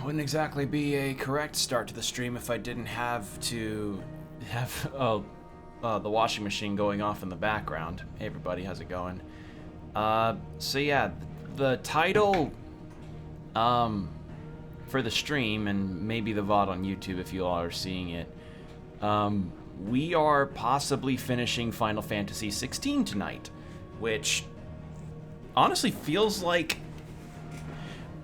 wouldn't exactly be a correct start to the stream if I didn't have to have the washing machine going off in the background. Hey everybody, how's it going? So yeah, the title for the stream, and maybe the VOD on YouTube if you all are seeing it, we are possibly finishing Final Fantasy XVI tonight, which honestly feels like,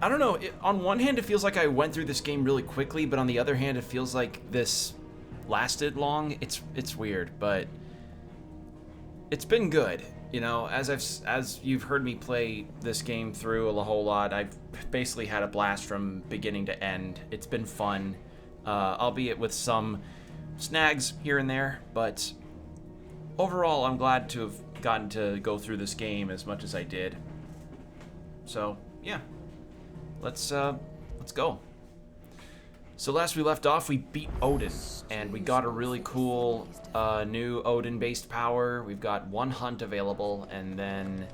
I don't know, on one hand it feels like I went through this game really quickly, but on the other hand it feels like this lasted long. It's weird, but it's been good. You know, as you've heard me play this game through a whole lot, I've basically had a blast from beginning to end. It's been fun, albeit with some snags here and there, but overall I'm glad to have gotten to go through this game as much as I did. So yeah, let's go. So last we left off, we beat Odin, and we got a really cool new Odin-based power. We've got one hunt available, and then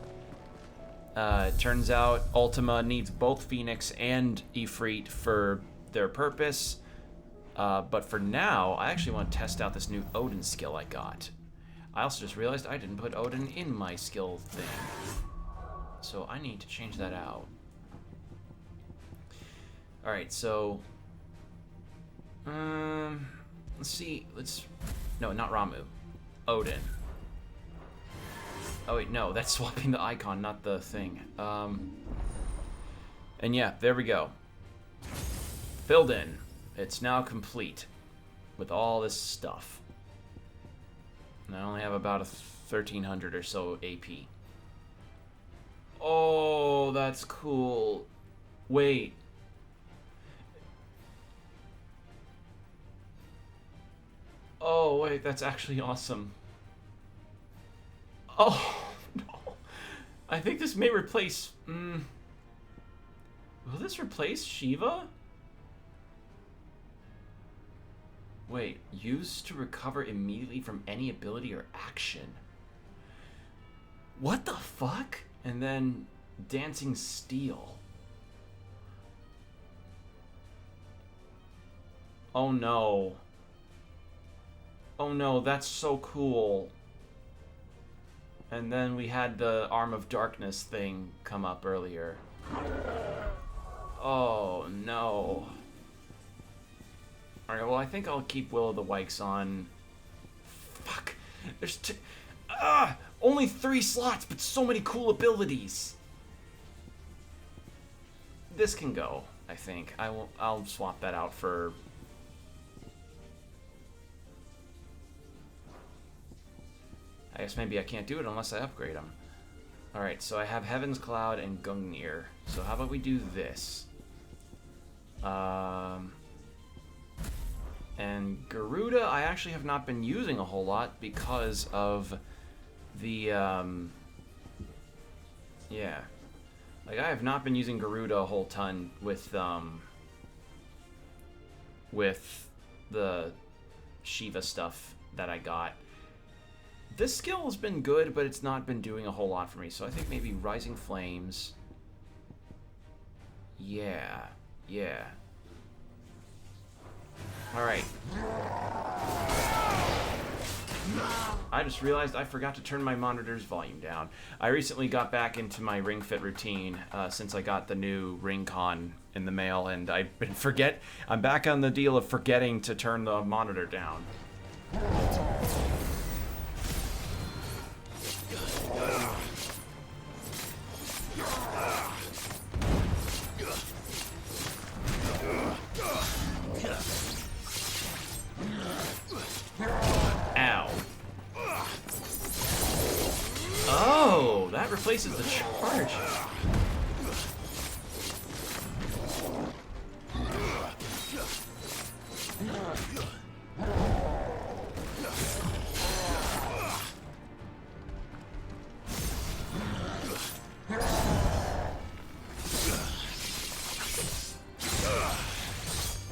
turns out Ultima needs both Phoenix and Ifrit for their purpose. But for now, I actually want to test out this new Odin skill I got. I also just realized I didn't put Odin in my skill thing, so I need to change that out. Alright, so let's see, no, not Ramu. Odin. Oh wait, no, that's swapping the icon, not the thing. And yeah, there we go. Filled in. It's now complete with all this stuff. And I only have about 1,300 or so AP. Oh, that's cool. Wait. Oh, wait, that's actually awesome. Oh, no. I think this may replace... Will this replace Shiva? Wait, used to recover immediately from any ability or action. What the fuck? And then Dancing Steel. Oh no. Oh no, that's so cool. And then we had the Arm of Darkness thing come up earlier. Oh no. Alright, well I think I'll keep Will of the Wikes on. Fuck. There's only 3 slots, but so many cool abilities. This can go, I think. I'll swap that out for... I guess maybe I can't do it unless I upgrade them. Alright, so I have Heaven's Cloud and Gungnir. So how about we do this? And Garuda I actually have not been using a whole lot because of the, yeah. Like, I have not been using Garuda a whole ton with the Shiva stuff that I got. This skill has been good, but it's not been doing a whole lot for me, so I think maybe Rising Flames. Yeah. Alright. I just realized I forgot to turn my monitor's volume down. I recently got back into my Ring Fit routine since I got the new Ring Con in the mail, and I'm back on the deal of forgetting to turn the monitor down. Ow. Oh, that replaces the charge.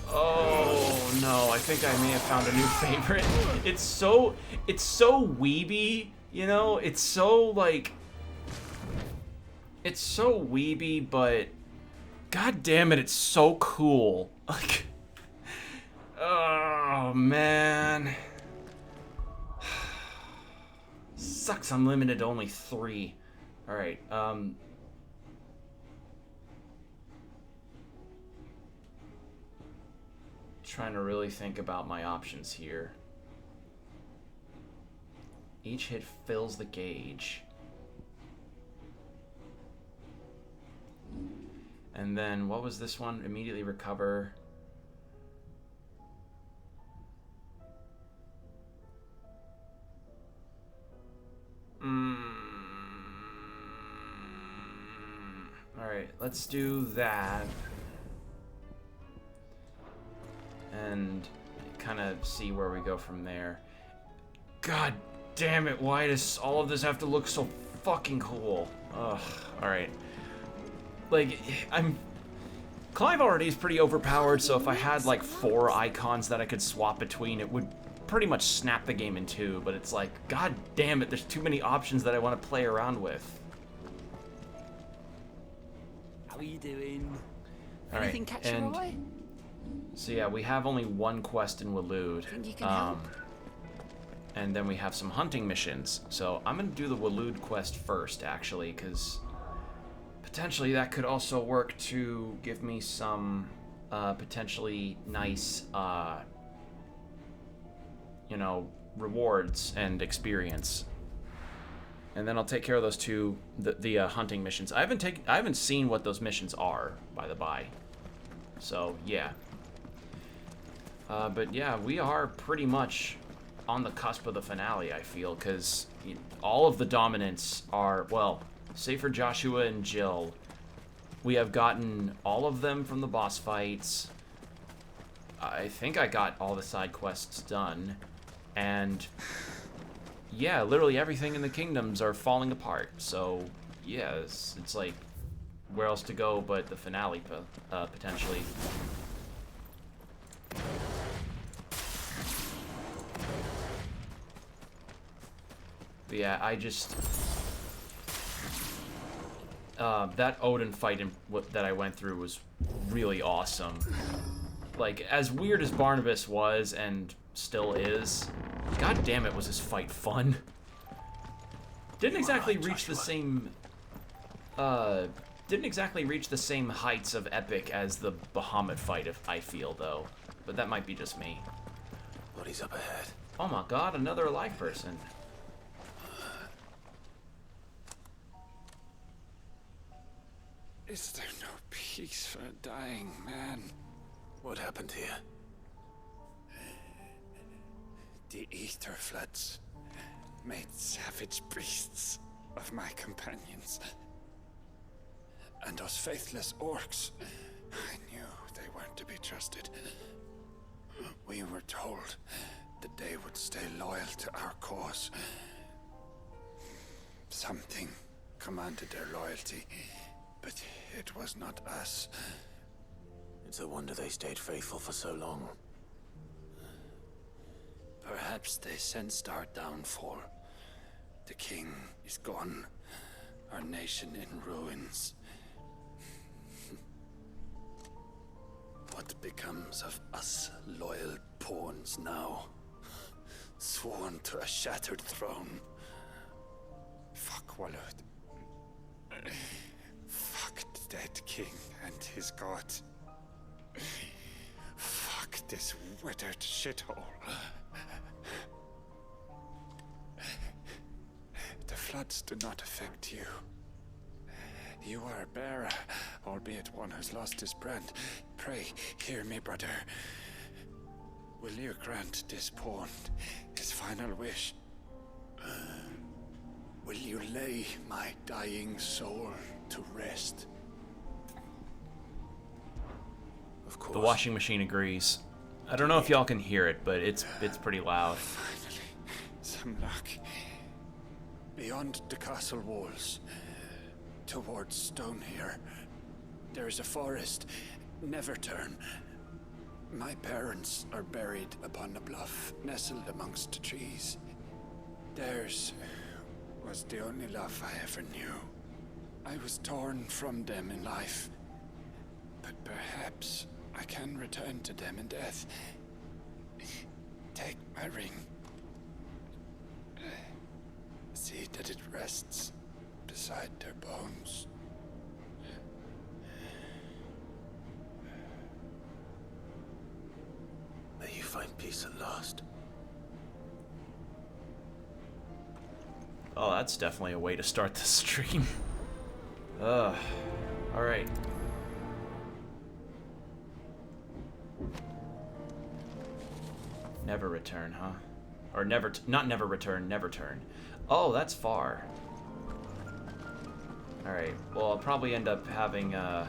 Oh no, I think I may have found a new favorite. It's so weeby, you know? It's so weeby, but God damn it, it's so cool. Like, oh, man. Sucks I'm limited to only 3. Alright, trying to really think about my options here. Each hit fills the gauge. And then, what was this one? Immediately recover. Alright, let's do that. And kind of see where we go from there. God damn it, why does all of this have to look so fucking cool? Ugh, alright. Like, Clive already is pretty overpowered, so if I had like 4 icons that I could swap between, it would pretty much snap the game in 2, but it's like, god damn it, there's too many options that I want to play around with. How are you doing? All Anything right, catch your eye? So yeah, we have only 1 quest in Waloed. Think you can help? And then we have some hunting missions. So I'm gonna do the Waloed quest first, actually, because potentially that could also work to give me some potentially nice, you know, rewards and experience. And then I'll take care of those 2, the hunting missions. I haven't seen what those missions are, by the by. So yeah. But yeah, we are pretty much on the cusp of the finale, I feel, because all of the dominants are, well, save for Joshua and Jill, we have gotten all of them from the boss fights. I think I got all the side quests done, and yeah, literally everything in the kingdoms are falling apart. So yeah, it's like, where else to go but the finale, potentially. But yeah, I just that Odin fight that I went through was really awesome. Like, as weird as Barnabas was and still is, god damn it, was his fight fun. Didn't exactly reach the same heights of epic as the Bahamut fight, I feel, though. But that might be just me. What is up ahead? Oh my god, another alive person. Is there no peace for a dying man? What happened here? The ether floods made savage beasts of my companions. And those faithless orcs, I knew they weren't to be trusted. We were told that they would stay loyal to our cause. Something commanded their loyalty, but it was not us. It's a wonder they stayed faithful for so long. Perhaps they sensed our downfall. The king is gone, our nation in ruins. What becomes of us loyal pawns now? Sworn to a shattered throne. Fuck Waloed. Fuck the dead king and his god. Fuck this withered shithole. The floods do not affect you. You are a bearer, albeit one who's lost his brand. Pray, hear me, brother. Will you grant this pawn his final wish? Will you lay my dying soul to rest? Of course. The washing machine agrees. I don't know if y'all can hear it, but it's pretty loud. Finally, some luck. Beyond the castle walls, towards Stonehere, there is a forest. Never turn. My parents are buried upon a bluff, nestled amongst the trees. Theirs was the only love I ever knew. I was torn from them in life, But perhaps I can return to them in death. Take my ring. See that it rests beside their bones. May you find peace at last. Oh, that's definitely a way to start the stream. Alright. Never return, huh? Or never, not never return, never turn. Oh, that's far. Alright, well, I'll probably end up having, I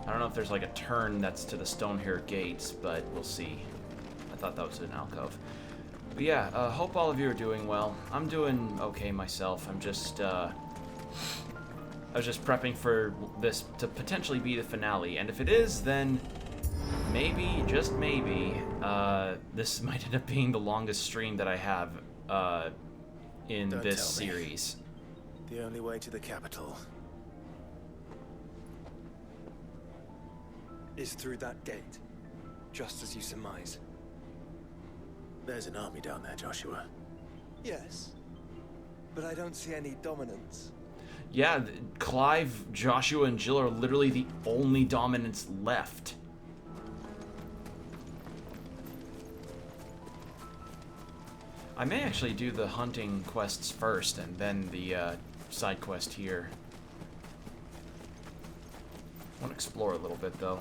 don't know if there's like a turn that's to the Stonehair Gates, but we'll see. I thought that was an alcove. But yeah, hope all of you are doing well. I'm doing okay myself. I'm just, I was just prepping for this to potentially be the finale, and if it is, then maybe, just maybe, this might end up being the longest stream that I have, in Don't this tell me. series. The only way to the capital. Is through that gate, just as you surmise. There's an army down there, Joshua. Yes, but I don't see any dominance. Yeah, Clive, Joshua, and Jill are literally the only dominants left. I may actually do the hunting quests first, and then the side quest here. I want to explore a little bit, though.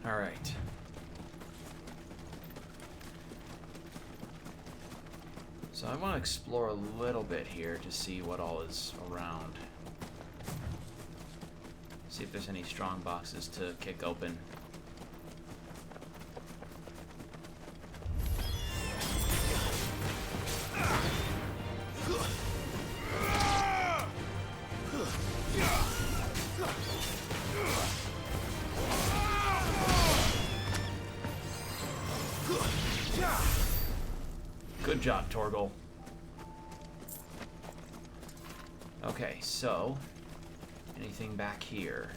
All right. So I want to explore a little bit here to see what all is around. See if there's any strong boxes to kick open. Good job, Torgal. Okay, so anything back here?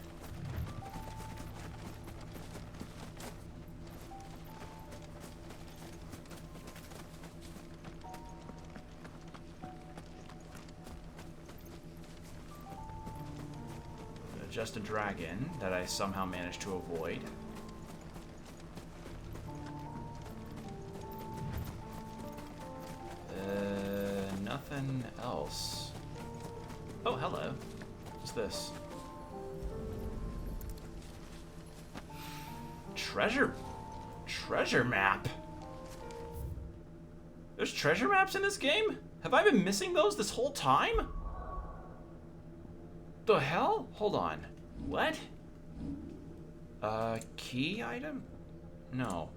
Just a dragon that I somehow managed to avoid. Nothing else. Oh, hello. What's this? Treasure map. There's treasure maps in this game? Have I been missing those this whole time? The hell? Hold on. What? Key item? No.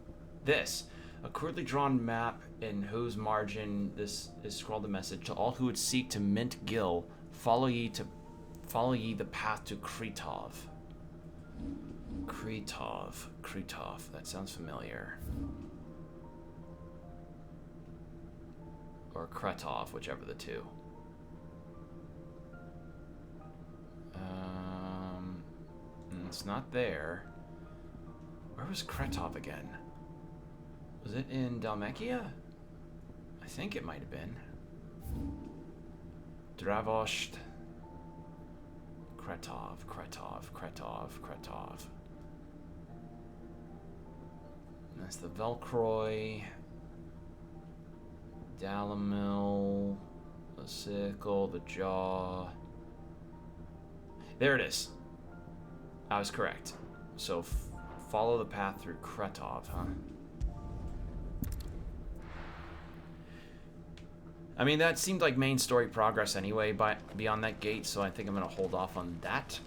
This. A crudely drawn map in whose margin this is scrawled a message to all who would seek to mint Gil. Follow ye the path to Kretov. Kretov. That sounds familiar. Or Kretov, whichever the two. It's not there. Where was Kretov again? Was it in Dalmatia? I think it might have been. Dravost. Kretov. That's the Velcroy. Dalamil. The sickle, the jaw. There it is. I was correct. So follow the path through Kretov, huh? I mean, that seemed like main story progress anyway, beyond that gate, so I think I'm going to hold off on that.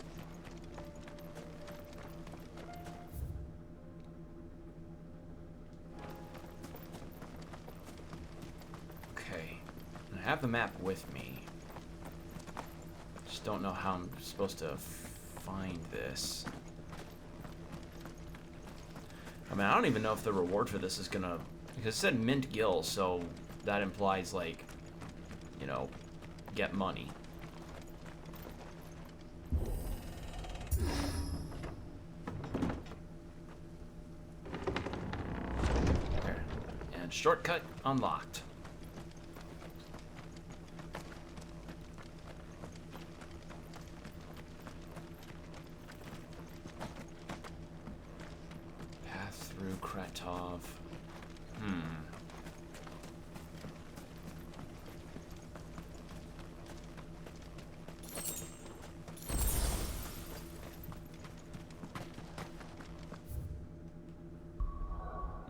have the map with me. Just don't know how I'm supposed to find this. I mean, I don't even know if the reward for this is gonna... Because it said mint gills, so that implies, like, you know, get money. There. And shortcut unlocked. Path through Kretov.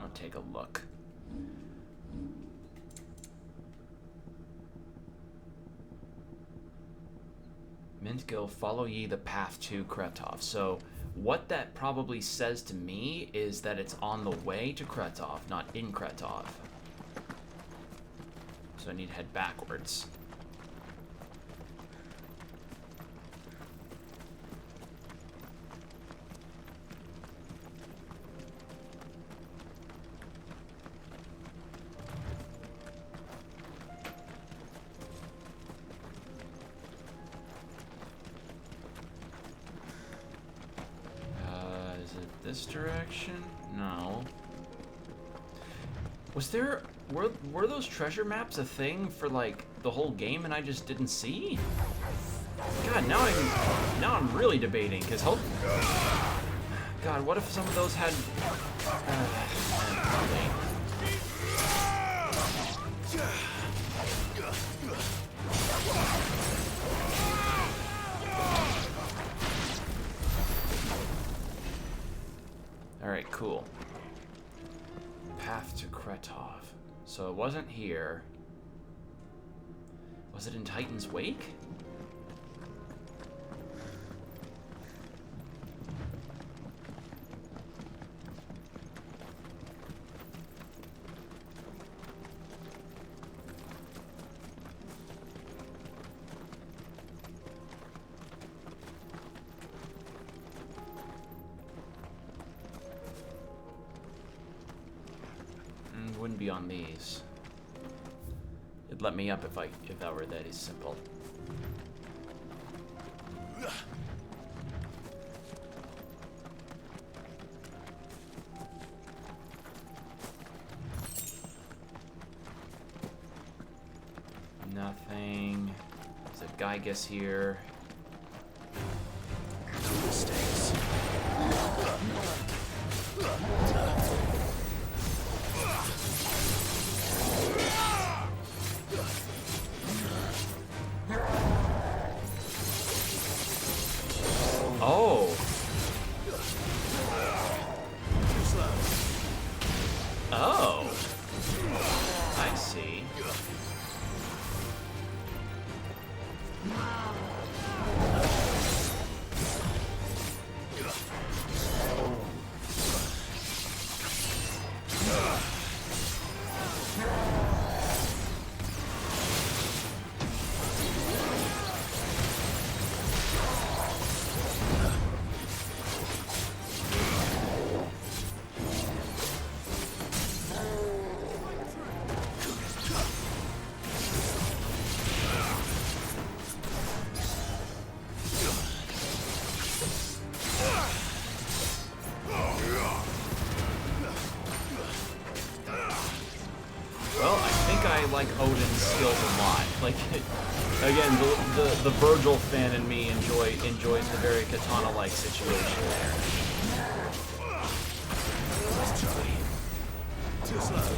I'll take a look. Mintgill, follow ye the path to Kretov. So what that probably says to me is that it's on the way to Kretov, not in Kretov. So I need to head backwards. This direction? No. Was there... Were those treasure maps a thing for, like, the whole game and I just didn't see? God, now I'm really debating, because God, what if some of those had... Alright, cool. Path to Kretov. So it wasn't here. Was it in Titan's Wake? Wouldn't be on these. It'd let me up if that were that simple. Nothing. There's a Gygus here. No mistakes. Oh. Oh. I see. I like Odin's skills a lot. Like, again, the Virgil fan in me enjoys the very katana-like situation there. Too slow.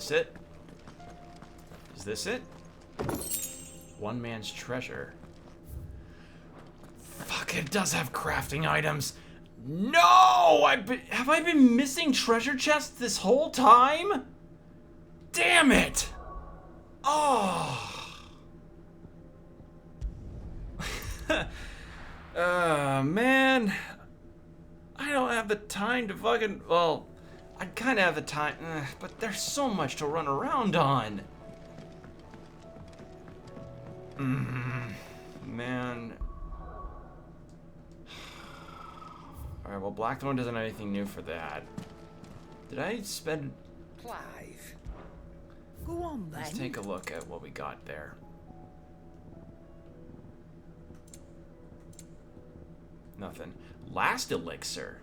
this it? Is this it? One man's treasure. Fuck, it does have crafting items. No! Have I been missing treasure chests this whole time? Damn it! Oh. Man. I don't have the time to fucking... Well, I kind of have the time, but there's so much to run around on. Man. Alright, well, Blackthorn doesn't have anything new for that. Did I spend... Clive. Go on, then. Let's take a look at what we got there. Nothing. Last elixir.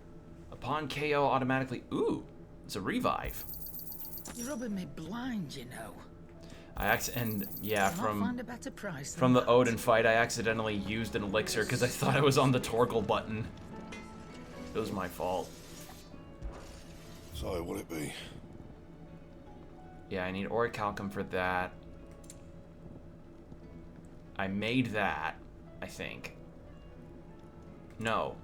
Upon KO, automatically... Ooh, it's a revive. You're rubbing me blind, you know. And yeah, Find a better price from the that. Odin fight, I accidentally used an elixir because I thought I was on the Torgal button. It was my fault. So, what'd it be? Yeah, I need orichalcum for that. I made that, I think. No.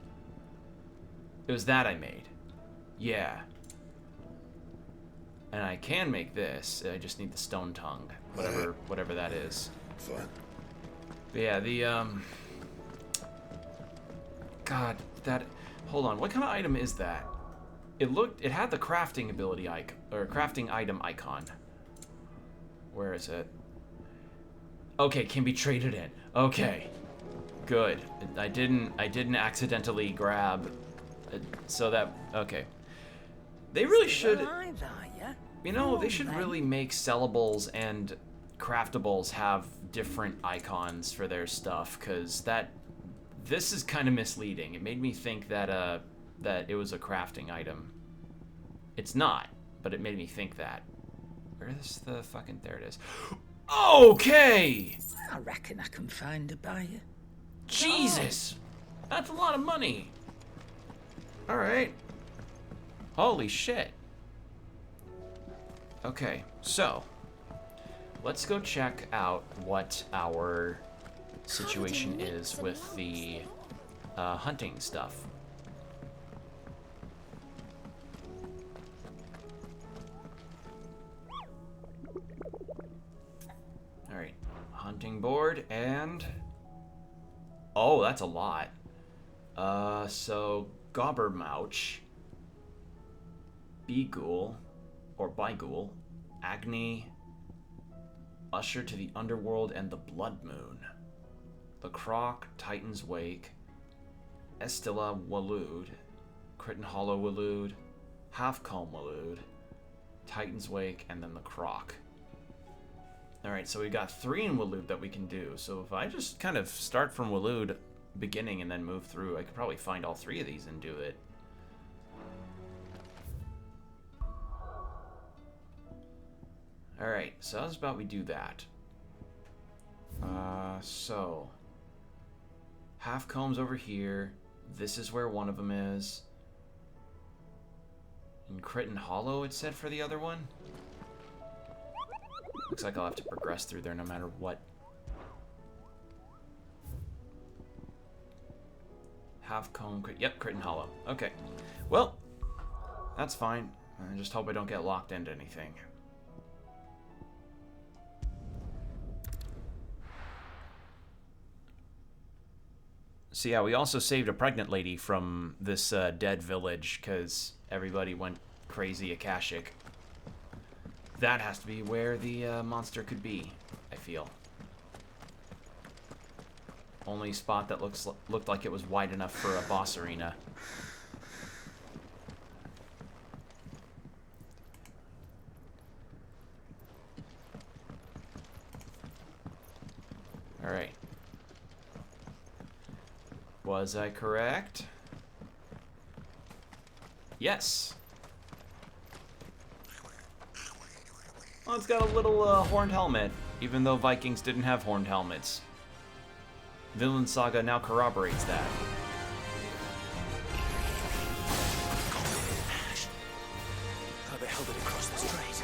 It was that I made. Yeah. And I can make this. I just need the stone tongue. Whatever that is. Fine. But yeah, the God, that... Hold on, what kind of item is that? It had the crafting ability icon, or crafting item icon. Where is it? Okay, can be traded in. Okay. Good. I didn't accidentally grab so that okay. They really should, you know, they should really make sellables and craftables have different icons for their stuff, cuz this is kind of misleading. It made me think that that it was a crafting item. It's not, but it made me think that. Where is the fucking... There it is. Okay! I reckon I can find a buyer. Jesus! That's a lot of money. Alright. Holy shit. Okay, so let's go check out what our situation is with the hunting stuff. Alright, hunting board and... Oh, that's a lot. So Gobbermouch, Beaghoul, or Byghoul, Agni, Usher to the Underworld and the Blood Moon, the Croc, Titan's Wake, Estilla Waloed, Crichton Hollow Waloed, Halfcomb Waloed, Titan's Wake, and then the Croc. Alright, so we got 3 in Waloed that we can do. So if I just kind of start from Waloed beginning and then move through, I could probably find all 3 of these and do it. Alright, so how's about we do that? So Halfcomb's over here. This is where one of them is. In Crichton Hollow, it said for the other one. Looks like I'll have to progress through there no matter what. Halfcomb, yep, Crichton Hollow. Okay, well, that's fine. I just hope I don't get locked into anything. So yeah, we also saved a pregnant lady from this dead village because everybody went crazy Akashic. That has to be where the monster could be, I feel. Only spot that looked like it was wide enough for a boss arena. Alright. Was I correct? Yes. Well, it's got a little horned helmet, even though Vikings didn't have horned helmets. Villain Saga now corroborates that. How they held it across the strait.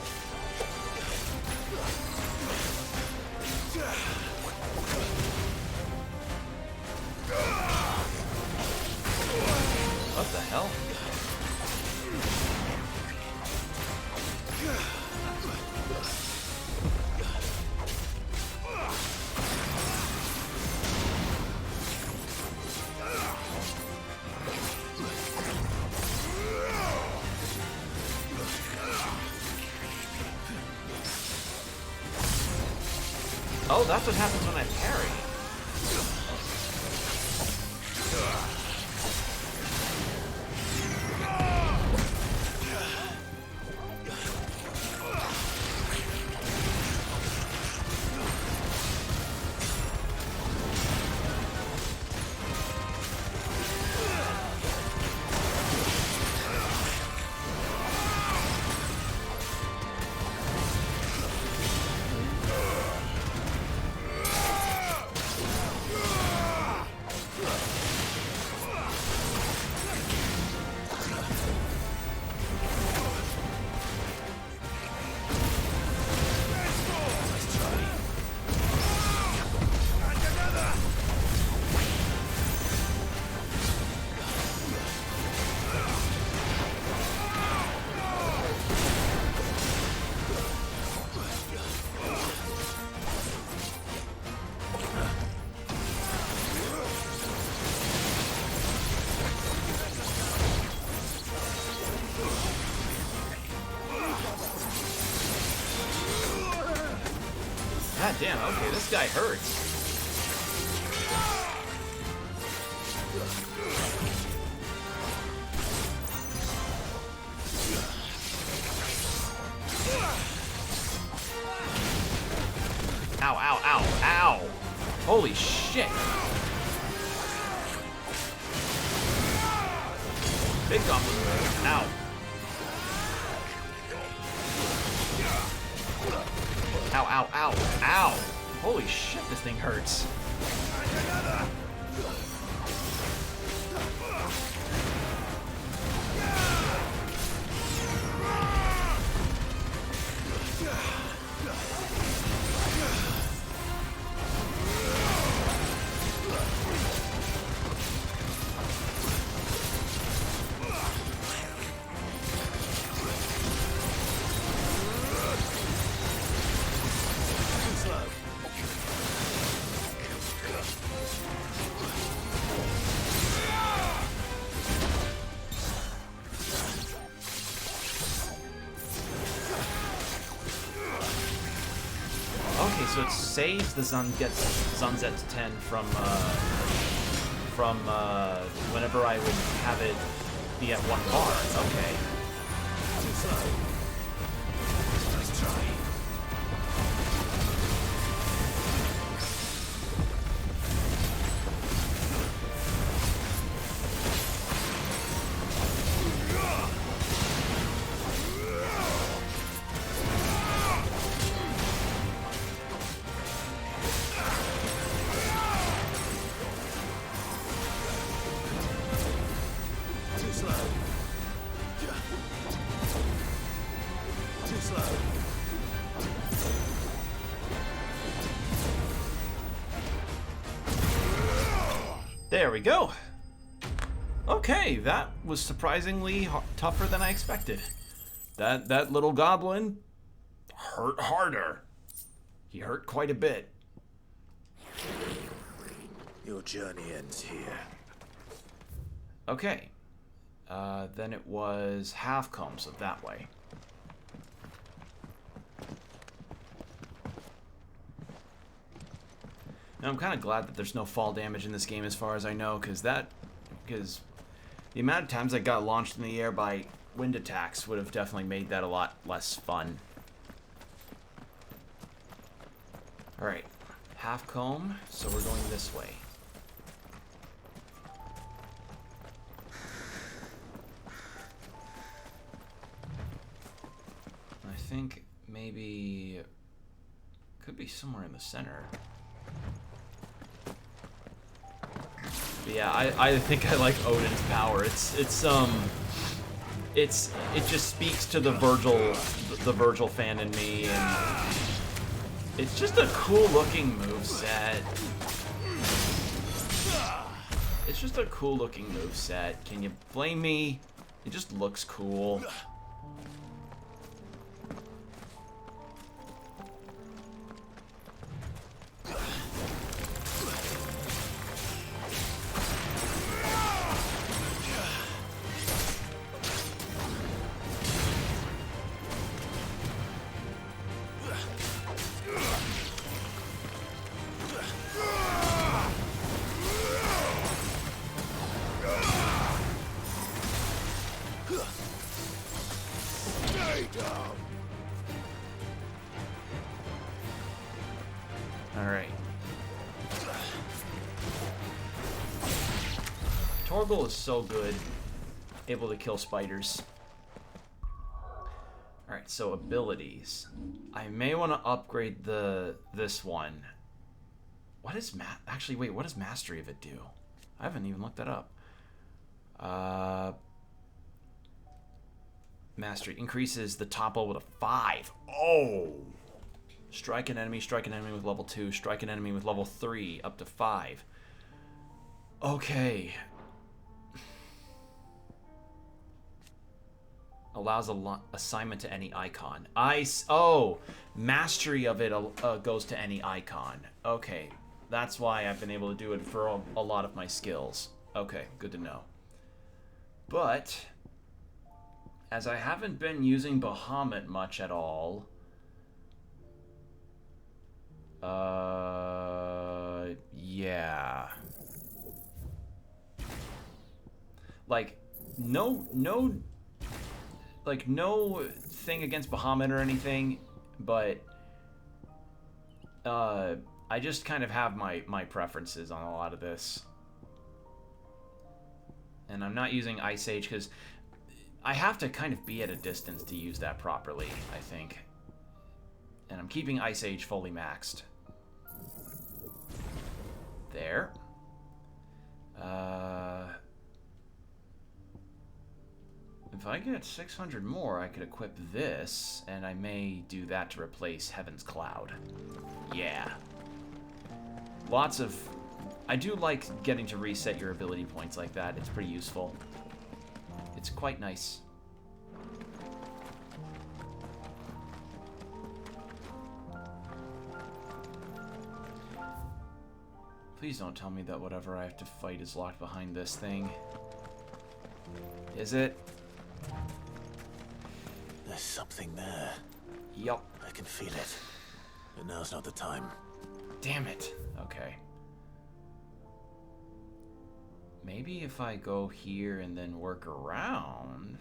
Oh, that's what happens when I parry. God damn, okay, this guy hurts. Ow, ow, ow, ow! Holy shit! Big goblin. Ow. Ow, ow, ow, ow! Holy shit, this thing hurts. Okay, so it saves the Zunzet's 10 from whenever I would have it be at 1 bar. Okay. Too slow. Nice try. There we go. Okay, that was surprisingly tougher than I expected. That little goblin hurt harder. He hurt quite a bit. Your journey ends here. Okay. Then it was half comb, so that way. Now, I'm kind of glad that there's no fall damage in this game as far as I know, because the amount of times I got launched in the air by wind attacks would have definitely made that a lot less fun. Alright, half comb, so we're going this way. I think maybe could be somewhere in the center. But yeah, I think I like Odin's power. It just speaks to the Virgil fan in me, and it's just a cool looking moveset. It's just a cool looking moveset. Can you blame me? It just looks cool. Torgal is so good, able to kill spiders. Alright, so abilities. I may want to upgrade this one. What is actually, wait, what does Mastery of it do? I haven't even looked that up. Mastery increases the top level to 5. Oh! Strike an enemy with level 2, strike an enemy with level 3, up to 5. Okay. Allows assignment to any icon. Oh! Mastery of it goes to any icon. Okay. That's why I've been able to do it for a lot of my skills. Okay, good to know. But, as I haven't been using Bahamut much at all, yeah. Like, no thing against Bahamut or anything, but I just kind of have my preferences on a lot of this. And I'm not using Ice Age because I have to kind of be at a distance to use that properly, I think. And I'm keeping Ice Age fully maxed. There. If I get 600 more, I could equip this, and I may do that to replace Heaven's Cloud. Yeah. Lots of... I do like getting to reset your ability points like that. It's pretty useful. It's quite nice. Please don't tell me that whatever I have to fight is locked behind this thing. Is it? There's something there. Yup. I can feel it. But now's not the time. Damn it. Okay. Maybe if I go here and then work around...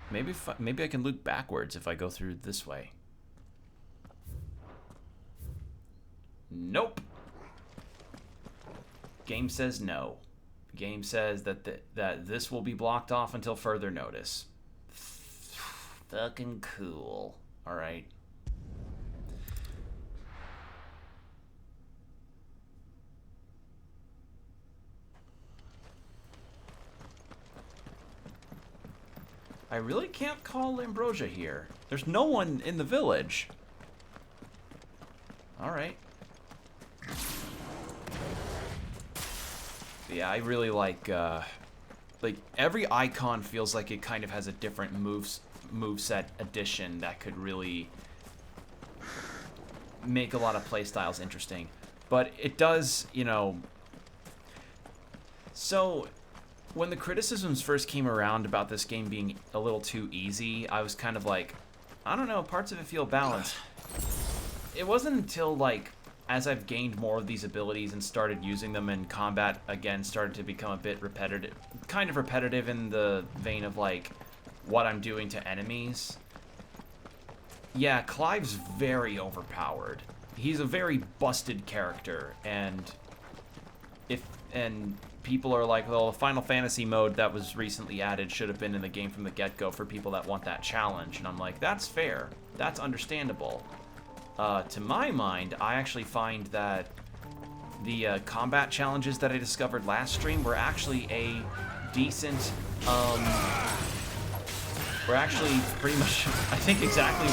Maybe I can loop backwards if I go through this way. Nope. Game says no. Game says that that this will be blocked off until further notice. Fucking cool. All right. I really can't call Ambrosia here. There's no one in the village. All right. Yeah, I really like every icon feels like it kind of has a different moveset addition that could really make a lot of playstyles interesting. But it does, you know... So, when the criticisms first came around about this game being a little too easy, I was kind of like, I don't know, parts of it feel balanced. It wasn't until, like, as I've gained more of these abilities and started using them in combat, again, started to become a bit repetitive. Kind of repetitive in the vein of, like, what I'm doing to enemies. Yeah, Clive's very overpowered. He's a very busted character, and people are like, well, the Final Fantasy mode that was recently added should have been in the game from the get-go for people that want that challenge. And I'm like, that's fair. That's understandable. To my mind, I actually find that the combat challenges that I discovered last stream were actually a decent, were actually pretty much, I think, exactly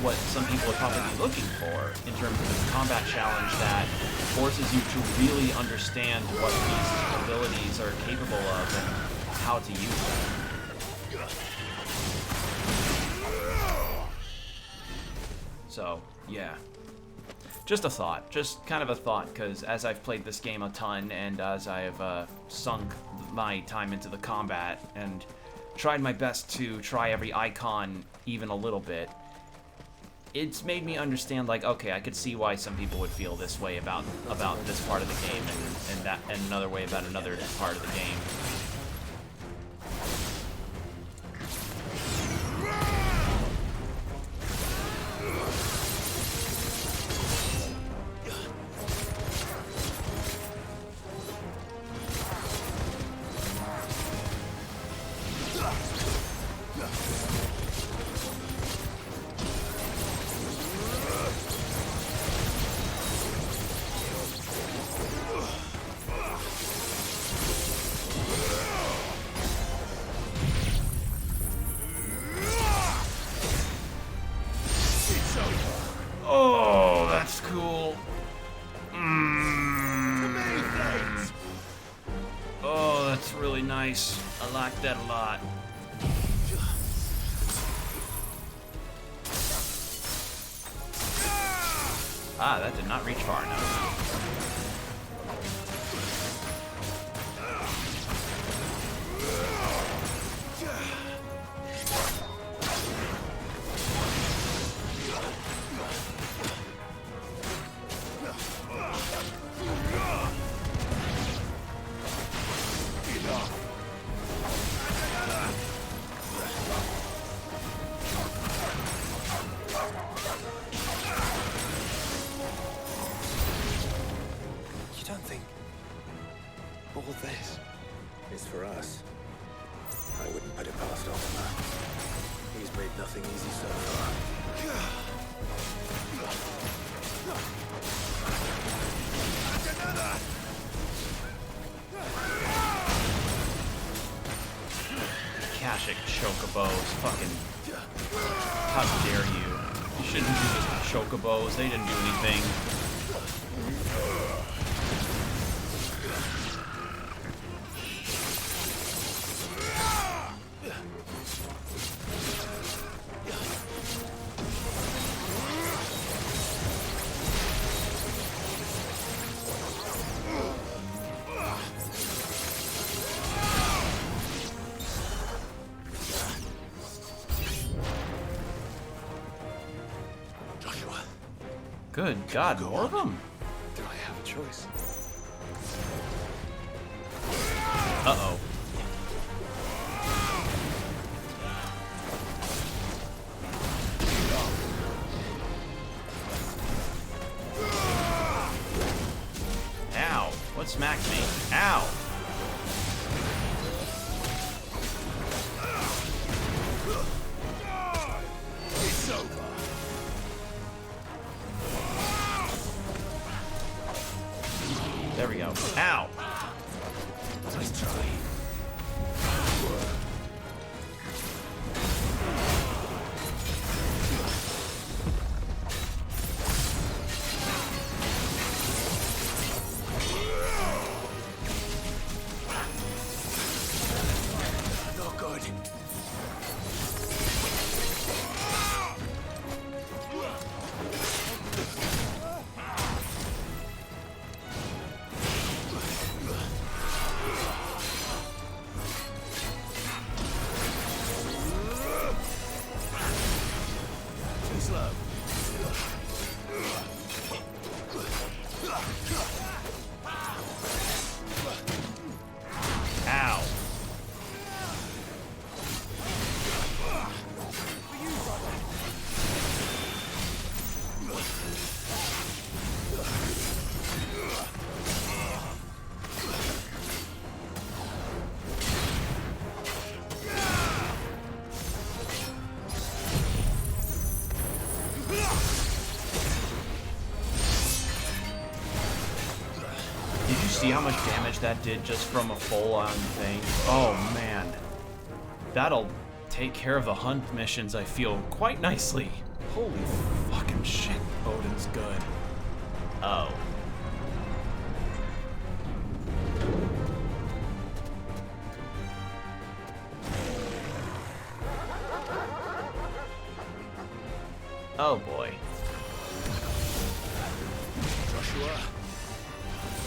what some people would probably be looking for in terms of a combat challenge that forces you to really understand what these abilities are capable of and how to use them. So, yeah. Just a thought. Just kind of a thought, because as I've played this game a ton, and as I have sunk my time into the combat, and tried my best to try every icon even a little bit, it's made me understand, like, okay, I could see why some people would feel this way about this part of the game, and another way about another part of the game. Oh, that's really nice. I like that a lot. Ah, that did not reach far enough. You don't think all this It's for us. I wouldn't put it past Ultima. He's made nothing easy so far. Kashik chocobos, fucking... How dare you? You shouldn't do this with chocobos, they didn't do anything. Joshua, Good God, more of them? do I have a choice? Uh-oh. Ow. What smacked me? Ow. it's over. There we go. Ow. Nice try. Not good. Too slow. Ow. Did you see how much damage that did just from a full-on thing? Oh, man. That'll take care of the hunt missions, I feel, quite nicely. Holy fucking shit, Odin's good. Oh. Oh, boy. Joshua,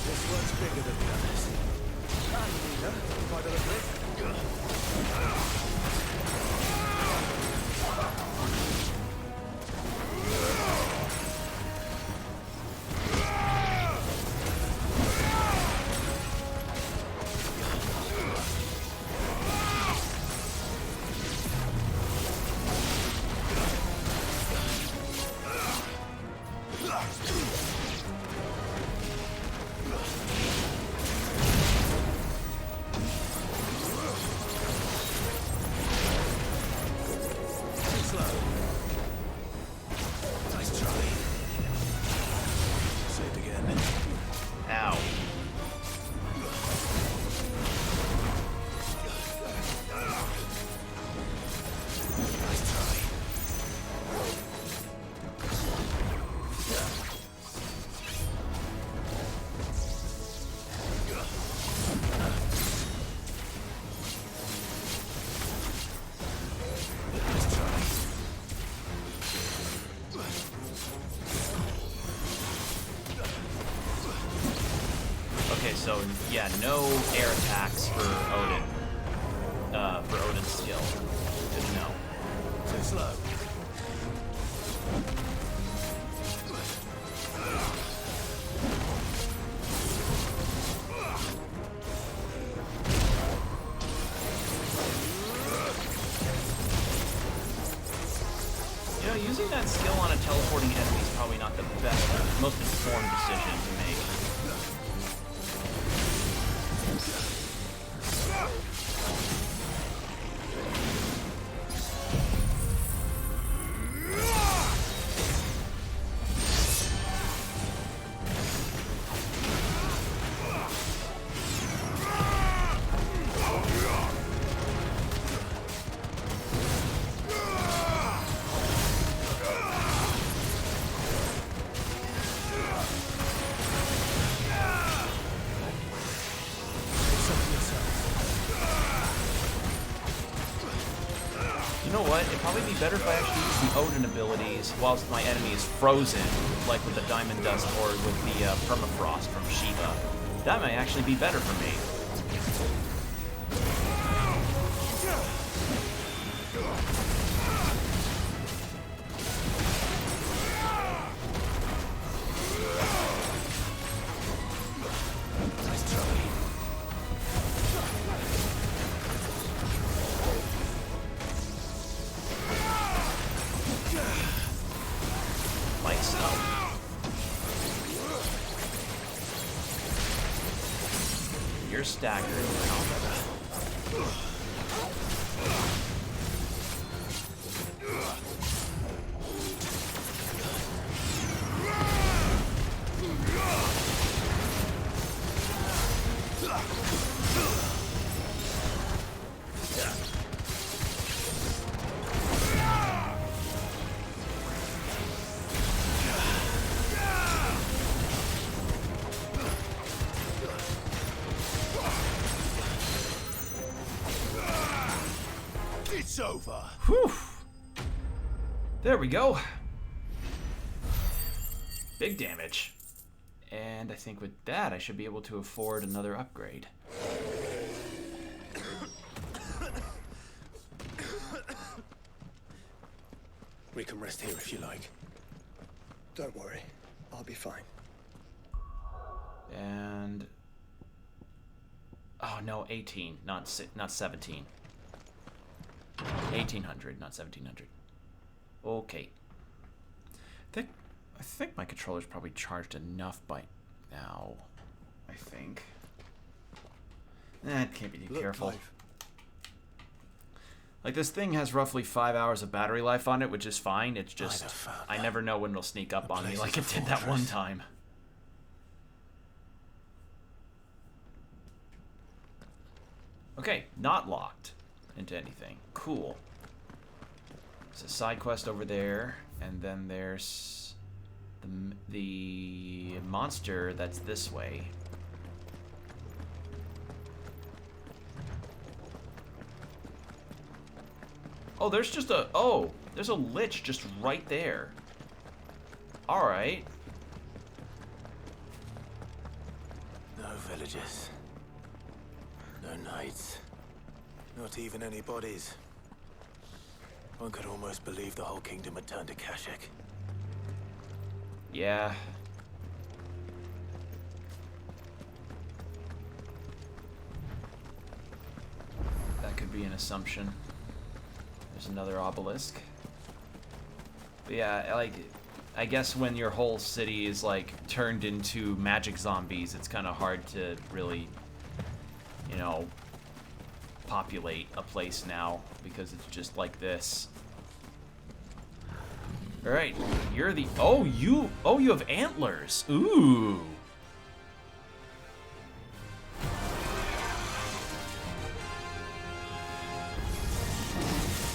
this one's bigger than the others. By the look of it. so yeah, no air attacks for Odin. For Odin's skill. Good to know. Too slow. You know, using that skill on a teleporting enemy is probably not the best, most informed decision to make. You know what? It'd probably be better if I actually use the Odin abilities whilst my enemy is frozen, like with the Diamond Dust or with the Permafrost from Shiva. That might actually be better for me. You're staggered. It's over. Whew. There we go. Big damage. And I think with that, I should be able to afford another upgrade. We can rest here if you like. Don't worry. I'll be fine. And... oh no, 18, not 17. 1800, not 1700. Okay. I think my controller's probably charged enough by now. I think. Can't be too careful. Like, this thing has roughly 5 hours of battery life on it, which is fine. It's just, I never know when it'll sneak up on me like it did that one time. Okay, not locked into anything. Cool. There's a side quest over there, and then there's the monster that's this way. Oh, there's just a... oh, there's a lich just right there. Alright. No villages. No knights. Not even any bodies. One could almost believe the whole kingdom had turned to Kashyyyk. Yeah. That could be an assumption. There's another obelisk. But yeah, like, I guess when your whole city is, like, turned into magic zombies, it's kind of hard to really, you know, populate a place now, because it's just like this. Alright, you're the... oh, you have antlers. Ooh.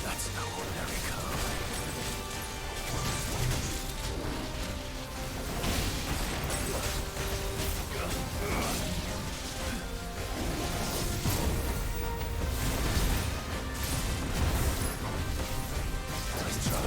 That's no ordinary code. Nice try.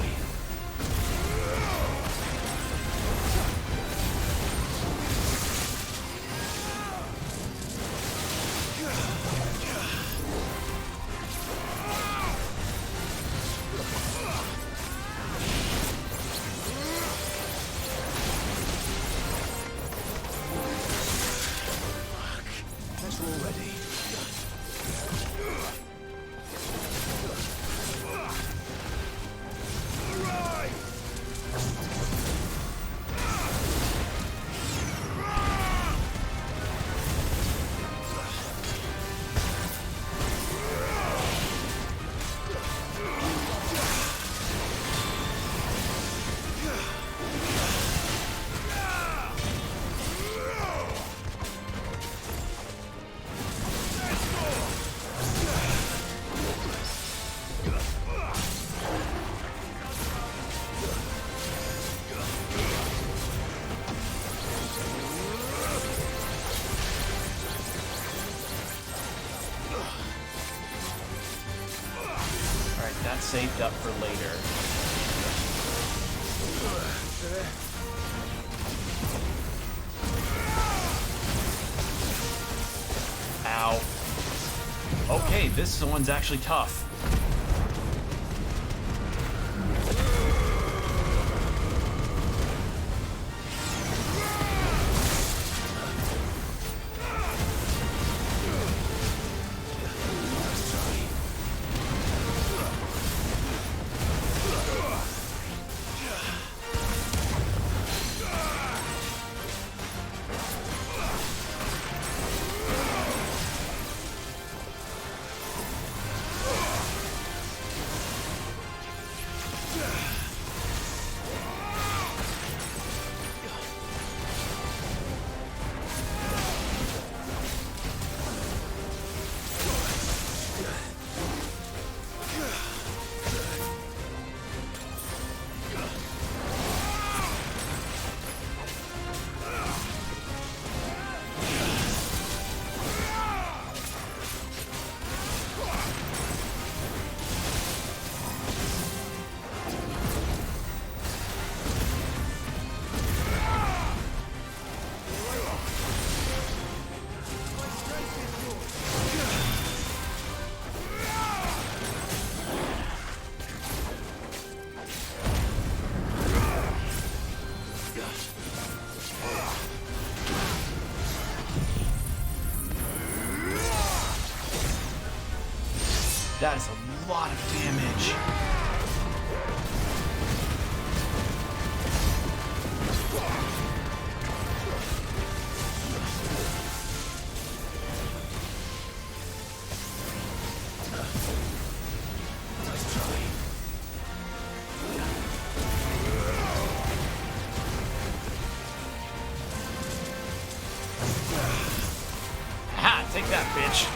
saved up for later. Ow. Okay, this one's actually tough. That is a lot of damage. Ha! Take that, bitch.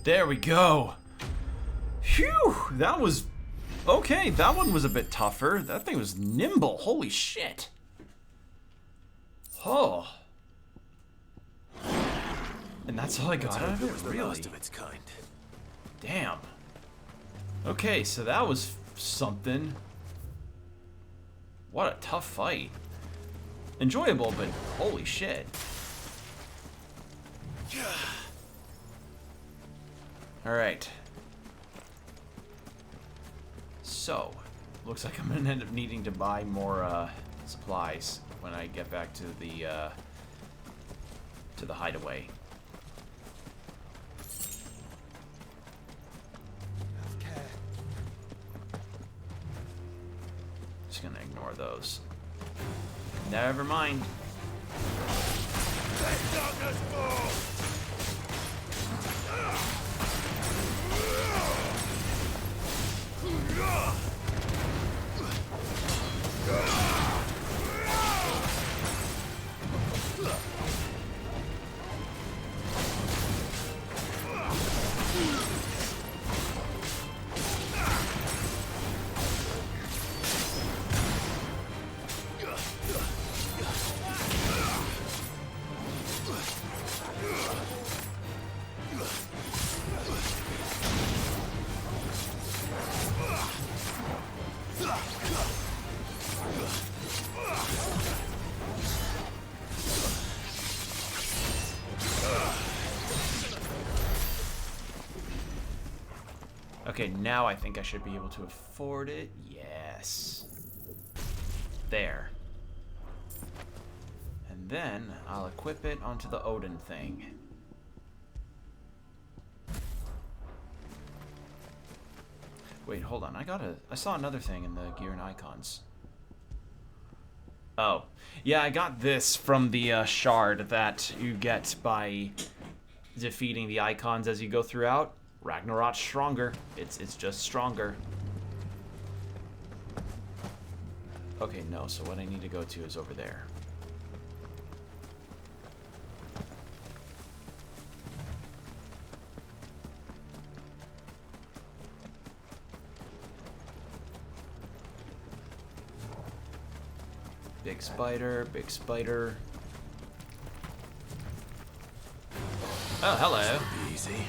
There we go. Phew, that was... Okay, that one was a bit tougher. That thing was nimble. Holy shit. Oh. And that's all I got out of it? Really? Last of its kind. Damn. Okay, so that was something. What a tough fight. Enjoyable, but holy shit. Alright. So, looks like I'm gonna end up needing to buy more supplies when I get back to the hideaway. just gonna ignore those. Never mind. Let darkness fall! Okay, now I think I should be able to afford it. Yes. There. And then I'll equip it onto the Odin thing. Wait, hold on. I saw another thing in the gear and icons. Oh. Yeah, I got this from the shard that you get by defeating the icons as you go throughout. Ragnarok's stronger. It's just stronger. Okay, no, so what I need to go to is over there. Big spider, big spider. Oh, hello. Be easy.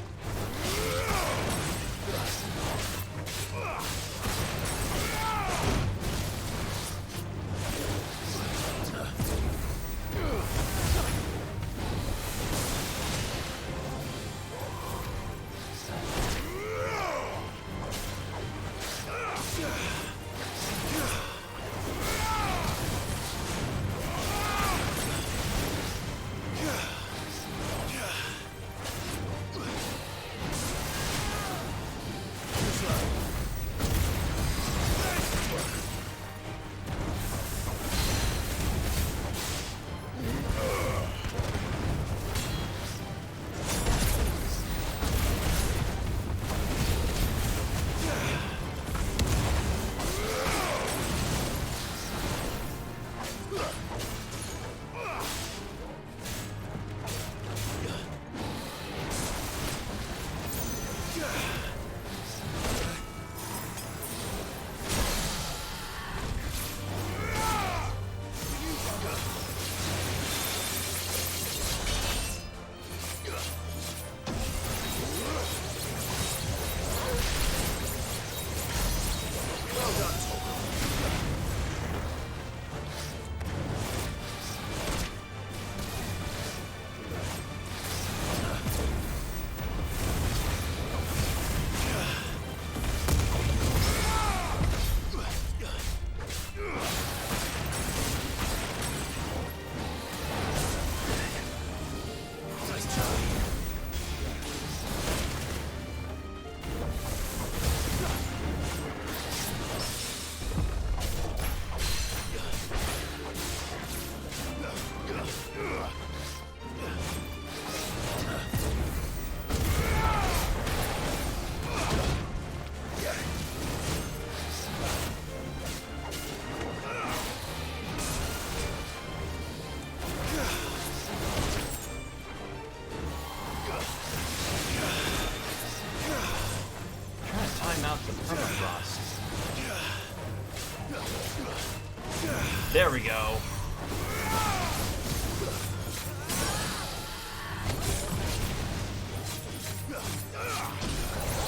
There we go.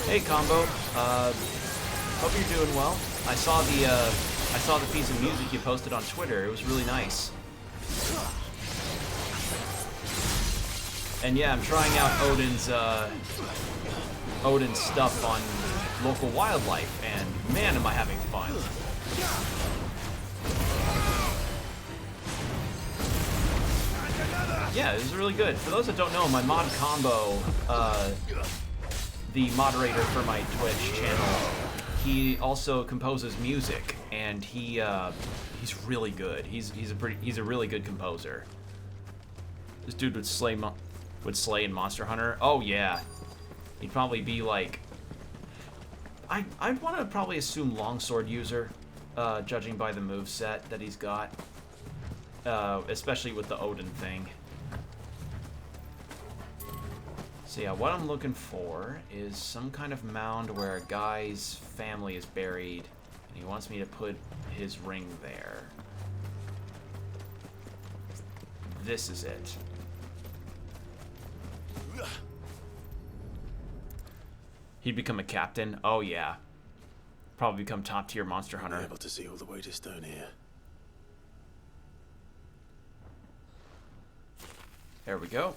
Hey Combo, hope you're doing well. I saw the piece of music you posted on Twitter. It was really nice. And yeah, I'm trying out Odin's stuff on local wildlife, and man, am I having fun. Yeah, it was really good. For those that don't know, my mod Combo, the moderator for my Twitch channel, he also composes music, and and he's really good. He's a really good composer. This dude would slay in Monster Hunter. Oh yeah, he'd probably be like. I'd want to probably assume longsword user, judging by the moveset that he's got, especially with the Odin thing. So yeah, what I'm looking for is some kind of mound where a guy's family is buried, and he wants me to put his ring there. This is it. He'd become a captain. Oh yeah, probably become top tier Monster Hunter. Able to see all the way to stone here. There we go.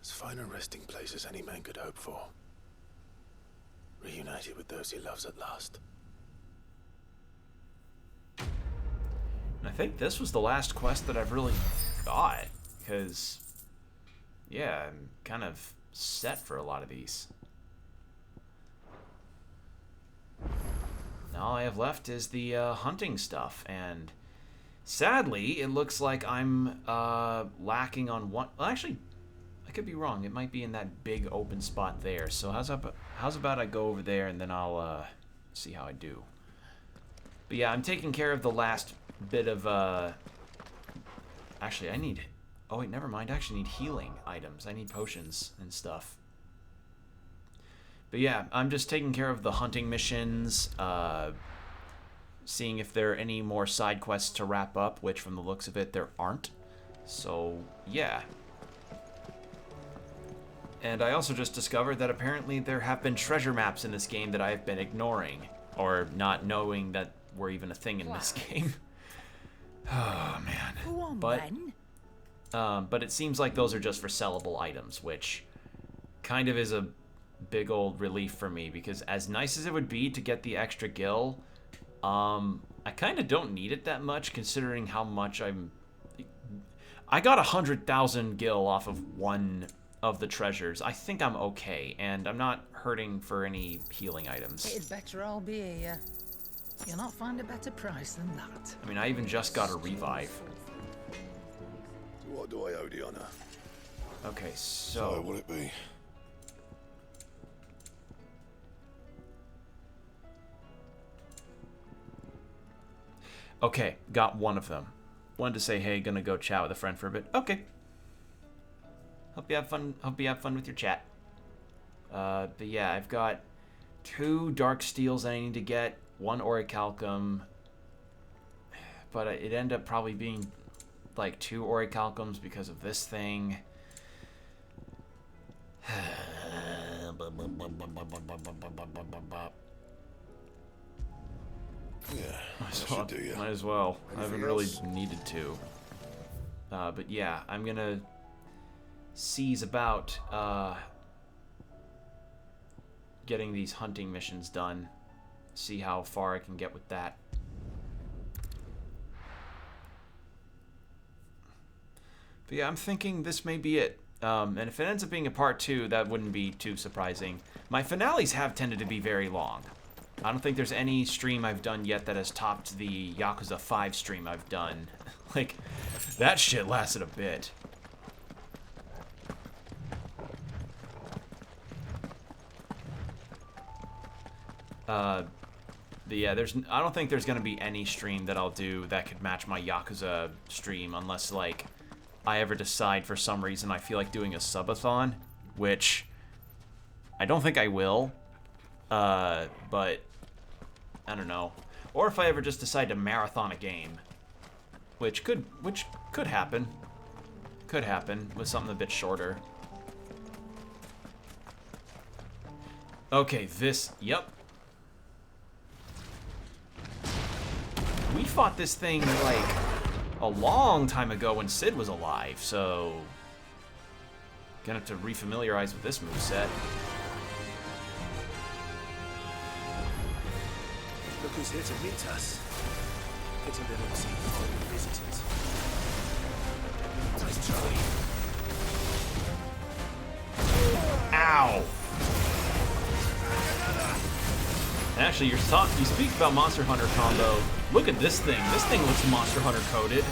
As fine a resting place as any man could hope for. Reunited with those he loves at last. And I think this was the last quest that I've really got, because, yeah, I'm kind of set for a lot of these. Now all I have left is the hunting stuff, and sadly, it looks like I'm lacking on one. Well, actually, I could be wrong. It might be in that big open spot there. So how's about I go over there and then I'll see how I do. But yeah, I'm taking care of the last bit of actually I need, oh wait, never mind. I actually need healing items. I need potions and stuff. But yeah, I'm just taking care of the hunting missions, seeing if there are any more side quests to wrap up, which from the looks of it there aren't. So yeah. And I also just discovered that apparently there have been treasure maps in this game that I've been ignoring, or not knowing that were even a thing in this game. Oh man. Go on, then. But it seems like those are just for sellable items, which kind of is a big old relief for me, because as nice as it would be to get the extra gil, I kind of don't need it that much, considering how much I got 100,000 gil off of one of the treasures. I think I'm okay, and I'm not hurting for any healing items. It'd better all be here. You'll not find a better price than that. I mean, I even just got a revive. What do I owe the honor? Okay, so will it be? okay, got one of them. Wanted to say, hey, gonna go chat with a friend for a bit. Okay. Hope you have fun. Hope you have fun with your chat. But yeah, I've got 2 dark steels I need to get, 1 orichalcum, but it ended up probably being like 2 orichalcums because of this thing. Yeah, Might as well. I haven't really needed to. But yeah, I'm gonna seize about getting these hunting missions done. See how far I can get with that. But yeah, I'm thinking this may be it. And if it ends up being a part 2, that wouldn't be too surprising. My finales have tended to be very long. I don't think there's any stream I've done yet that has topped the Yakuza 5 stream I've done. Like, that shit lasted a bit. But yeah, I don't think there's gonna be any stream that I'll do that could match my Yakuza stream, unless like I ever decide for some reason I feel like doing a subathon, which I don't think I will. But I don't know. Or if I ever just decide to marathon a game, which could happen. Could happen with something a bit shorter. Okay, yep. We fought this thing like a long time ago when Sid was alive, so gonna have to refamiliarize with this moveset. Look who's here to meet us. Pity they don't see the visitors. Nice try. Ow! Ow! And actually, you speak about Monster Hunter combo. Look at this thing. This thing looks Monster Hunter coded.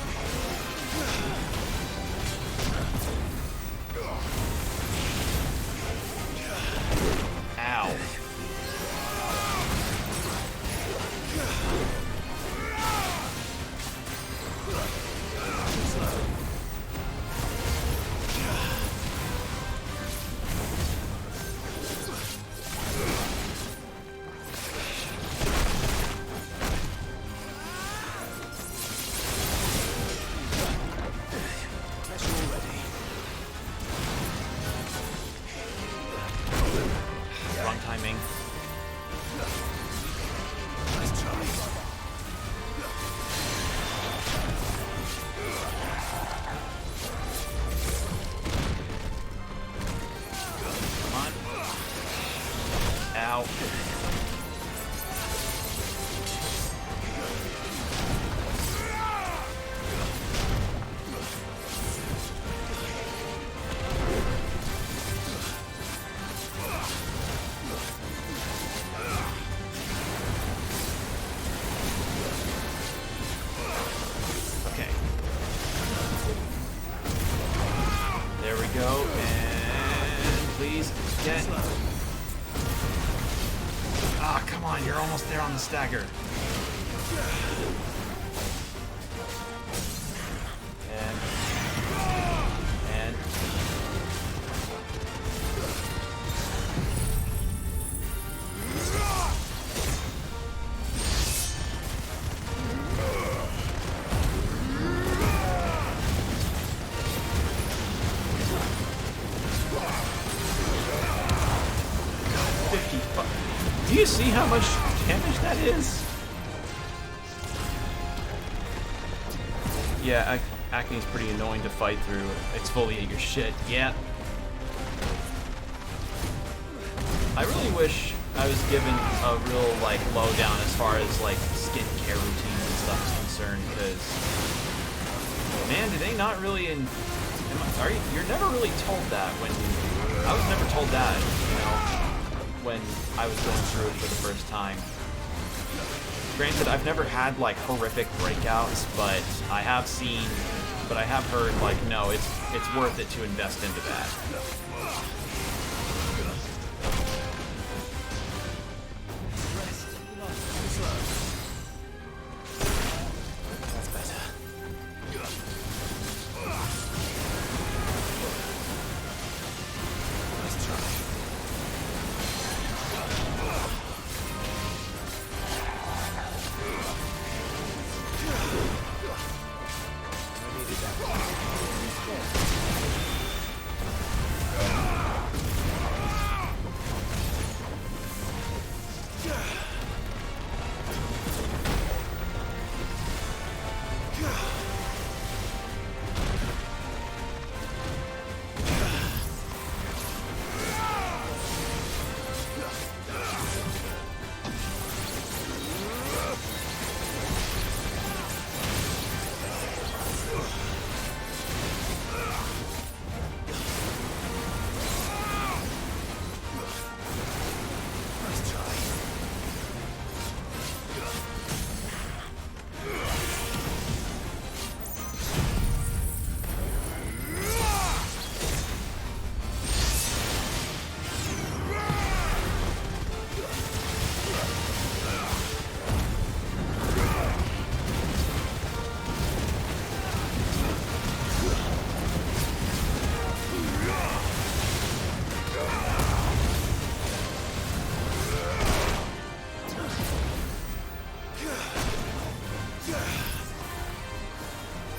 Ow. Wrong timing. Come on. Ow. Okay. There we go, and please get... Ah, come on, you're almost there on the stagger. And... Do you see how much damage that is? Yeah, Acme's pretty annoying to fight through. Exfoliate your shit. Yeah. I really wish I was given a real, like, lowdown as far as, like, skincare routines and stuff is concerned, because, man, do they not really you're never really told that when I was never told that, you know, when I was going through it for the first time. Granted, I've never had, like, horrific breakouts, but I have heard, like, no, it's worth it to invest into that.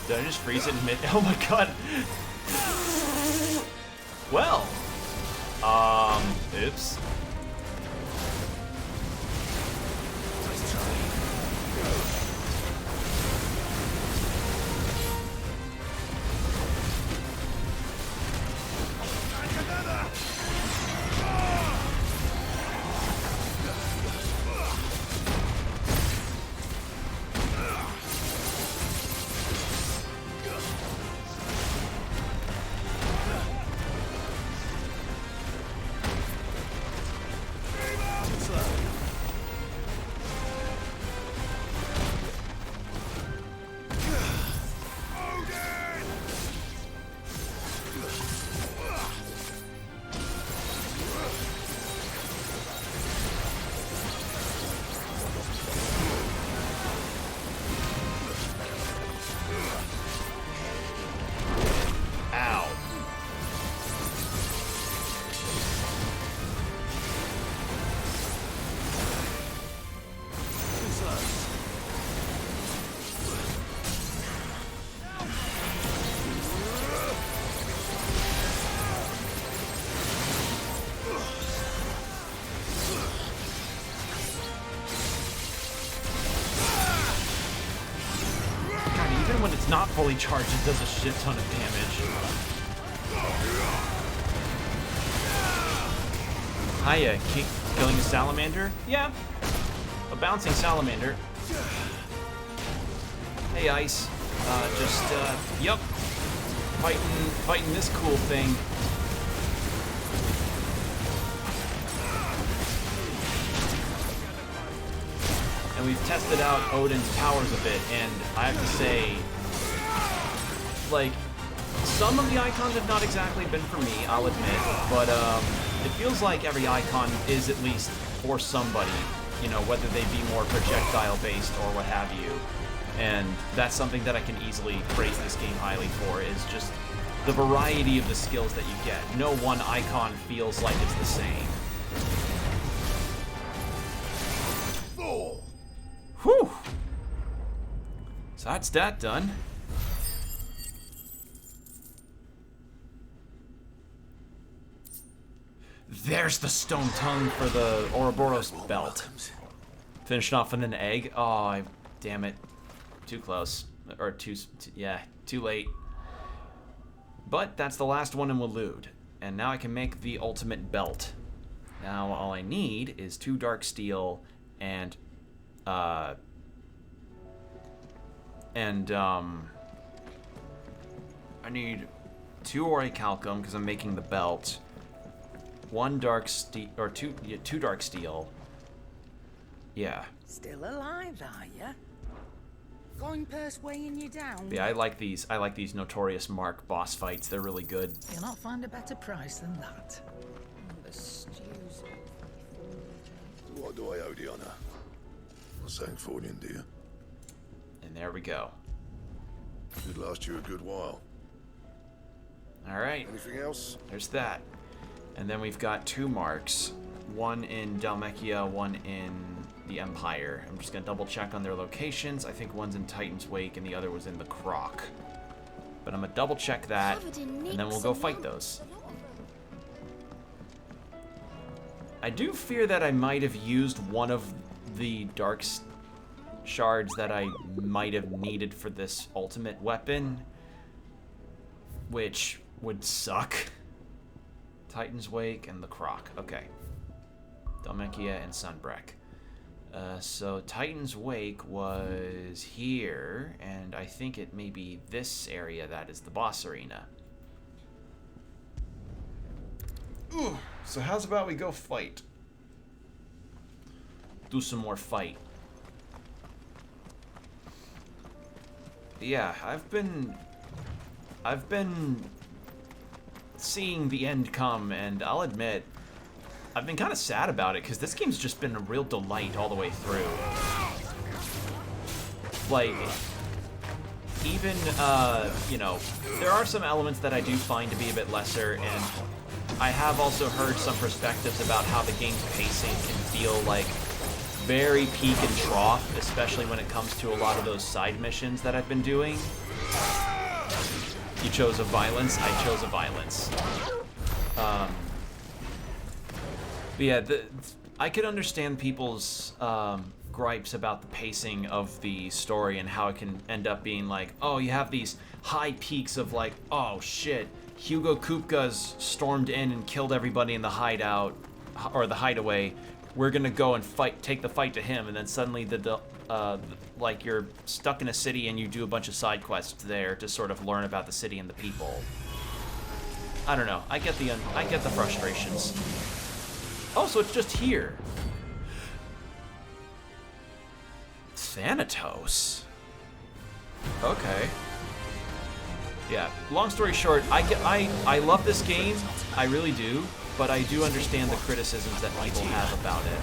Did I just freeze it in mid? Oh my god. Well. Oops. not fully charged, it does a shit ton of damage. Hiya, killing a salamander? Yeah, a bouncing salamander. Hey, Ice. Yup. Fighting this cool thing. And we've tested out Odin's powers a bit, and I have to say, like, some of the icons have not exactly been for me, I'll admit, but it feels like every icon is at least for somebody, you know, whether they be more projectile-based or what have you. And that's something that I can easily praise this game highly for, is just the variety of the skills that you get. No one icon feels like it's the same. Whew! So that's that done. There's the stone tongue for the Ouroboros belt. Finished off with an egg. Oh, damn it. Too close. Or too late. But that's the last one in Waloed. And now I can make the ultimate belt. Now all I need is 2 dark steel and I need 2 orichalcum because I'm making the belt. 1 dark steel, or 2 dark steel. Yeah. Still alive, are ya? Going purse weighing you down? Yeah, I like these Notorious Mark boss fights. They're really good. You'll not find a better price than that. The stews. What do I owe the honor? Saying Fornian, dear. And there we go. Should last you a good while. All right. Anything else? There's that. And then we've got 2 marks. One in Dhalmekia, one in the Empire. I'm just gonna double check on their locations. I think one's in Titan's Wake and the other was in the Croc. But I'm gonna double check that, and then we'll go fight those. I do fear that I might have used one of the dark shards that I might have needed for this ultimate weapon, which would suck. Titan's Wake and the Croc. Okay. Dhalmekia and Sunbreck. So Titan's Wake was here, and I think it may be this area that is the boss arena. Ooh, so how's about we go fight? Do some more fight. Yeah, I've been seeing the end come, and I'll admit, I've been kind of sad about it, because this game's just been a real delight all the way through. Like, even, you know, there are some elements that I do find to be a bit lesser, and I have also heard some perspectives about how the game's pacing can feel like very peak and trough, especially when it comes to a lot of those side missions that I've been doing. You chose a violence, I chose a violence. But yeah, I could understand people's gripes about the pacing of the story and how it can end up being like, oh, you have these high peaks of like, oh shit, Hugo Kupka's stormed in and killed everybody in the hideout, or the hideaway. We're gonna go and take the fight to him, and then suddenly like you're stuck in a city and you do a bunch of side quests there to sort of learn about the city and the people. I don't know. I get the frustrations. Oh, so it's just here. Thanatos. Okay. Yeah. Long story short, I love this game. I really do. But I do understand the criticisms that people have about it.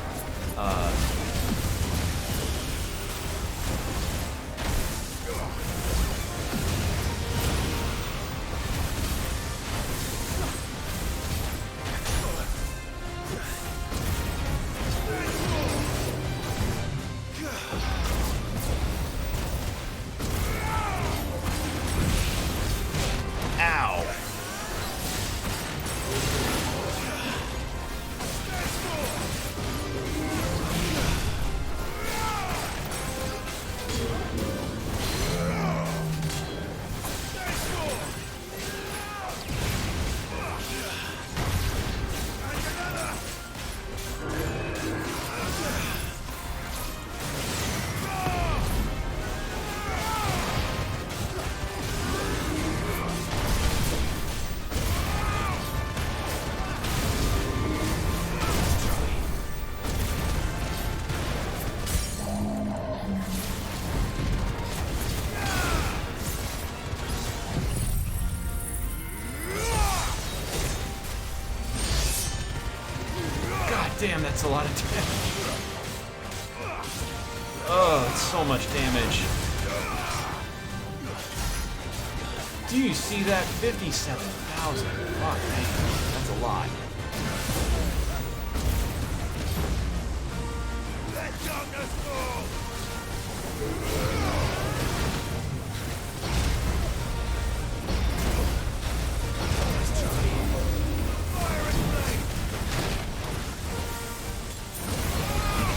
Damn, that's a lot of damage. Oh, it's so much damage. Do you see that? 57,000. Fuck, man. That's a lot.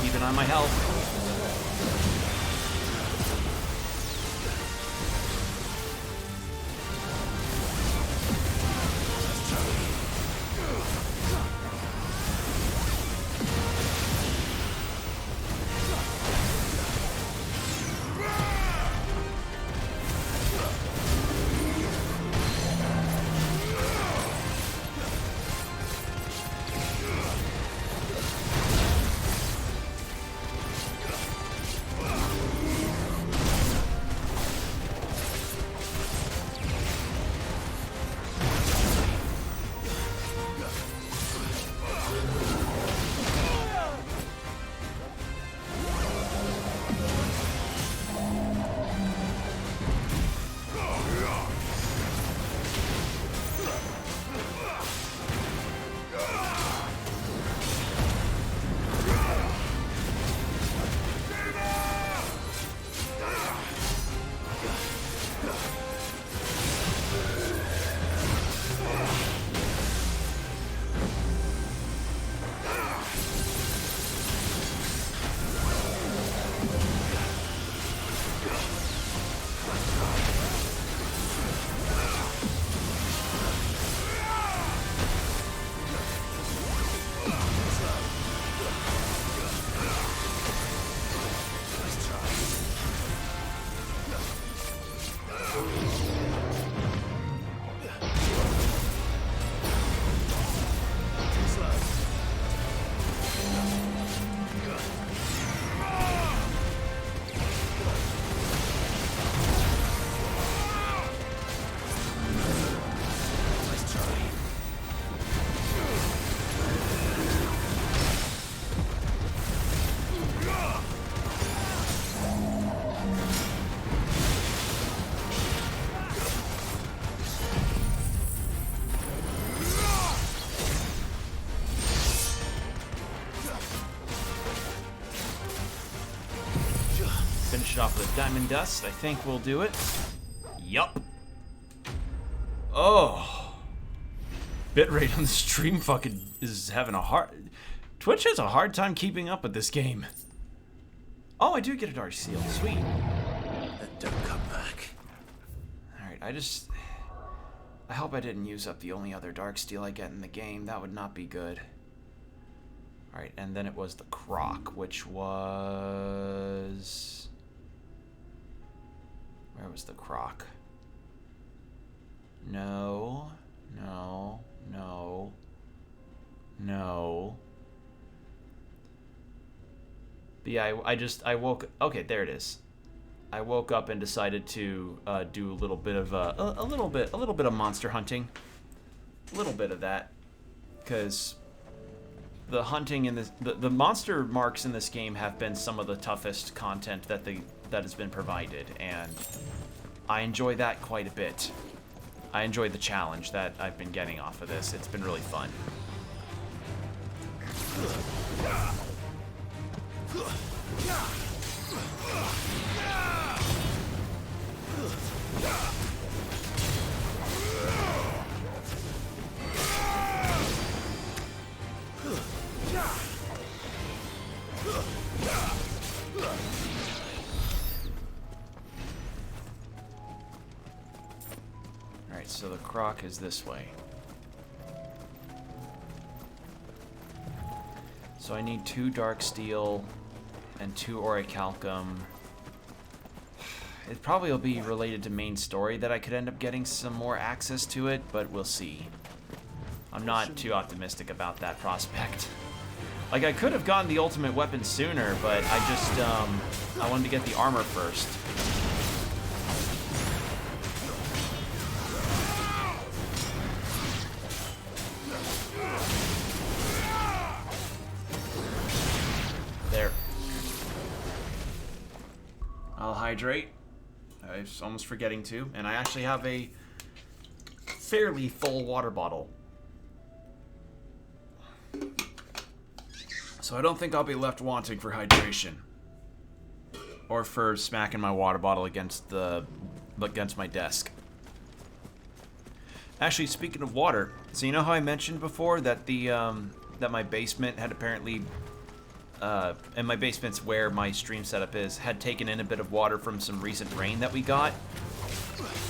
Keep an eye on my health. Finish it off with Diamond Dust. I think we'll do it. Yup. Oh. Bitrate on the stream fucking is having a hard... Twitch has a hard time keeping up with this game. Oh, I do get a Dark Seal. Sweet. Then don't come back. Alright, I hope I didn't use up the only other Dark Steel I get in the game. That would not be good. Alright, and then it was the Croc, which was... Where was the Croc? No. No. No. No. But yeah, I woke... Okay, there it is. I woke up and decided to do a little bit of a little bit of monster hunting. A little bit of that, because the hunting in this the monster marks in this game have been some of the toughest content that has been provided, and I enjoy that quite a bit. I enjoy the challenge that I've been getting off of this. It's been really fun. Alright, so the Croc is this way. So I need 2 Dark Steel and 2 Orichalcum. It probably will be related to main story that I could end up getting some more access to it, but we'll see. I'm not too optimistic about that prospect. Like, I could have gotten the ultimate weapon sooner, but I just, I wanted to get the armor first. hydrate. I was almost forgetting to. And I actually have a fairly full water bottle. So I don't think I'll be left wanting for hydration. Or for smacking my water bottle against my desk. Actually, speaking of water, so you know how I mentioned before that that my basement had apparently, and my basement's where my stream setup is, had taken in a bit of water from some recent rain that we got.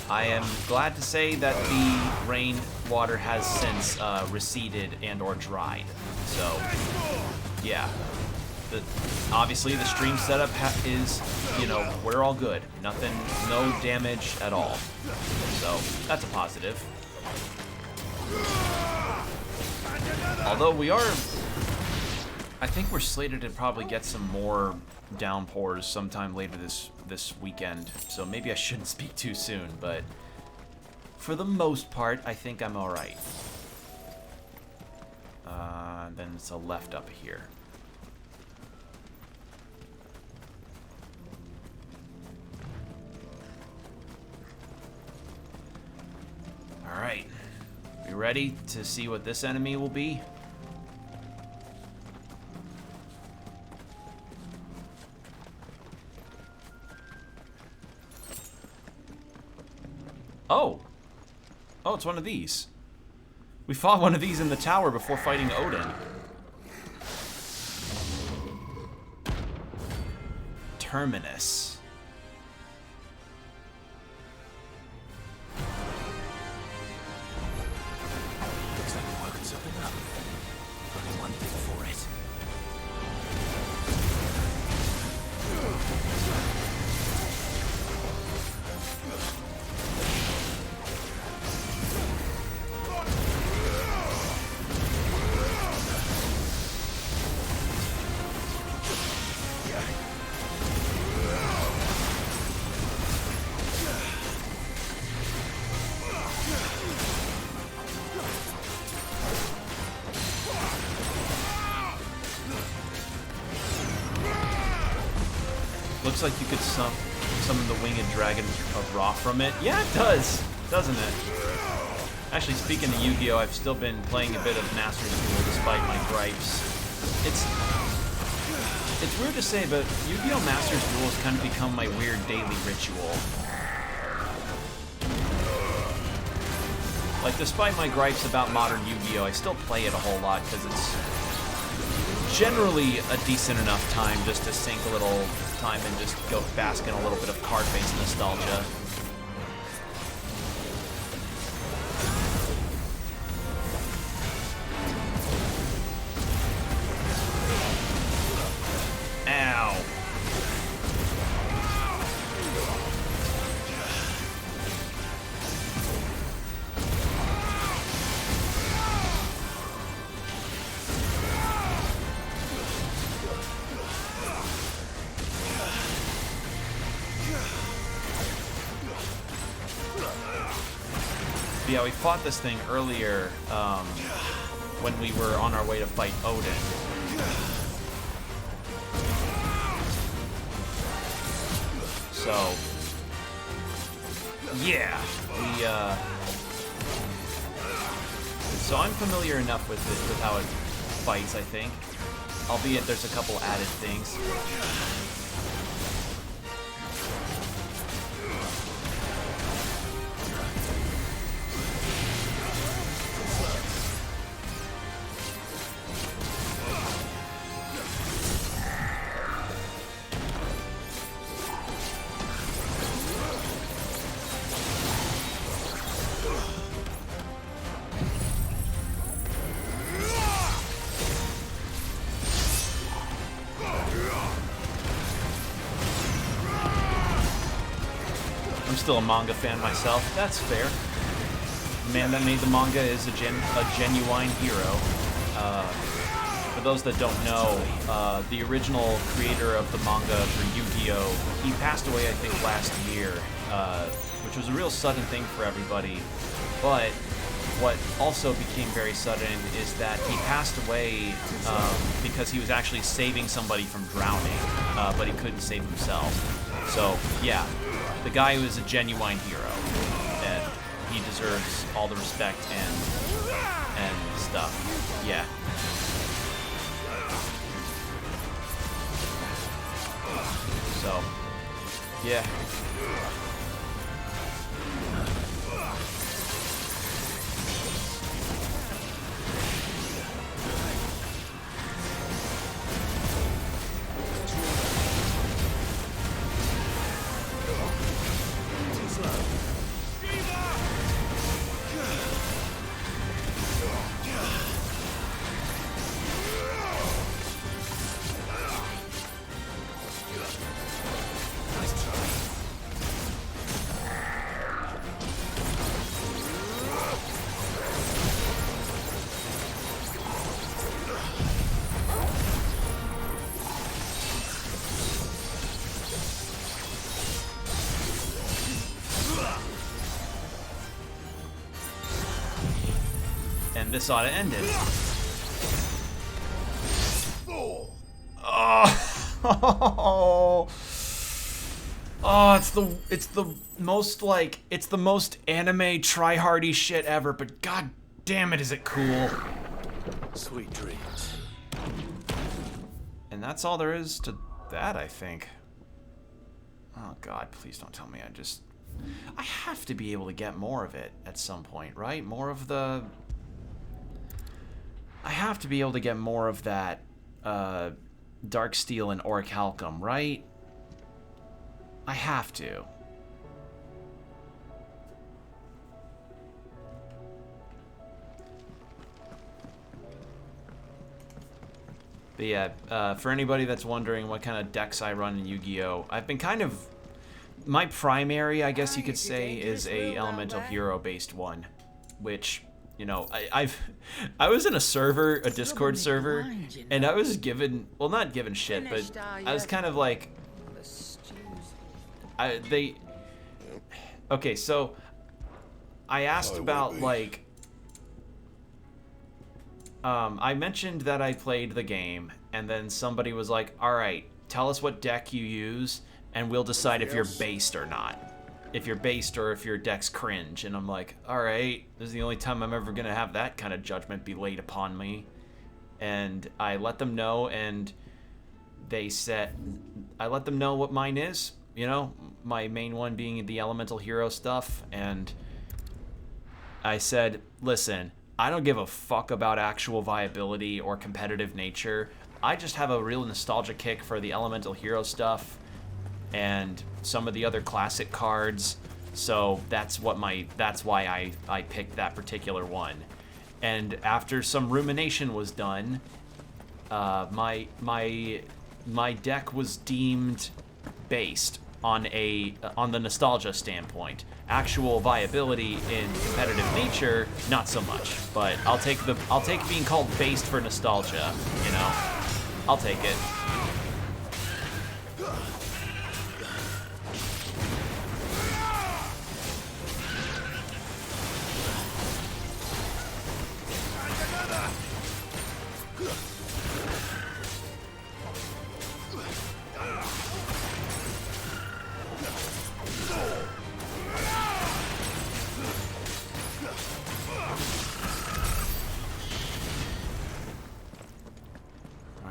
I am glad to say that the rain water has since receded and or dried. So, yeah. Obviously, the stream setup is, you know, we're all good. Nothing, no damage at all. So, that's a positive. Although we are, I think we're slated to probably get some more downpours sometime later this weekend. So maybe I shouldn't speak too soon, but for the most part, I think I'm all right. Then it's a left up here. All right. You ready to see what this enemy will be? Oh! Oh, it's one of these. We fought one of these in the tower before fighting Odin. Terminus. Looks like we're working something up. Only one thing for it. Looks like you could summon the winged dragon of Ra from it. Yeah, it does, doesn't it? Actually, speaking of Yu-Gi-Oh, I've still been playing a bit of Master's Duel despite my gripes. It's weird to say, but Yu-Gi-Oh Master's Duel has kind of become my weird daily ritual. Like, despite my gripes about modern Yu-Gi-Oh, I still play it a whole lot because it's generally a decent enough time just to sink a little time and just go bask in a little bit of card-based nostalgia. Ow. Yeah, we fought this thing earlier when we were on our way to fight Odin. So, yeah, so I'm familiar enough with it, with how it fights, I think. Albeit there's a couple added things. I'm still a manga fan myself. That's fair. The man that made the manga is a genuine hero. For those that don't know, the original creator of the manga for Yu-Gi-Oh! He passed away, I think, last year, which was a real sudden thing for everybody. But what also became very sudden is that he passed away because he was actually saving somebody from drowning, but he couldn't save himself. So, yeah, the guy who is a genuine hero, and he deserves all the respect and stuff. Yeah. So, yeah. And this ought to end it. Oh, oh, it's the most like it's the most anime tryhardy shit ever, but god damn it, is it cool. Sweet dreams. And that's all there is to that, I think. Oh god, please don't tell me I have to be able to get more of it at some point, right? More of the... I have to be able to get more of that Dark Steel and Orichalcum, right? I have to. But yeah, for anybody that's wondering what kind of decks I run in Yu-Gi-Oh! I've been kind of... My primary, I guess you could say, is a elemental hero-based one, which... You know, I was in a server, a Discord server, and I was given, well, not given shit, but I was kind of like, okay, so I asked about like, I mentioned that I played the game, and then somebody was like, all right, tell us what deck you use, and we'll decide if you're based or not. If you're based or if your deck's cringe. And I'm like, alright, this is the only time I'm ever gonna have that kind of judgment be laid upon me. And I let them know, and they said, I let them know what mine is, you know, my main one being the elemental hero stuff, and I said, listen, I don't give a fuck about actual viability or competitive nature. I just have a real nostalgia kick for the elemental hero stuff and some of the other classic cards, so that's why I picked that particular one. And after some rumination was done, my deck was deemed based on the nostalgia standpoint. Actual viability in competitive nature, not so much. But I'll take being called based for nostalgia. You know, I'll take it.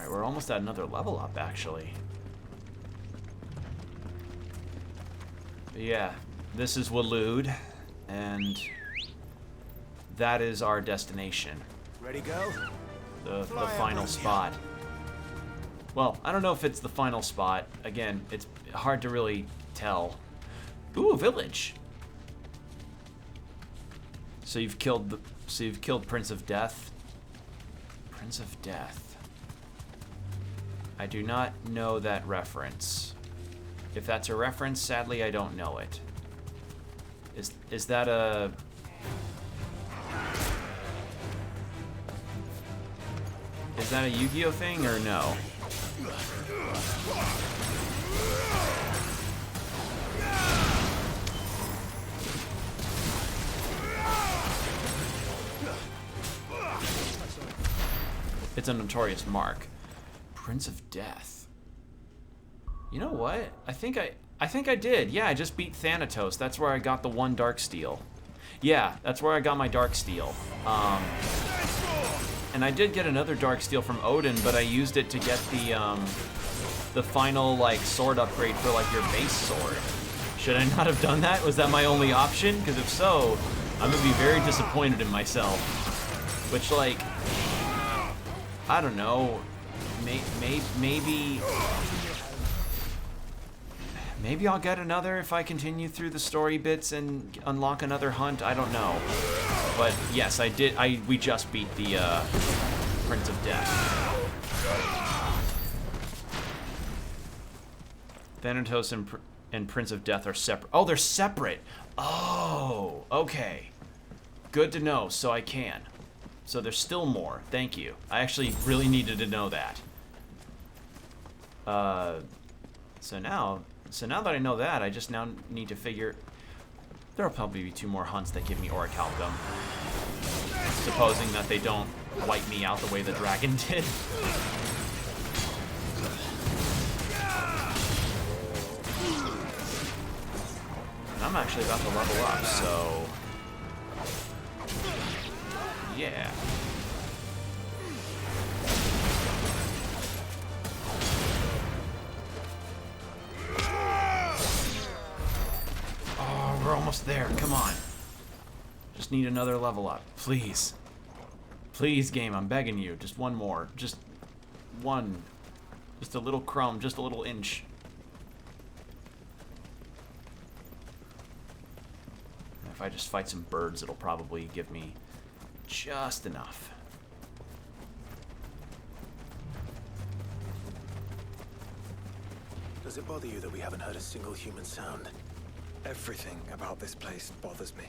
We're almost at another level up, actually. But yeah, this is Waloed, and that is our destination. Ready, go? The final spot. Well, I don't know if it's the final spot. Again, it's hard to really tell. Ooh, a village. So you've killed Prince of Death. Prince of Death. I do not know that reference. If that's a reference, sadly I don't know it. Is that a... Is that a Yu-Gi-Oh thing or no? It's a notorious mark. Prince of Death. You know what? I think I think I did. Yeah, I just beat Thanatos. That's where I got the one Darksteel. Yeah, that's where I got my Darksteel. And I did get another Darksteel from Odin, but I used it to get the final like sword upgrade for like your base sword. Should I not have done that? Was that my only option? Because if so, I'm gonna be very disappointed in myself. Which, like, I don't know. Maybe I'll get another if I continue through the story bits and unlock another hunt. I don't know. But yes, I did. We just beat the Prince of Death. Thanatos and Prince of Death are separate. Oh, they're separate. Oh, okay. Good to know. So I can. So there's still more. Thank you. I actually really needed to know that. So now that I know that, I just now need to figure. There'll probably be 2 more hunts that give me Orichalcum. Supposing that they don't wipe me out the way the dragon did. And I'm actually about to level up, so yeah. Oh, we're almost there. Come on. Just need another level up. Please. Please, game, I'm begging you. Just one more. Just one. Just a little crumb. Just a little inch. If I just fight some birds, it'll probably give me just enough. Does it bother you that we haven't heard a single human sound? Everything about this place bothers me.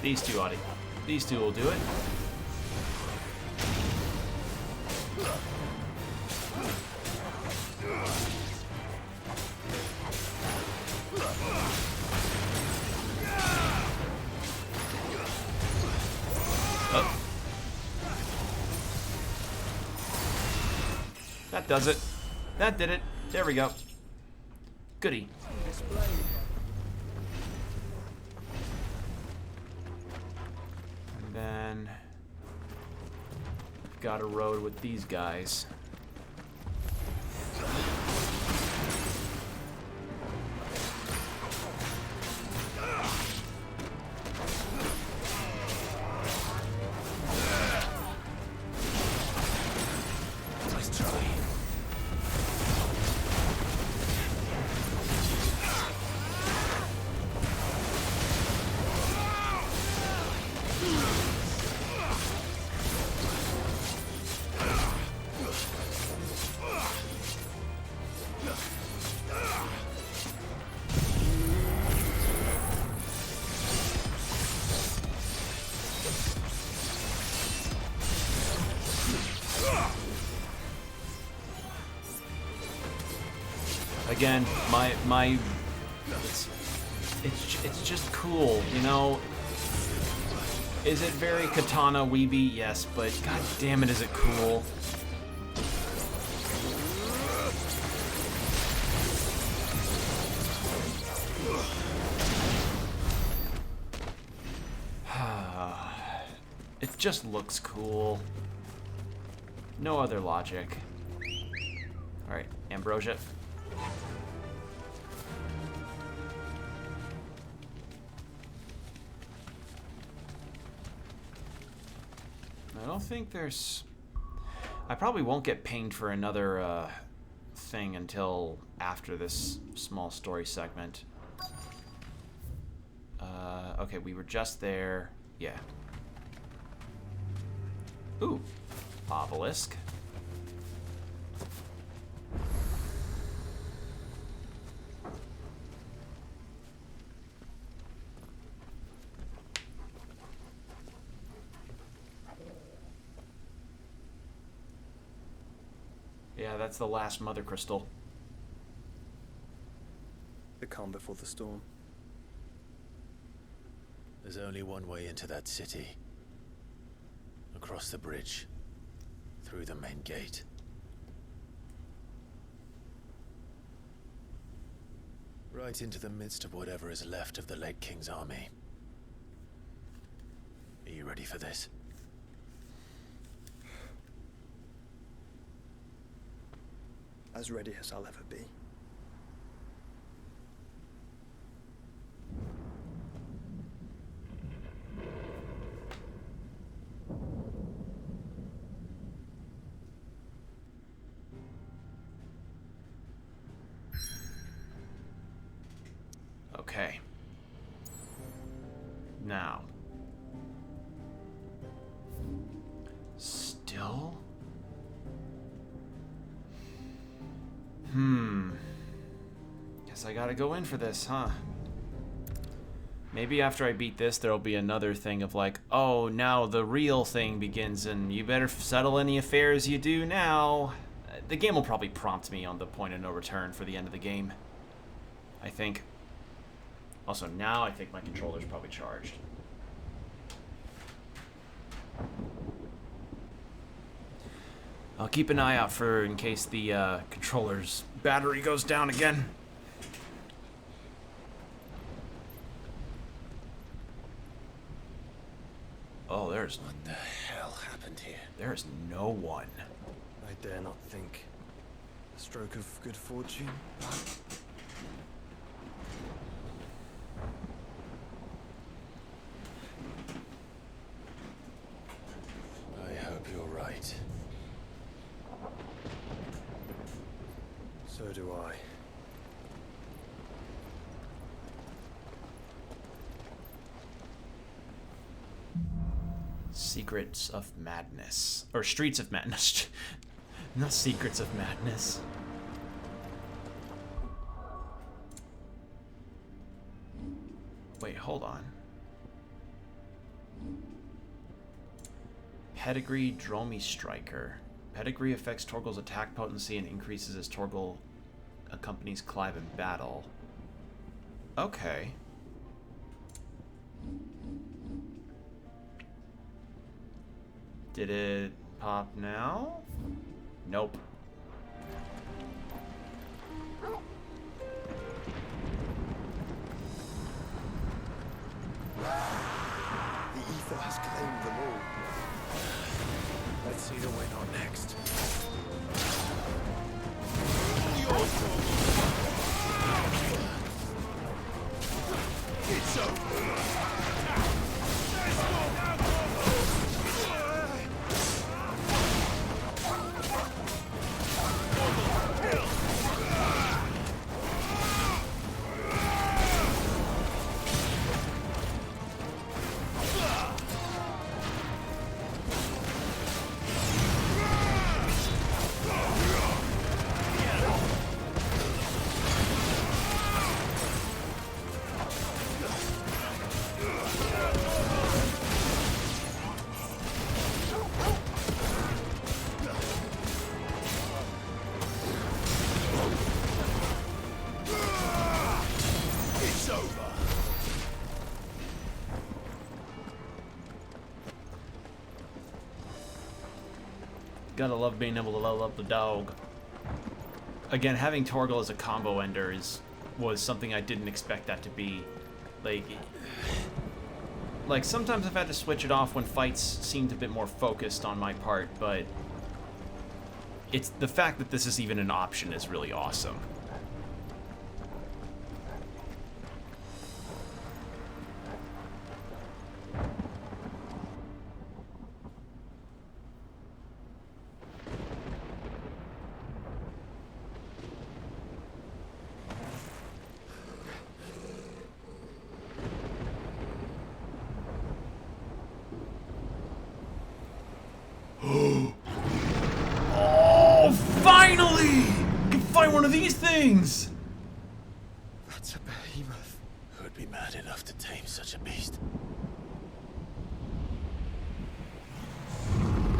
These two, Audie. These two will do it. Oh. That does it. That did it. There we go. Goody. Then got a road with these guys. Nice try. Again, it's just cool, you know. Is it very katana weeby? Yes, but god damn it, is it cool? It just looks cool. No other logic. Alright, Ambrosia. I don't think there's... I probably won't get pinged for another thing until after this small story segment. Okay, we were just there. Yeah. Ooh, obelisk. Yeah, that's the last Mother Crystal. The calm before the storm. There's only one way into that city. Across the bridge. Through the main gate. Right into the midst of whatever is left of the late King's army. Are you ready for this? As ready as I'll ever be. Okay. Now. Still? Guess I gotta go in for this, huh? Maybe after I beat this, there'll be another thing of like, oh, now the real thing begins and you better settle any affairs you do now. The game will probably prompt me on the point of no return for the end of the game. I think. Also, now I think my controller's probably charged. I'll keep an eye out for in case the controller's battery goes down again. Oh, there's... What the hell happened here? There's no one. I dare not think. A stroke of good fortune? I hope you're right. So do I. Secrets of Madness. Or Streets of Madness. Not Secrets of Madness. Wait, hold on. Pedigree Dromy Striker. Pedigree affects Torgal's attack potency and increases as Torgal accompanies Clive in battle. Okay. Did it pop now? Nope. The ether has claimed them all. Let's see the way on next. It's over. Gotta love being able to level up the dog. Again, having Torgal as a combo ender was something I didn't expect that to be. Like sometimes I've had to switch it off when fights seemed a bit more focused on my part, but it's the fact that this is even an option is really awesome. Oh, finally! You can find one of these things! That's a behemoth. Who'd be mad enough to tame such a beast?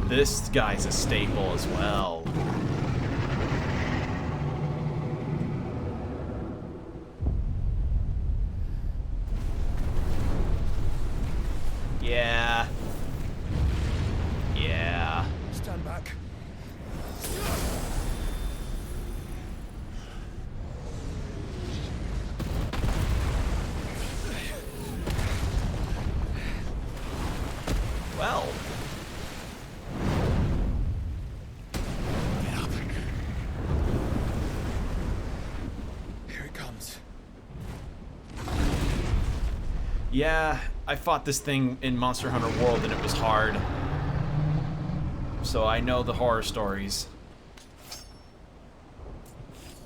This guy's a staple as well. Yeah, I fought this thing in Monster Hunter World and it was hard. So I know the horror stories.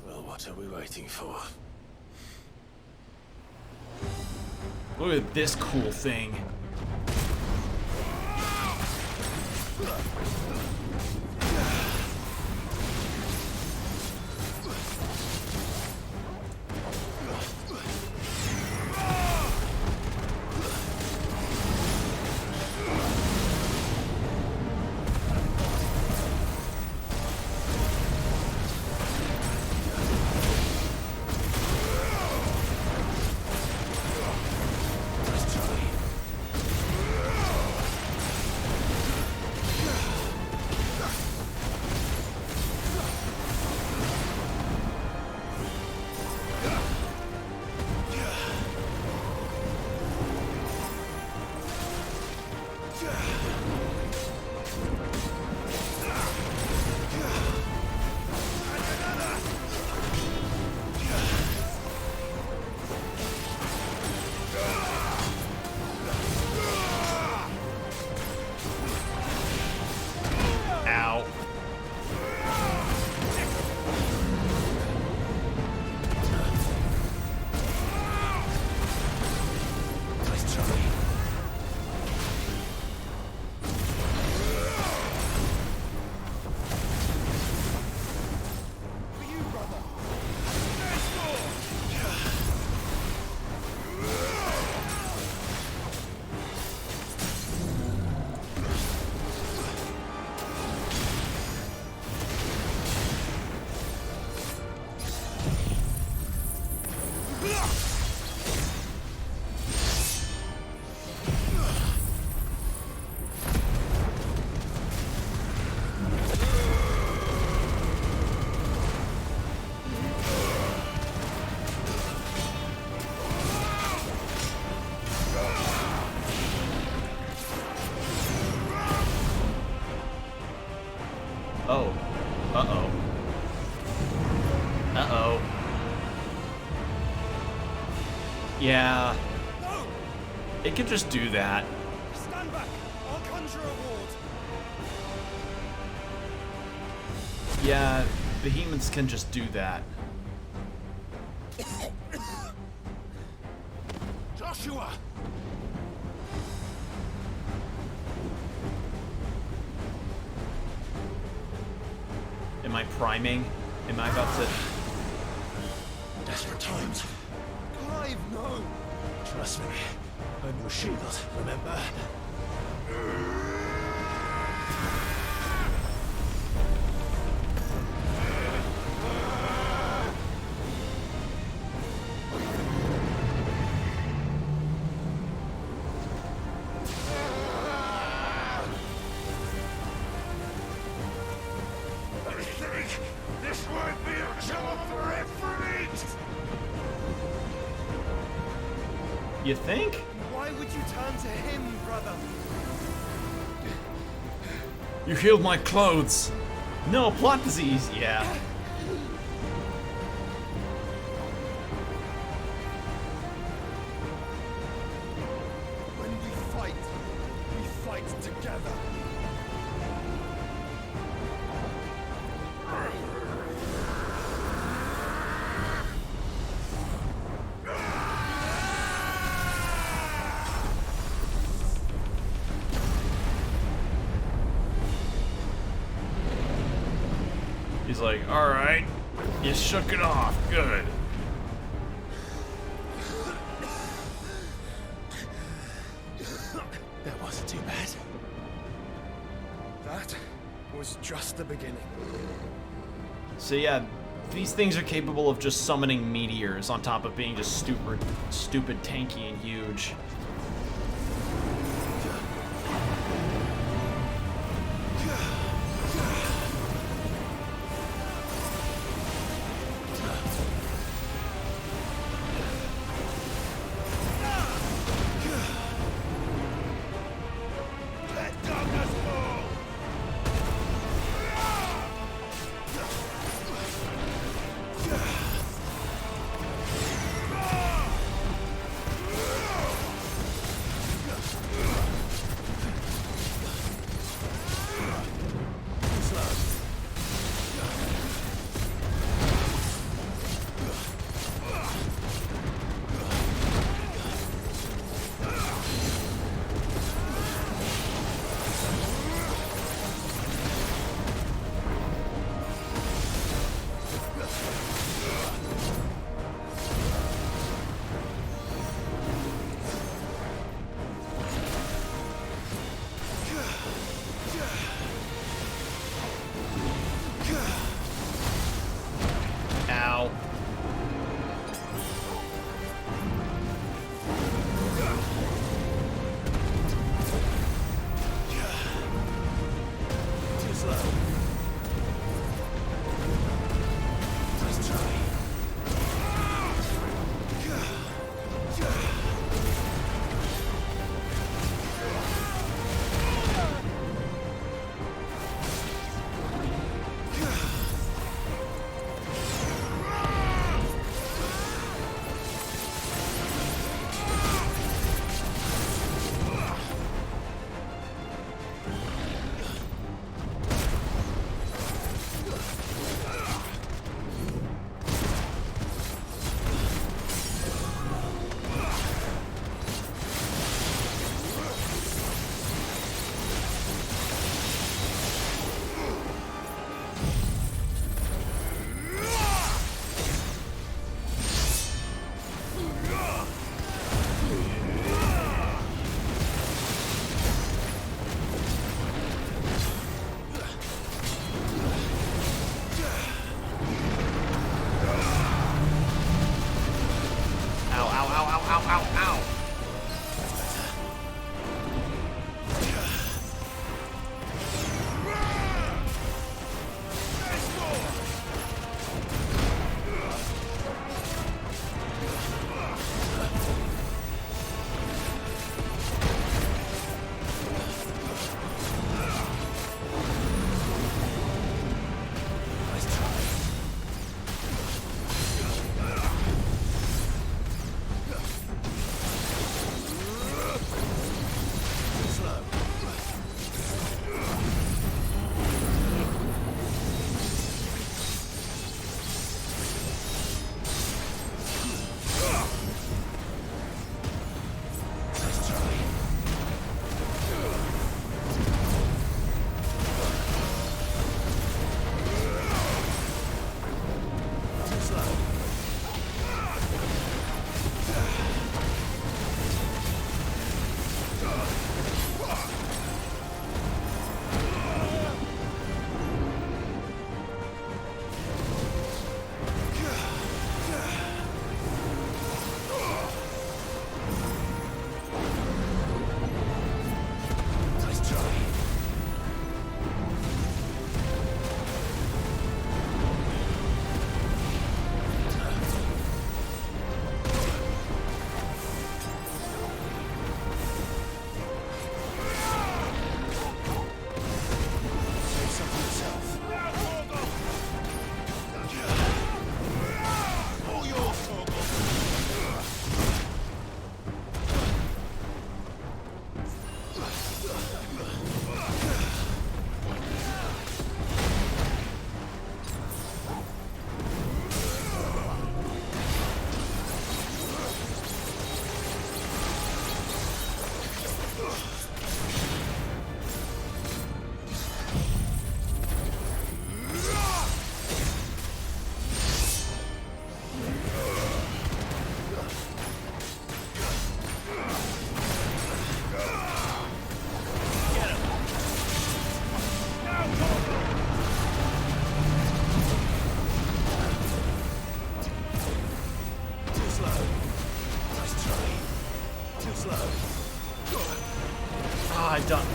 Well, what are we waiting for? Look at this cool thing. Ow. Nice try. Oh. Uh-oh. Uh-oh. Yeah. It could just do that. Stand back! I'll conjure a ward! Yeah, behemoths can just do that. Joshua! Am I priming? Am I about to... Desperate times. Clive, no! Trust me. I'm your shield, remember? This won't be a job for Ifrit! You think? Why would you turn to him, brother? You healed my clothes. No, plot disease. Yeah. When we fight together. He's like, all right, you shook it off. Good. That wasn't too bad. That was just the beginning. So yeah, these things are capable of just summoning meteors on top of being just stupid tanky and huge.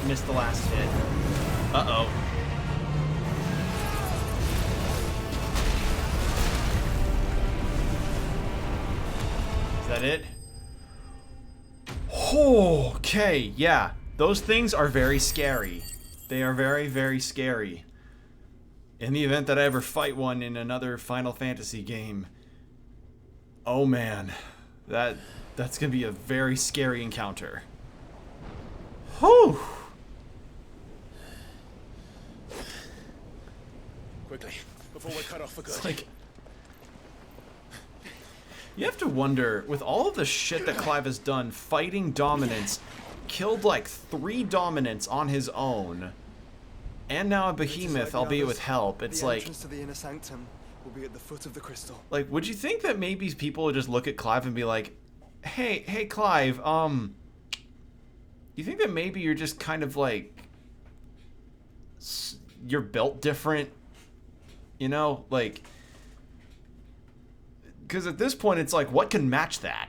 missed the last hit. Uh-oh. Is that it? Okay, yeah. Those things are very scary. They are very, very scary. In the event that I ever fight one in another Final Fantasy game, oh man, that's gonna be a very scary encounter. Whew! Quickly, before we're cut off for good. It's like, you have to wonder, with all of the shit that Clive has done, fighting Dominants, killed like 3 Dominants on his own, and now a Behemoth, albeit with help. It's the like, entrance to the inner sanctum will be at the foot of the crystal. like, would you think that maybe people would just look at Clive and be like, hey Clive, you think that maybe you're just kind of like, you're built different? You know, like, because at this point it's like, what can match that?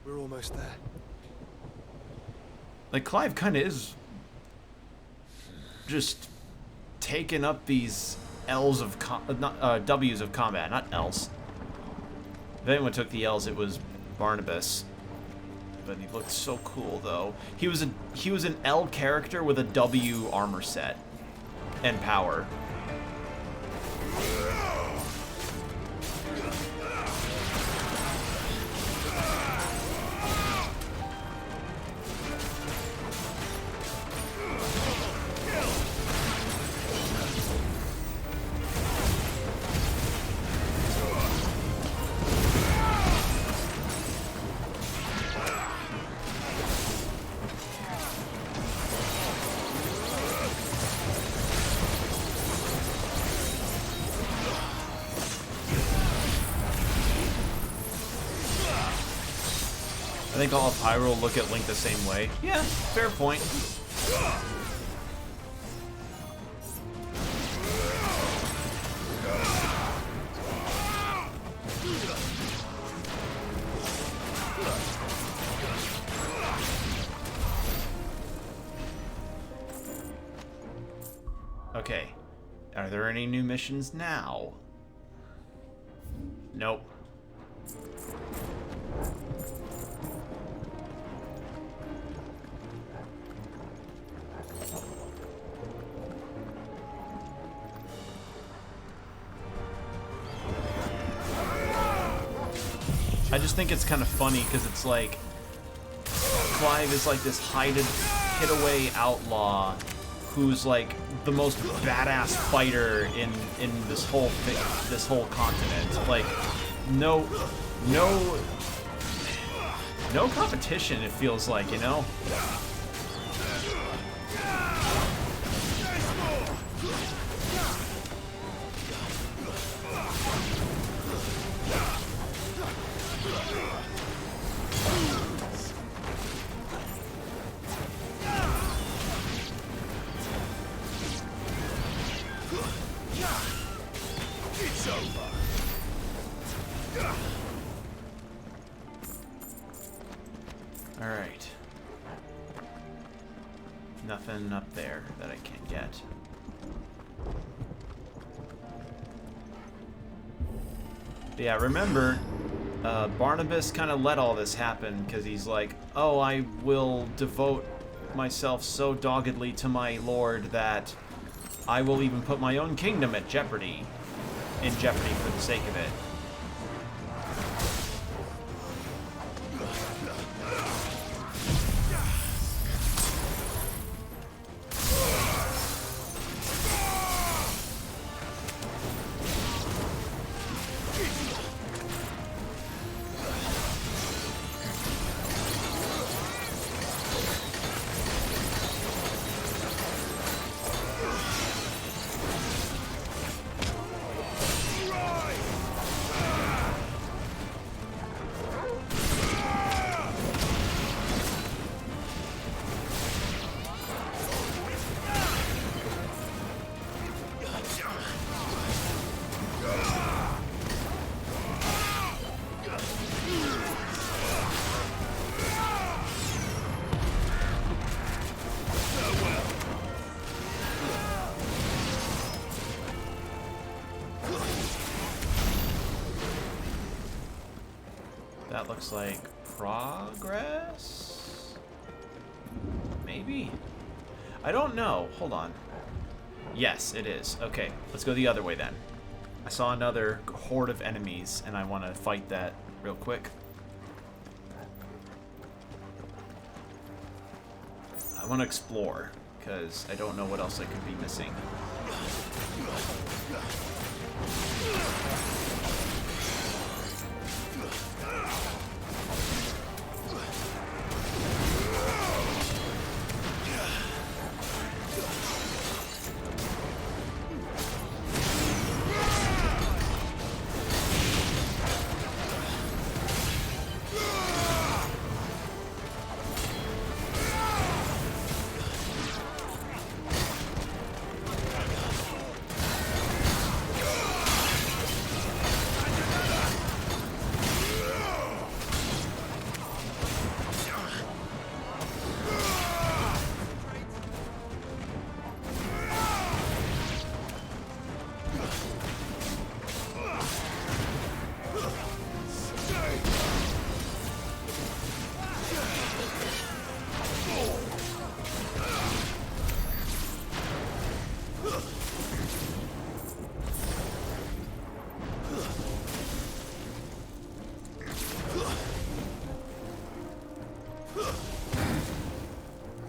We're almost there. Like, Clive kind of is just taking up these L's of W's of combat, not L's. If anyone took the L's, it was Barnabas. But he looked so cool, though. He was an L character with a W armor set and power. I think all of Hyrule look at Link the same way. Yeah, fair point. Okay. Are there any new missions now? Nope. I just think it's kind of funny because it's like Clive is like this hid-away outlaw who's like the most badass fighter in this whole continent. Like no competition. It feels like, you know. Alright. Nothing up there that I can't get. But yeah, remember, Barnabas kind of let all this happen because he's like, oh, I will devote myself so doggedly to my lord that I will even put my own kingdom in jeopardy for the sake of it. looks like progress? Maybe? I don't know. Hold on. Yes, it is. Okay, let's go the other way then. I saw another horde of enemies, and I want to fight that real quick. I want to explore, because I don't know what else I could be missing.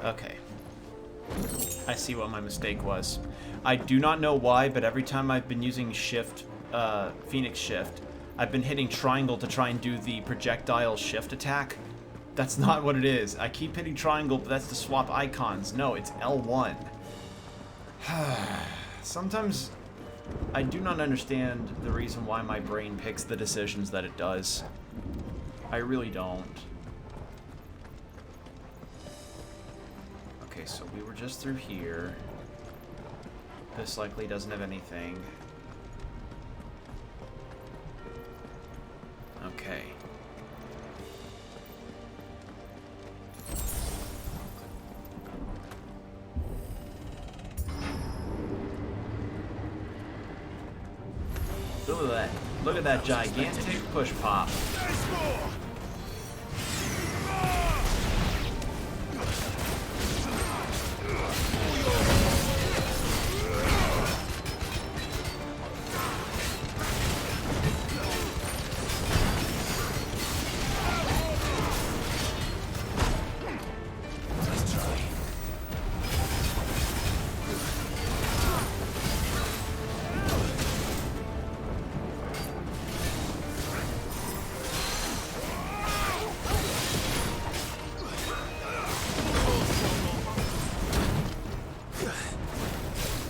Okay. I see what my mistake was. I do not know why, but every time I've been using shift, Phoenix Shift, I've been hitting triangle to try and do the projectile shift attack. That's not what it is. I keep hitting triangle, but that's to swap icons. No, it's L1. Sometimes I do not understand the reason why my brain picks the decisions that it does. I really don't. Okay, so we were just through here. This likely doesn't have anything. Okay. Look at that. Look at that gigantic push pop.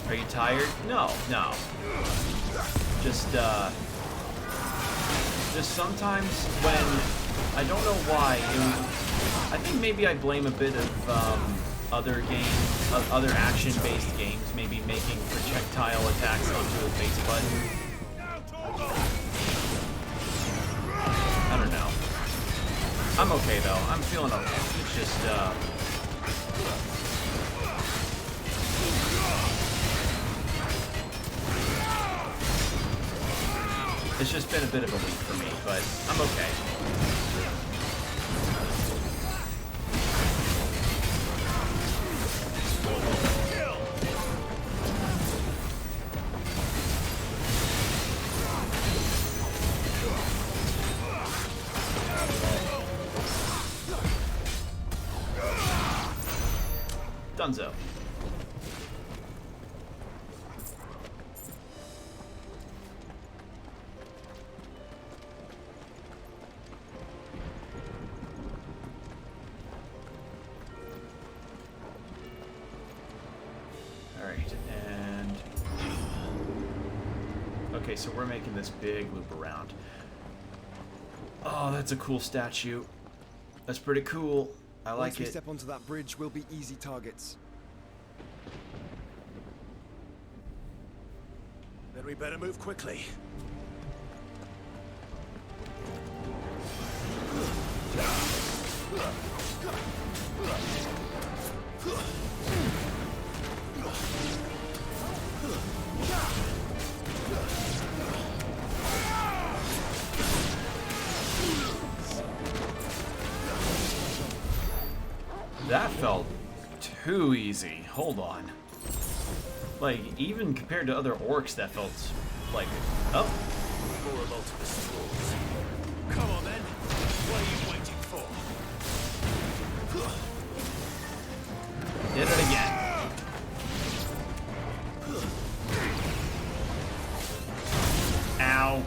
Are you tired? No, no. Just sometimes when I don't know why. I think maybe I blame a bit of other action-based games, maybe making projectile attacks onto a base button. I don't know. I'm okay though. I'm feeling okay. It's just it's just been a bit of a week for me, but I'm okay. Dunzo. Okay, so we're making this big loop around. Oh, that's a cool statue. That's pretty cool. I like it. Once we step onto that bridge, we'll be easy targets. Then we better move quickly. That felt too easy. Hold on. Like, even compared to other orcs, that felt like... Oh. More multiple tools. Come on then. What are you waiting for? Did it again. Ow.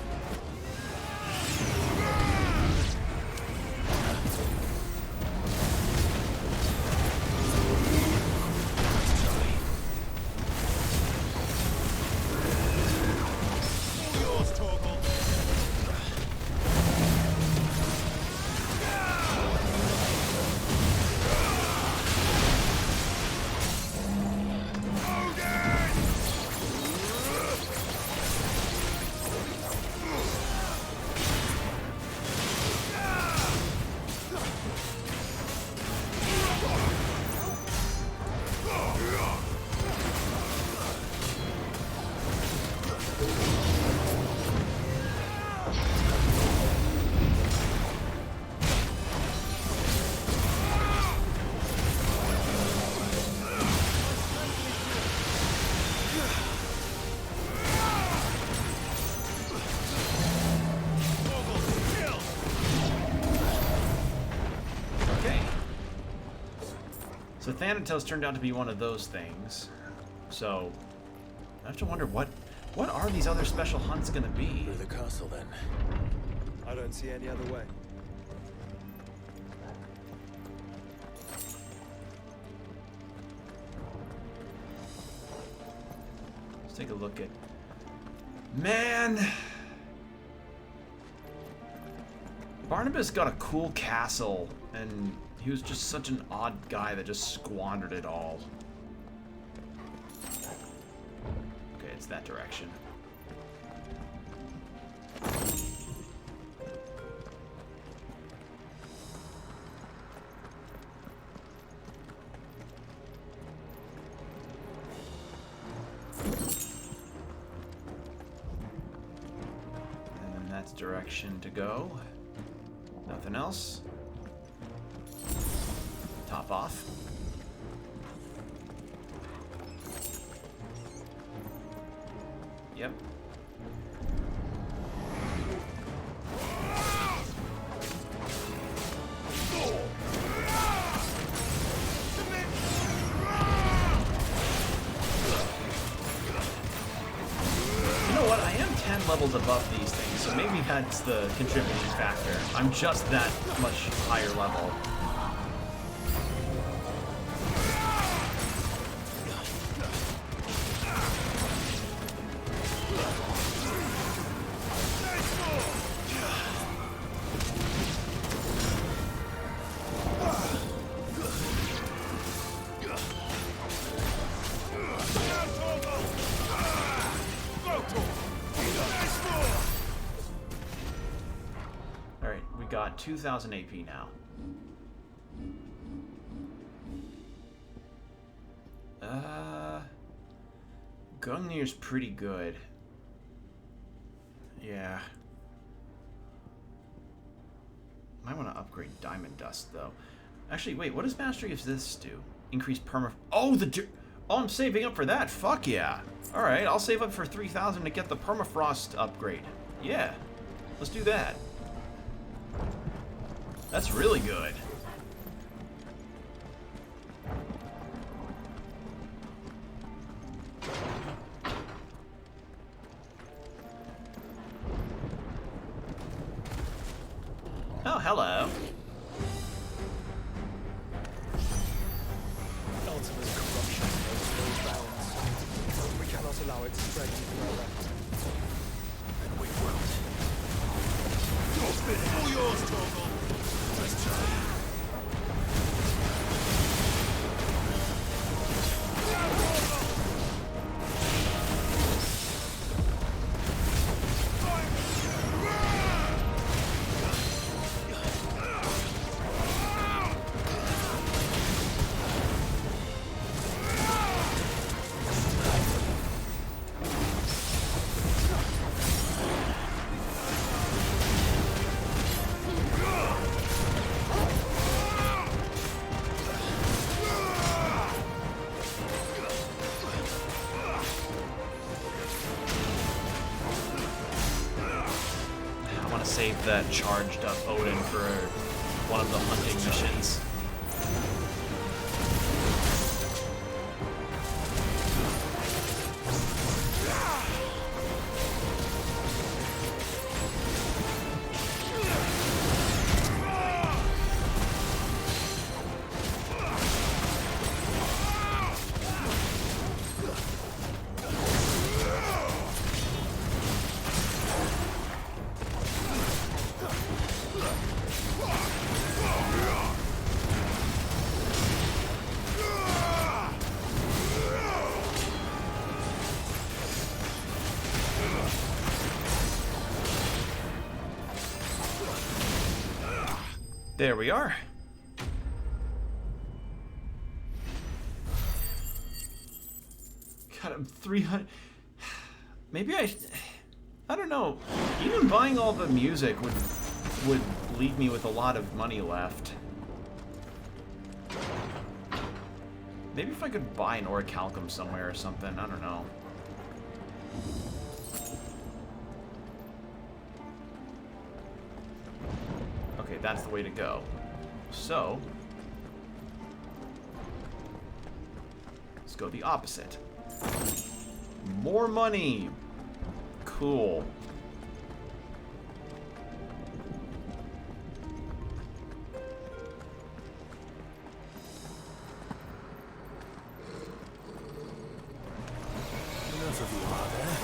So Thanatos turned out to be one of those things. So I have to wonder what are these other special hunts gonna be? Through the castle then. I don't see any other way. Let's take a look at... Man! Barnabas got a cool castle, and he was just such an odd guy that just squandered it all. Okay, it's that direction. And then that's direction to go. Nothing else. Top off. Yep. You know what? I am 10 levels above these things, so maybe that's the contributing factor. I'm just that much higher level. Alright, we got 2,000 AP now. Gungnir's pretty good. Yeah. Might want to upgrade Diamond Dust, though. Actually, wait, what does Mastery of this do? Increase perma... Oh, oh, I'm saving up for that. Fuck yeah. Alright, I'll save up for 3,000 to get the Permafrost upgrade. Yeah. Let's do that. That's really good. Oh, hello. Ultimate corruption knows no bounds. We cannot allow it to spread any further. And we won't. All yours, Torgal. Let's try. save that charged up Odin for one of the hunting missions. There we are. God, I'm 300. Maybe I don't know. Even buying all the music would leave me with a lot of money left. Maybe if I could buy an orichalcum somewhere or something. I don't know. Okay, that's the way to go. So, let's go the opposite. More money! Cool. Enough of you, are there?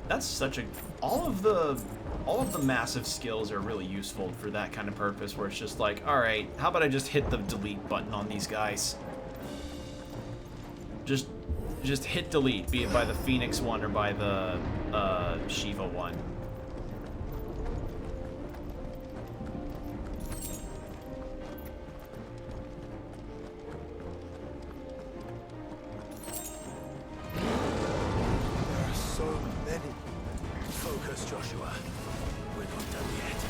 That's such a... All of the massive skills are really useful for that kind of purpose, where it's just like, alright, how about I just hit the delete button on these guys? Just hit delete, be it by the Phoenix one or by the Shiva one. There are so many. Focus, Joshua. We're not done yet.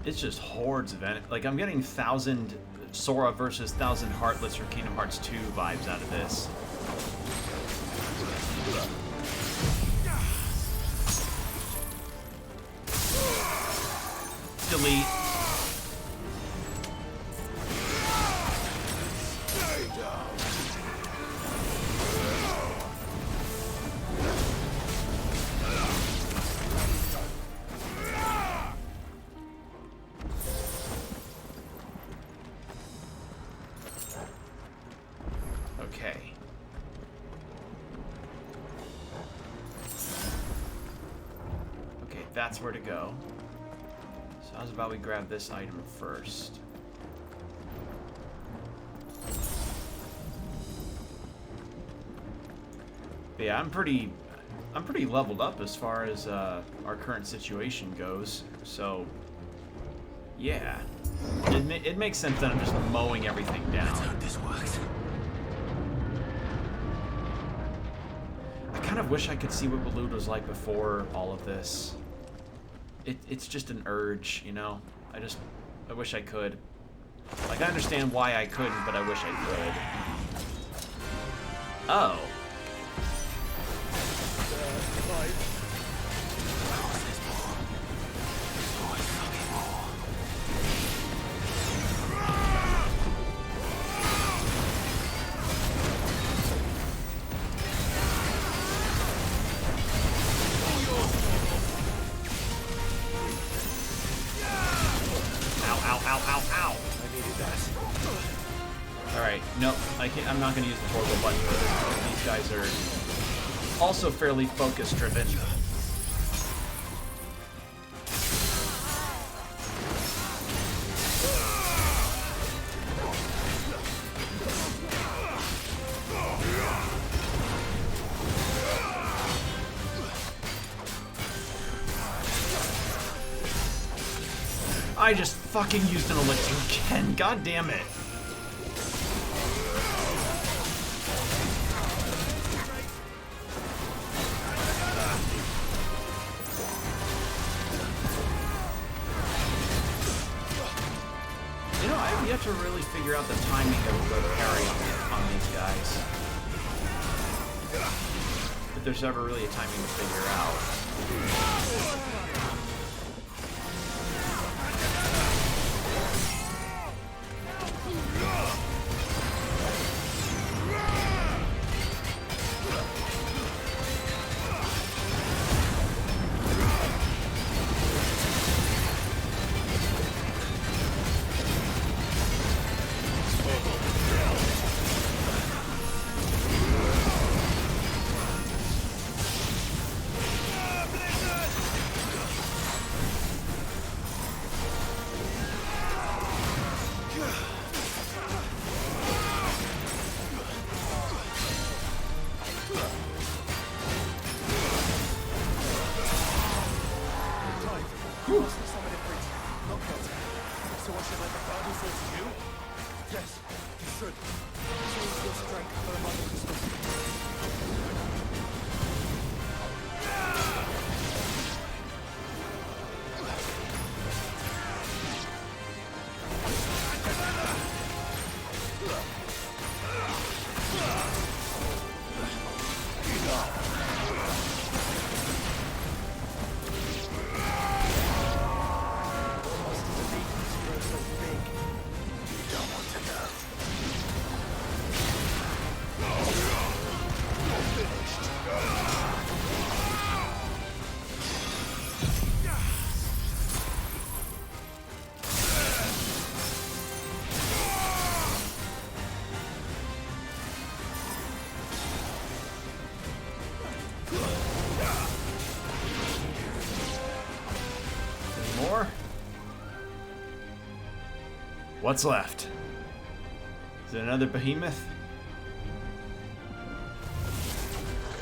It's just hordes of it. Like, I'm getting 1,000 Sora versus 1,000 Heartless or Kingdom Hearts 2 vibes out of this. Delete. Okay. Okay, that's where to go. So how's about we grab this item first? But yeah, I'm pretty leveled up as far as our current situation goes. So yeah, it makes sense that I'm just mowing everything down. Let's hope this works. I kind of wish I could see what Waloed was like before all of this. It's just an urge, you know? I wish I could. Like, I understand why I couldn't, but I wish I could. Oh. Ow, ow, ow, ow, ow. I needed that. Alright. Nope, I'm not going to use the toggle button for this because these guys are also fairly focus driven. I just fucking used an elixir again. God damn it. You know, I have yet to really figure out the timing of the parry on these guys. If there's ever really a timing to figure out. What's left? Is it another behemoth?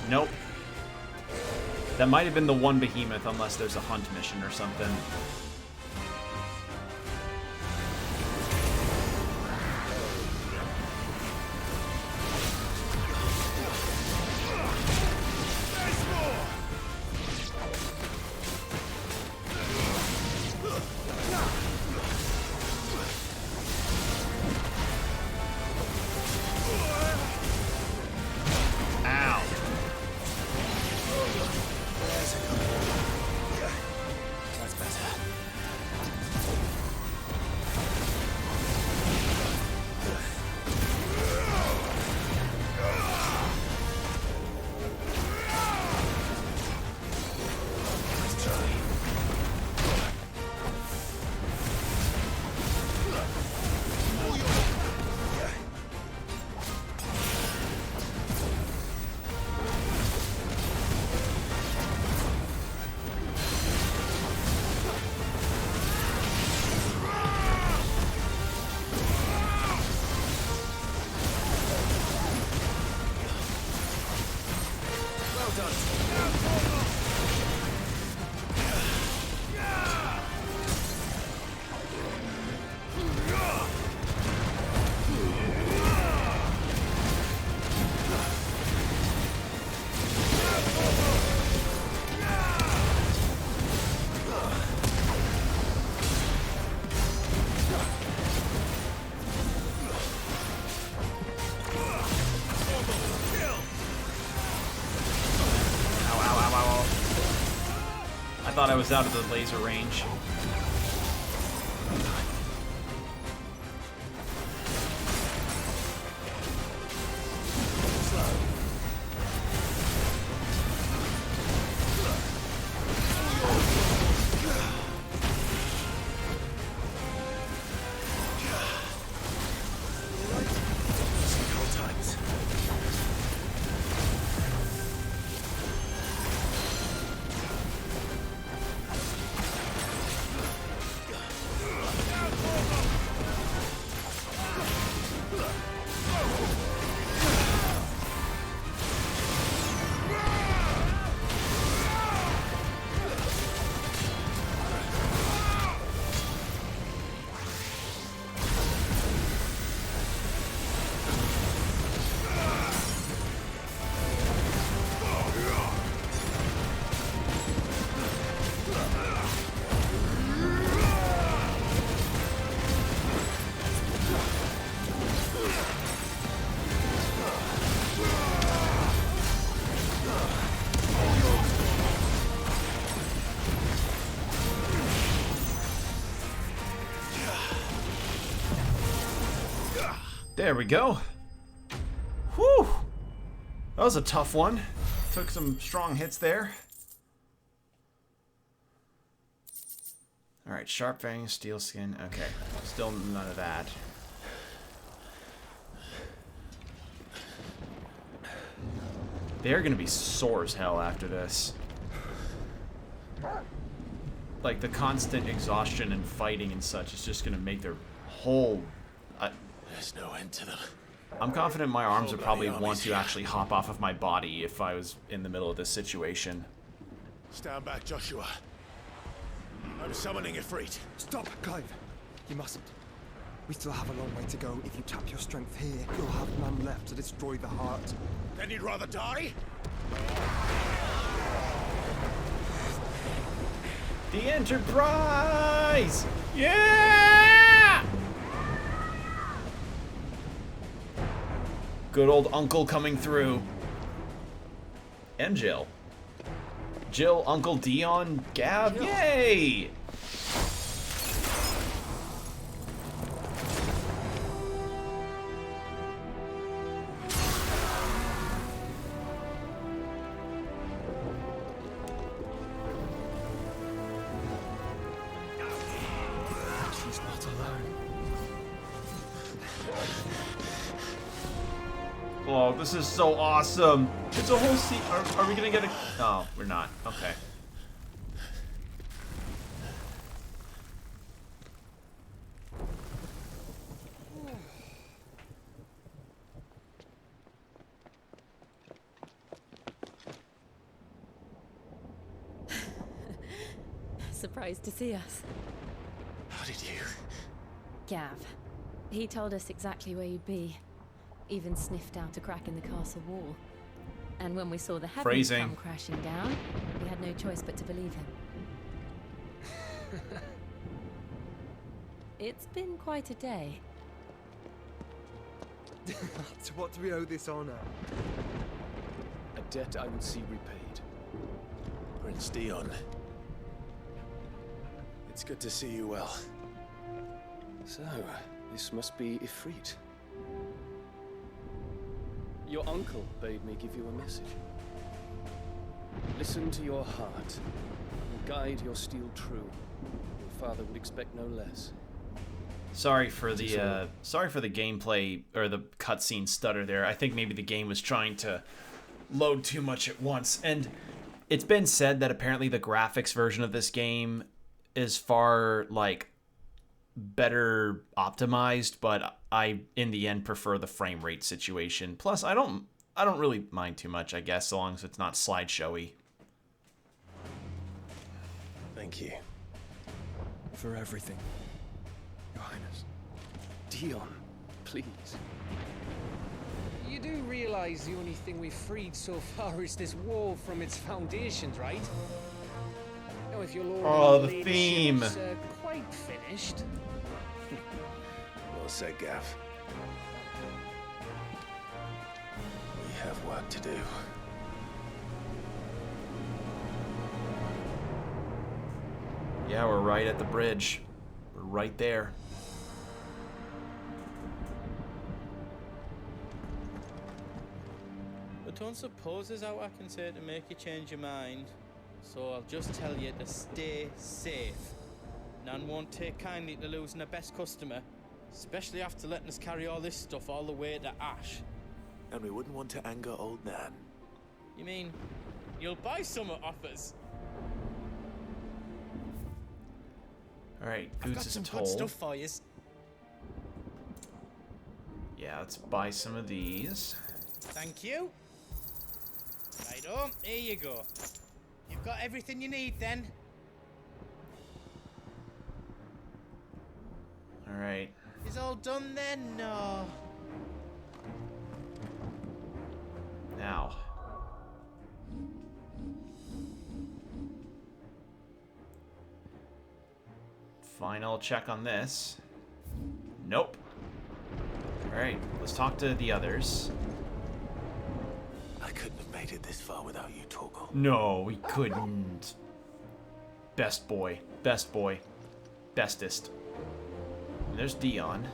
Nope. That might have been the one behemoth, unless there's a hunt mission or something. I thought I was out of the laser range. There we go. Whew! That was a tough one. Took some strong hits there. Alright, sharp fangs, steel skin. Okay, still none of that. They're gonna be sore as hell after this. Like, the constant exhaustion and fighting and such is just gonna make their whole... There's no end to them. I'm confident my arms would probably want to actually hop off of my body if I was in the middle of this situation. Stand back, Joshua. I'm summoning Ifrit. Stop, Clive. You mustn't. We still have a long way to go. If you tap your strength here, you'll have none left to destroy the heart. Then you'd rather die? The Enterprise! Yeah! Good old Uncle coming through. And Jill. Jill, Uncle Dion, Gav, yay! She's not alone. Oh, this is so awesome. It's a whole scene. Are we gonna get a... Oh, we're not. Okay. Surprised to see us. How did you? Gav. He told us exactly where you'd be. Even sniffed out a crack in the castle wall. And when we saw the heavens Phrasing. come crashing down, we had no choice but to believe him. It's been quite a day. To what do we owe this honor? A debt I would see repaid. Prince Dion. It's good to see you well. So, this must be Ifrit. Your uncle bade me give you a message. Listen to your heart, and guide your steel true. Your father would expect no less. Sorry for the gameplay or the cutscene stutter there. I think maybe the game was trying to load too much at once. And it's been said that apparently the graphics version of this game is far like better optimized, but I in the end prefer the frame rate situation. Plus I don't really mind too much, I guess, so long as it's not slideshowy. Thank you. For everything, Your Highness. Dion, please. You do realize the only thing we've freed so far is this wall from its foundations, right? Now, if your lord Oh, and the ladyship's, theme. Quite finished. Well said, Gav. We have work to do. Yeah, we're right at the bridge. We're right there. But don't suppose there's out I can say to make you change your mind. So I'll just tell you to stay safe. Nan won't take kindly to losing her best customer, especially after letting us carry all this stuff all the way to Ash. And we wouldn't want to anger old Nan. You mean, you'll buy some off us? Alright, I've got Boots is some toll. good stuff for you. Yeah, let's buy some of these. Thank you. Righto, here you go. You've got everything you need then. Alright. Is all done then? No. Now. Final check on this. Nope. Alright, let's talk to the others. I couldn't have made it this far without you, Torgal. No, we couldn't. Best boy. Best boy. Bestest. And there's Dion.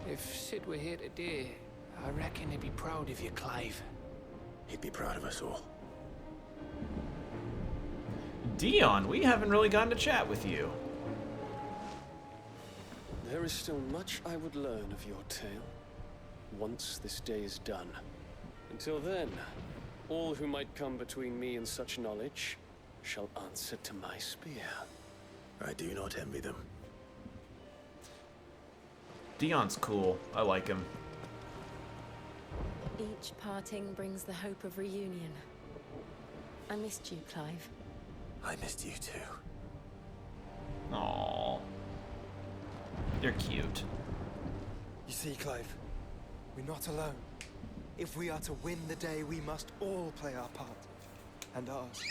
If Sid were here today, I reckon he'd be proud of you, Clive. He'd be proud of us all. Dion, we haven't really gotten to chat with you. There is still much I would learn of your tale, once this day is done. Until then, all who might come between me and such knowledge shall answer to my spear. I do not envy them. Dion's cool. I like him. Each parting brings the hope of reunion. I missed you, Clive. I missed you too. Aww. They're cute. You see, Clive, we're not alone. If we are to win the day, we must all play our part. And ours.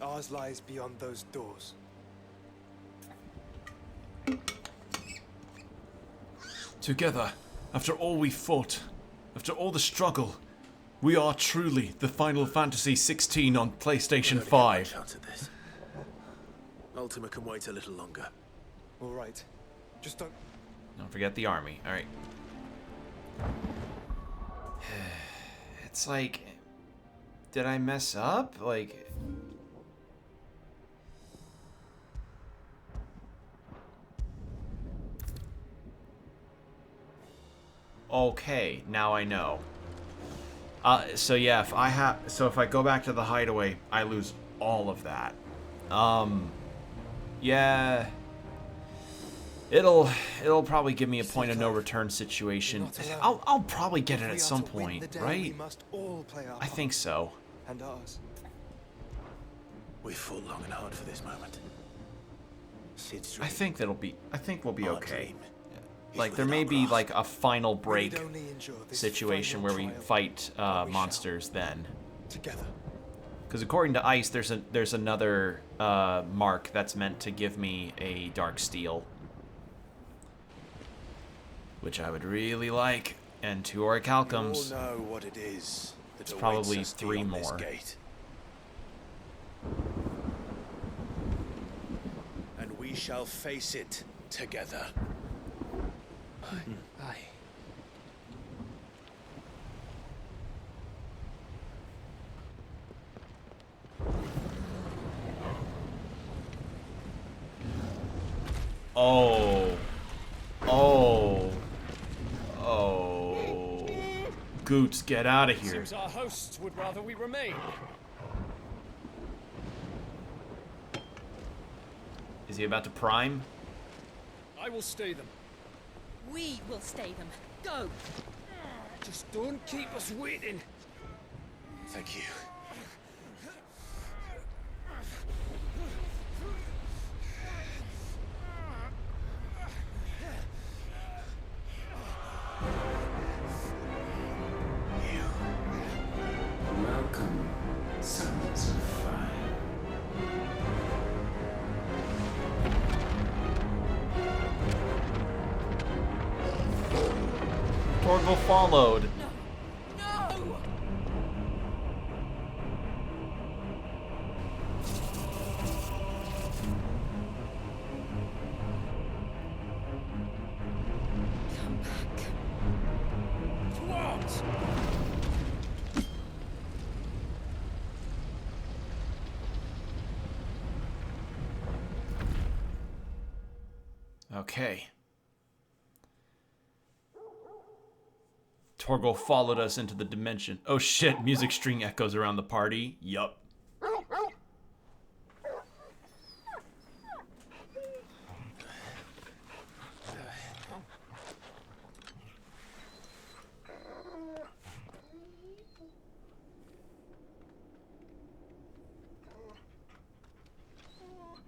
Ours lies beyond those doors. Together, after all we fought, after all the struggle, we are truly the Final Fantasy XVI on PlayStation 5. Chance at this. Ultima can wait a little longer. All right. Just don't forget the army. All right. It's like, did I mess up? Like, okay, now I know. So yeah, if I go back to the hideaway, I lose all of that. Yeah. It'll probably give me a point of no return situation. I'll probably get it at some point, right? I think so. And ours. We fought long and hard for this moment. Sid's I think we'll be Our okay. dream Like is there may within be our grasp. like a final break We'd only endure this situation final where we trial, fight but we monsters then. together. Because according to Ice, there's another mark that's meant to give me a dark steel, which I would really like, and 2 orichalcums. You all know what it is that It's awaits probably us 3 beyond this more. gate. And we shall face it together. Aye. Oh. Oh. Oh. Goots, get out of here. Seems our hosts would rather we remain. Is he about to prime? I will stay them. We will stay them. Go! Just don't keep us waiting. Thank you. Welcome, sons of fire. Torgal followed. No! Come back. What? Okay. Torgal followed us into the dimension. Oh shit, music string echoes around the party. Yup.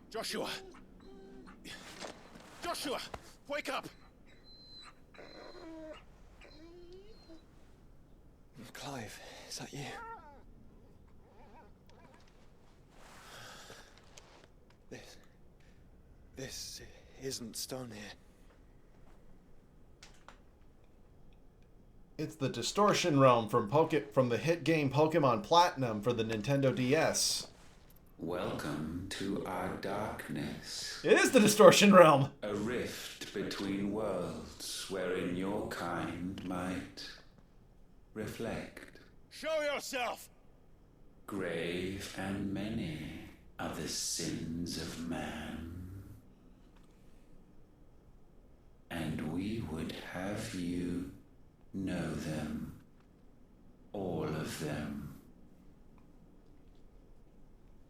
Joshua! Joshua! Wake up! Clive, is that you? This isn't stone here. It's the Distortion Realm from the hit game Pokemon Platinum for the Nintendo DS. Welcome to our darkness. It is the Distortion Realm! A rift between worlds wherein your kind might reflect. Show yourself! Grave and many are the sins of man. And we would have you know them, all of them,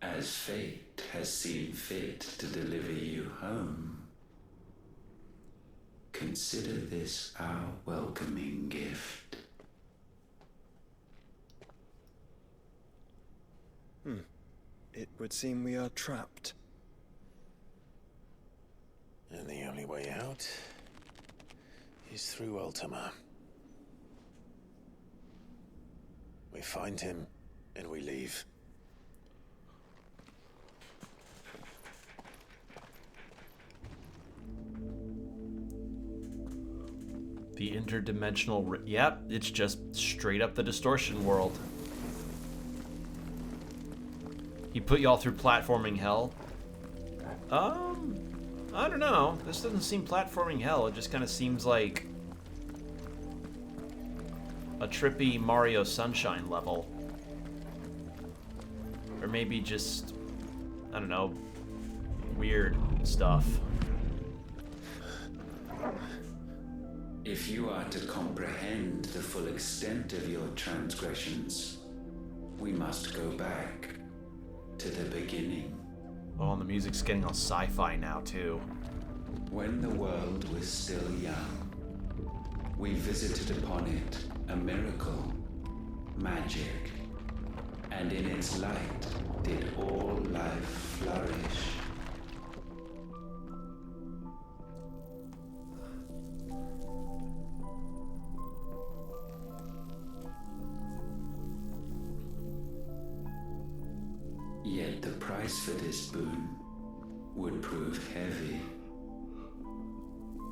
as fate has seen fit to deliver you home. Consider this our welcoming gift. It would seem we are trapped. And the only way out is through Ultima. We find him, and we leave. The interdimensional... Yep, it's just straight up the distortion world. He put y'all through platforming hell. I don't know. This doesn't seem platforming hell. It just kind of seems like a trippy Mario Sunshine level. Or maybe just, I don't know, weird stuff. If you are to comprehend the full extent of your transgressions, we must go back to the beginning. Oh, and the music's getting all sci-fi now, too. When the world was still young, we visited upon it a miracle, magic, and in its light did all life flourish. Yet the price for this boon would prove heavy.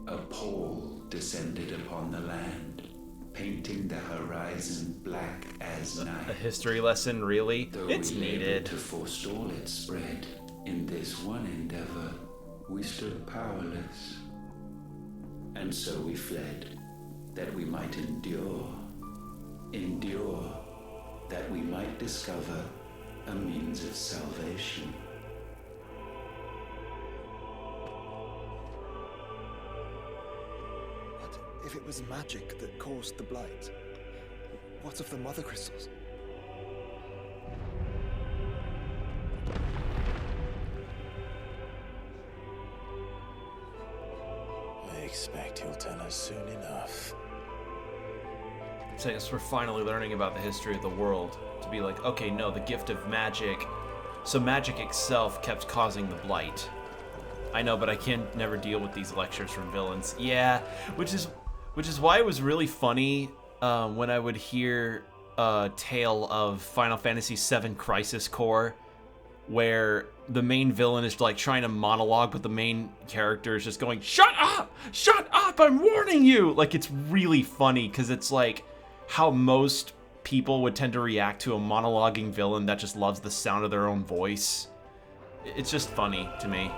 A pall descended upon the land, painting the horizon black as night. A history lesson, really? Though it's we needed. labored to forestall its spread, in this one endeavor, we stood powerless. And so we fled, that we might endure, that we might discover a means of salvation. What if it was magic that caused the blight? What of the mother crystals? I expect he'll tell us soon enough. So I guess we're finally learning about the history of the world. To be like, okay, no, the gift of magic. So magic itself kept causing the blight. I know, but I can never deal with these lectures from villains. Yeah, which is why it was really funny when I would hear a tale of Final Fantasy VII Crisis Core, where the main villain is like trying to monologue, but the main character is just going, "Shut up! I'm warning you!" Like, it's really funny because it's like how most people would tend to react to a monologuing villain that just loves the sound of their own voice. It's just funny to me.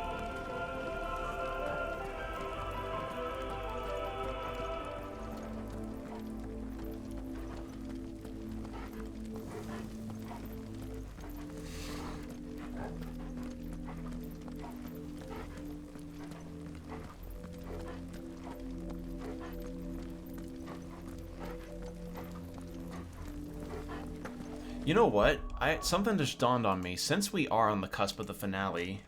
You know what? Something just dawned on me. Since we are on the cusp of the finale...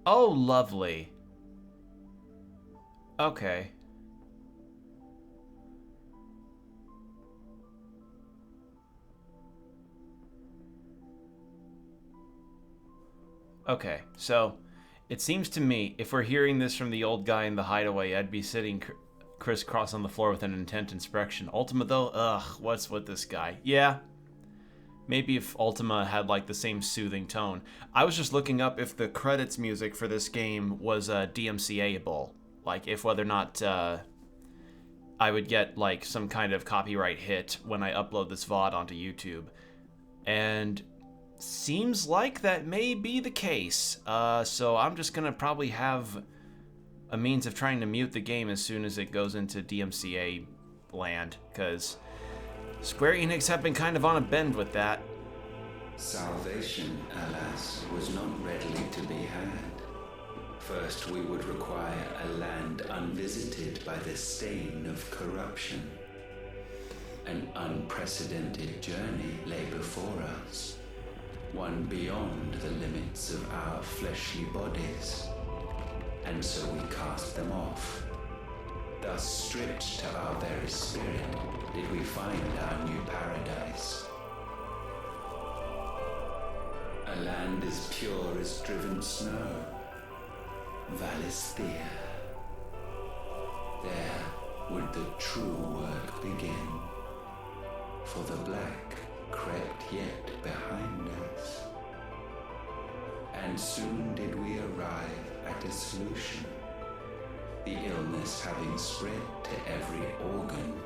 Oh, lovely. Okay. Okay, so it seems to me, if we're hearing this from the old guy in the hideaway, I'd be sitting crisscross on the floor with an intent inspection. Ultima, though, ugh, what's with this guy? Yeah, Maybe if Ultima had like the same soothing tone. I was just looking up if the credits music for this game was DMCA-able. Like if whether or not I would get like some kind of copyright hit when I upload this VOD onto YouTube. And seems like that may be the case. So I'm just gonna probably have a means of trying to mute the game as soon as it goes into DMCA land, because Square Enix have been kind of on a bend with that. Salvation, alas, was not readily to be had. First, we would require a land unvisited by the stain of corruption. An unprecedented journey lay before us, one beyond the limits of our fleshly bodies. And so we cast them off. Thus, stripped to our very spirit, did we find our new paradise. A land as pure as driven snow, Valisthea. There would the true work begin, for the black crept yet behind us. And soon did we arrive at a solution, the illness having spread to every organ.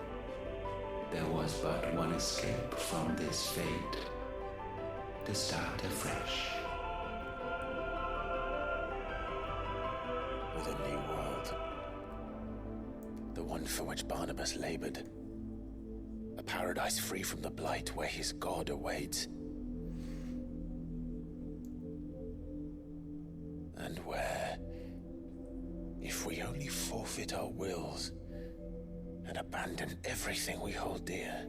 There was but one escape from this fate, to start afresh. With a new world. The one for which Barnabas labored. A paradise free from the blight where his God awaits. And where, if we only forfeit our wills and abandon everything we hold dear,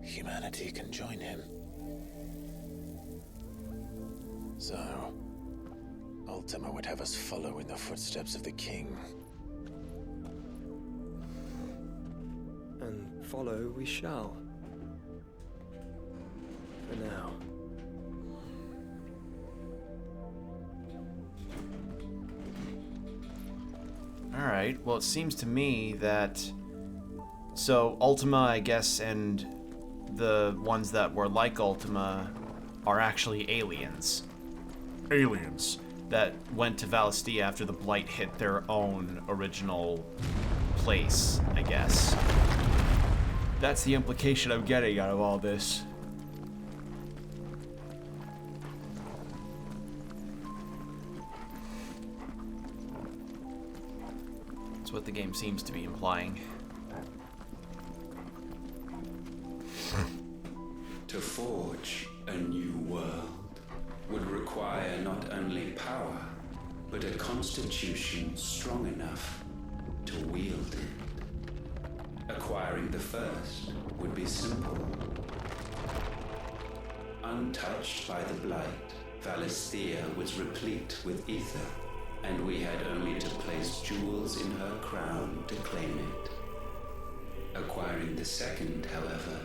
humanity can join him. So, Ultima would have us follow in the footsteps of the king. And follow we shall. For now. Alright, well it seems to me that... So, Ultima, I guess, and the ones that were like Ultima are actually aliens. Aliens. That went to Valisthea after the Blight hit their own original place, I guess. That's the implication I'm getting out of all this. That's what the game seems to be implying. To forge a new world would require not only power, but a constitution strong enough to wield it. Acquiring the first would be simple. Untouched by the blight, Valisthea was replete with ether, and we had only to place jewels in her crown to claim it. Acquiring the second, however,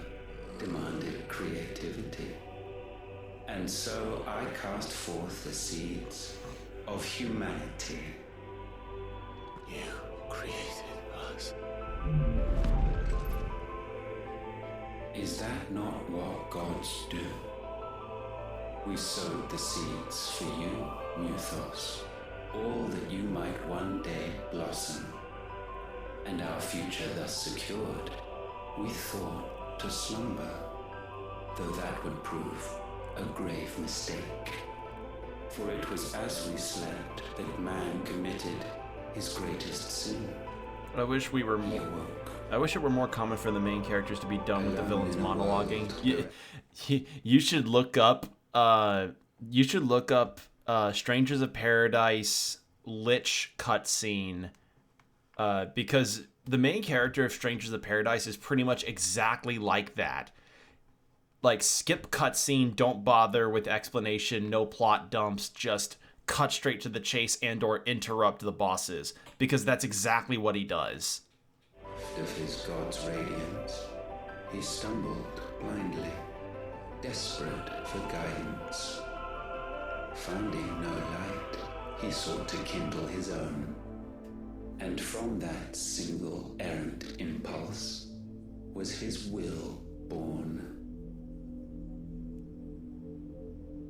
demanded creativity. And so I cast forth the seeds of humanity. You created us. Is that not what gods do? We sowed the seeds for you, Muthos, all that you might one day blossom. And our future thus secured, we thought to slumber, though that would prove a grave mistake. For it was as we slept that man committed his greatest sin. I wish we were more. I wish it were more common for the main characters to be done with the villains monologuing. You should look up. Strangers of Paradise Lich cutscene. Because the main character of Strangers of Paradise is pretty much exactly like that. Like, skip cutscene, don't bother with explanation, no plot dumps, just cut straight to the chase and or interrupt the bosses. Because that's exactly what he does. Of his god's radiance, he stumbled blindly, desperate for guidance. Finding no light, he sought to kindle his own. And from that single errant impulse was his will born.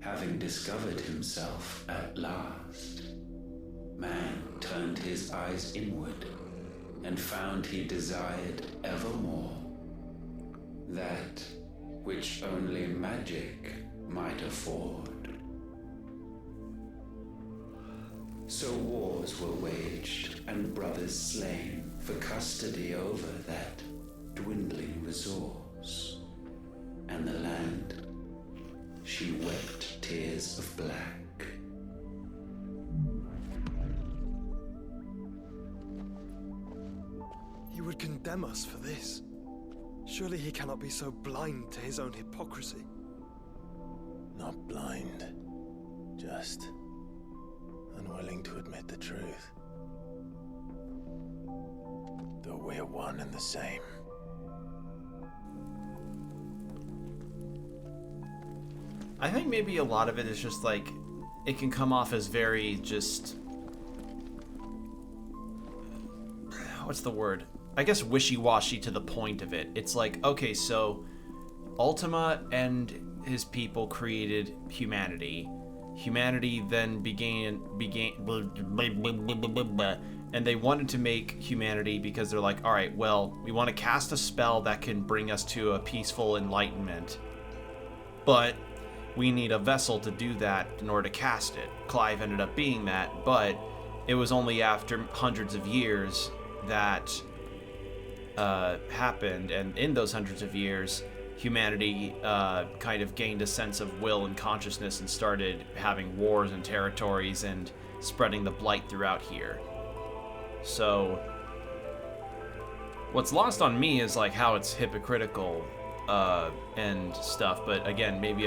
Having discovered himself at last, man turned his eyes inward and found he desired evermore that which only magic might afford. So wars were waged and brothers slain for custody over that dwindling resource, and the land, she wept tears of black. He would condemn us for this. Surely he cannot be so blind to his own hypocrisy. Not blind, just unwilling to admit the truth. Though we're one and the same. I think maybe a lot of it is just like, it can come off as very just, what's the word? I guess wishy-washy to the point of it. It's like, okay, so Ultima and his people created humanity. Humanity then began, and they wanted to make humanity because they're like, all right, well, we want to cast a spell that can bring us to a peaceful enlightenment, but we need a vessel to do that in order to cast it. Clive ended up being that, but it was only after hundreds of years that happened, and in those hundreds of years, humanity kind of gained a sense of will and consciousness and started having wars and territories and spreading the blight throughout here. So what's lost on me is like how it's hypocritical and stuff, but again, maybe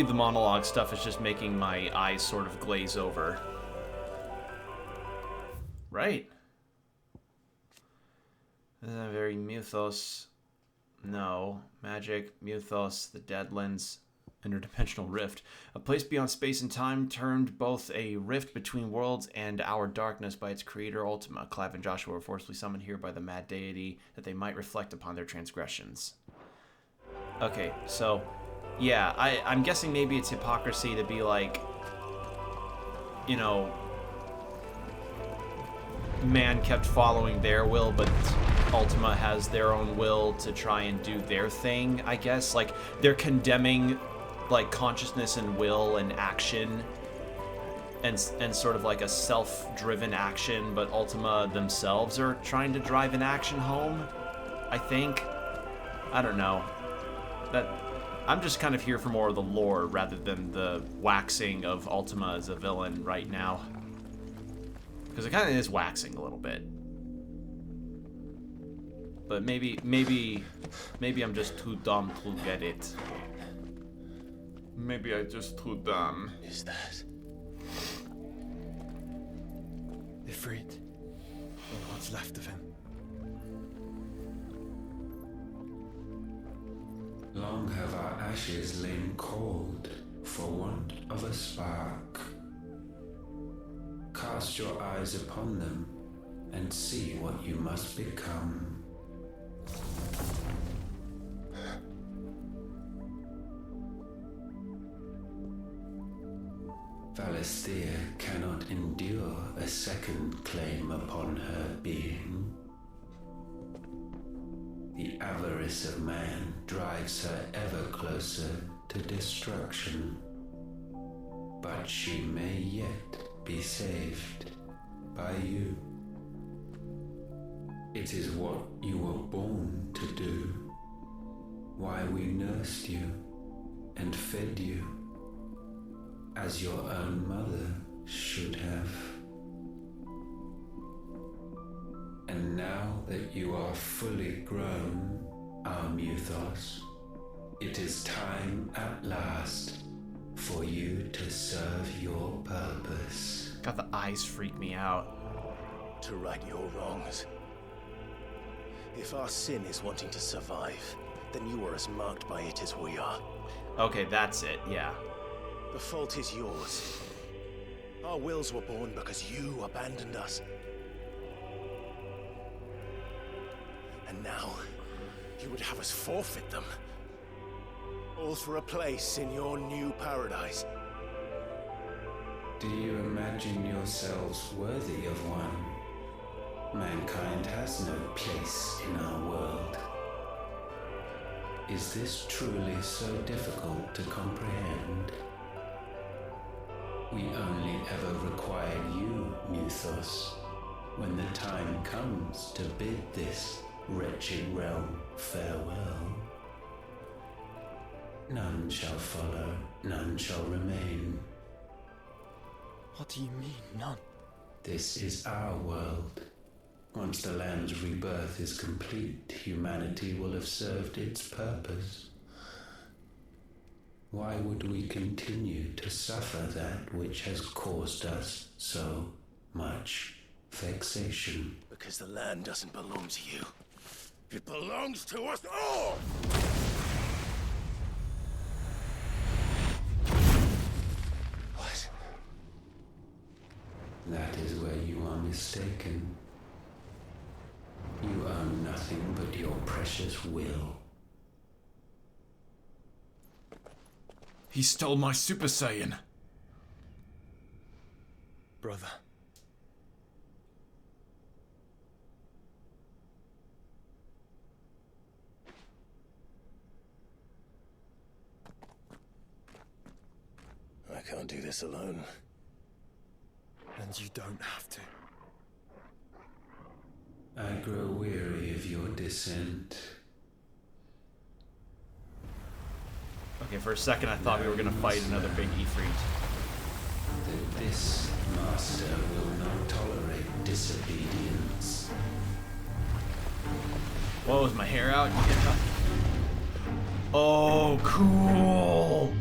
the monologue stuff is just making my eyes sort of glaze over. Right. Very mythos. No. Magic, mythos, the Deadlands, interdimensional rift. A place beyond space and time, termed both a rift between worlds and our darkness by its creator Ultima. Clive and Joshua were forcibly summoned here by the mad deity that they might reflect upon their transgressions. Okay, so yeah, I'm guessing maybe it's hypocrisy to be like, you know, man kept following their will, but Ultima has their own will to try and do their thing, I guess. Like, they're condemning, like, consciousness and will and action and sort of like a self-driven action, but Ultima themselves are trying to drive an action home, I think. I don't know. I'm just kind of here for more of the lore rather than the waxing of Ultima as a villain right now. Because it kind of is waxing a little bit. But maybe I'm just too dumb to get it. Maybe I'm just too dumb. Is that? Ifrit, or what's left of him. Long have our ashes lain cold for want of a spark. Cast your eyes upon them and see what you must become. Valisthea cannot endure a second claim upon her being. The avarice of man drives her ever closer to destruction. But she may yet be saved by you. It is what you were born to do, why we nursed you and fed you, as your own mother should have. And now that you are fully grown, our Muthos, it is time at last for you to serve your purpose. God, the eyes freak me out. To right your wrongs. If our sin is wanting to survive, then you are as marked by it as we are. Okay, that's it, yeah. The fault is yours. Our wills were born because you abandoned us. And now, you would have us forfeit them. All for a place in your new paradise. Do you imagine yourselves worthy of one? Mankind has no place in our world. Is this truly so difficult to comprehend? We only ever require you, Muthos, when the time comes to bid this wretched realm farewell. None shall follow, none shall remain. What do you mean, none? This is our world. Once the land's rebirth is complete, humanity will have served its purpose. Why would we continue to suffer that which has caused us so much vexation? Because the land doesn't belong to you. It belongs to us all! What? That is where you are mistaken. You own nothing but your precious will. He stole my Super Saiyan. Brother. I can't do this alone. And you don't have to. I grow weary of your dissent. Okay, for a second I thought we were gonna fight another big Ifrit. That this master will not tolerate disobedience. Whoa, is my hair out? Yeah. Oh, cool!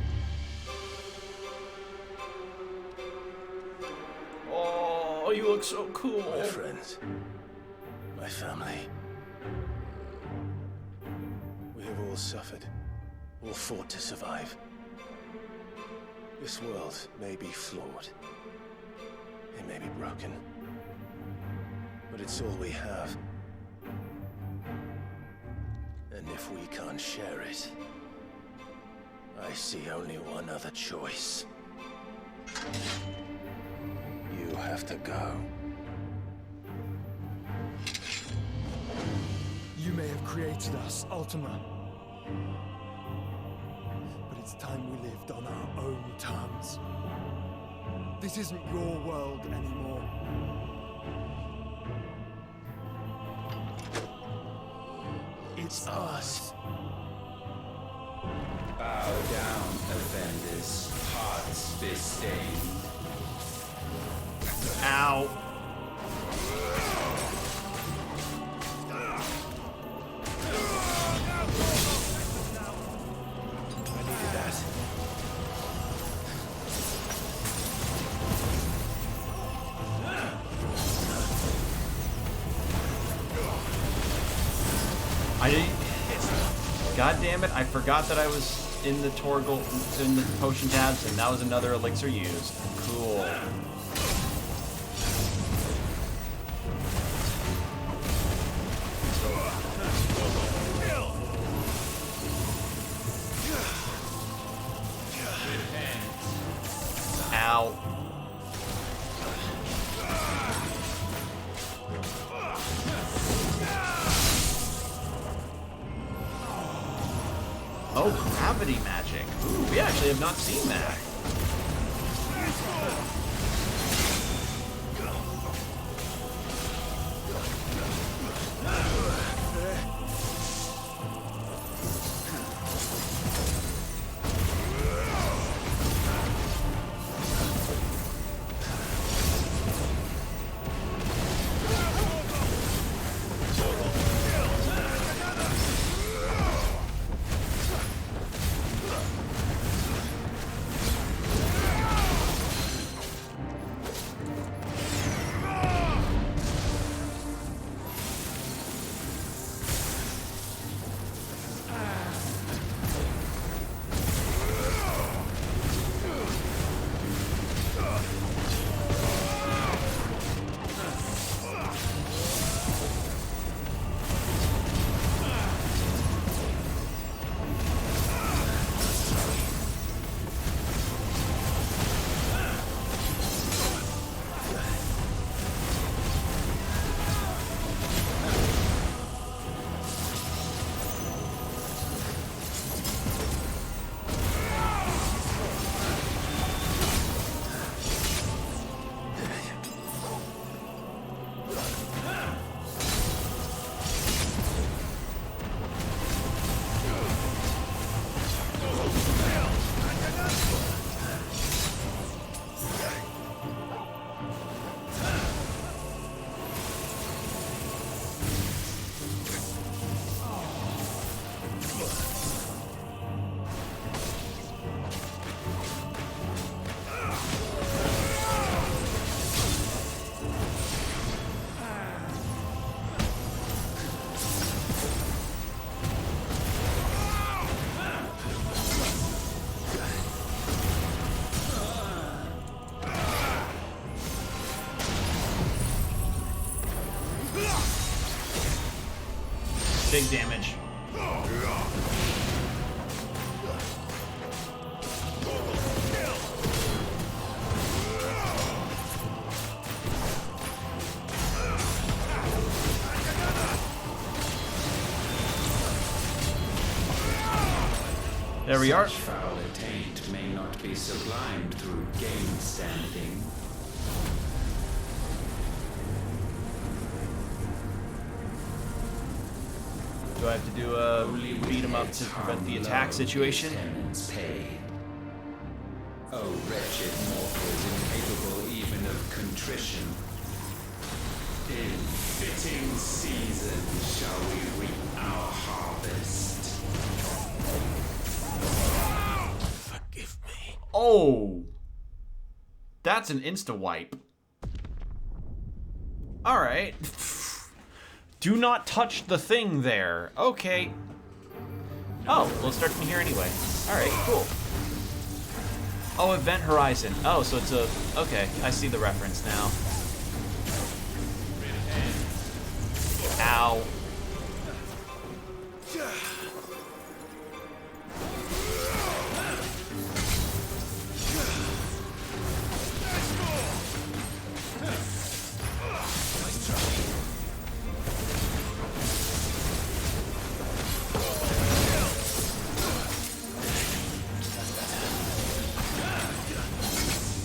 Oh, you look so cool. My friends. My family. We have all suffered. All fought to survive. This world may be flawed. It may be broken. But it's all we have. And if we can't share it, I see only one other choice. You have to go. You may have created us, Ultima. But it's time we lived on our own terms. This isn't your world anymore. It's ours. Bow down, offenders, hearts disdained. Ow. God damn it, I forgot that I was in the Torgal, in the potion tabs, and that was another elixir used. Cool. Ow. Oh, gravity magic. Ooh, we actually have not seen that. big damage. There we are. Such foul attaint may not be sublimed through game standing. Do I have to do a beat him up to prevent the attack situation? Paid. Oh, wretched mortals incapable even of contrition. In fitting season shall we reap our harvest. Forgive me. Oh! That's an insta-wipe. Alright. Do not touch the thing there. Okay. Oh, we'll start from here anyway. Alright, cool. Oh, Event Horizon. Oh, so it's a... Okay, I see the reference now. Ow.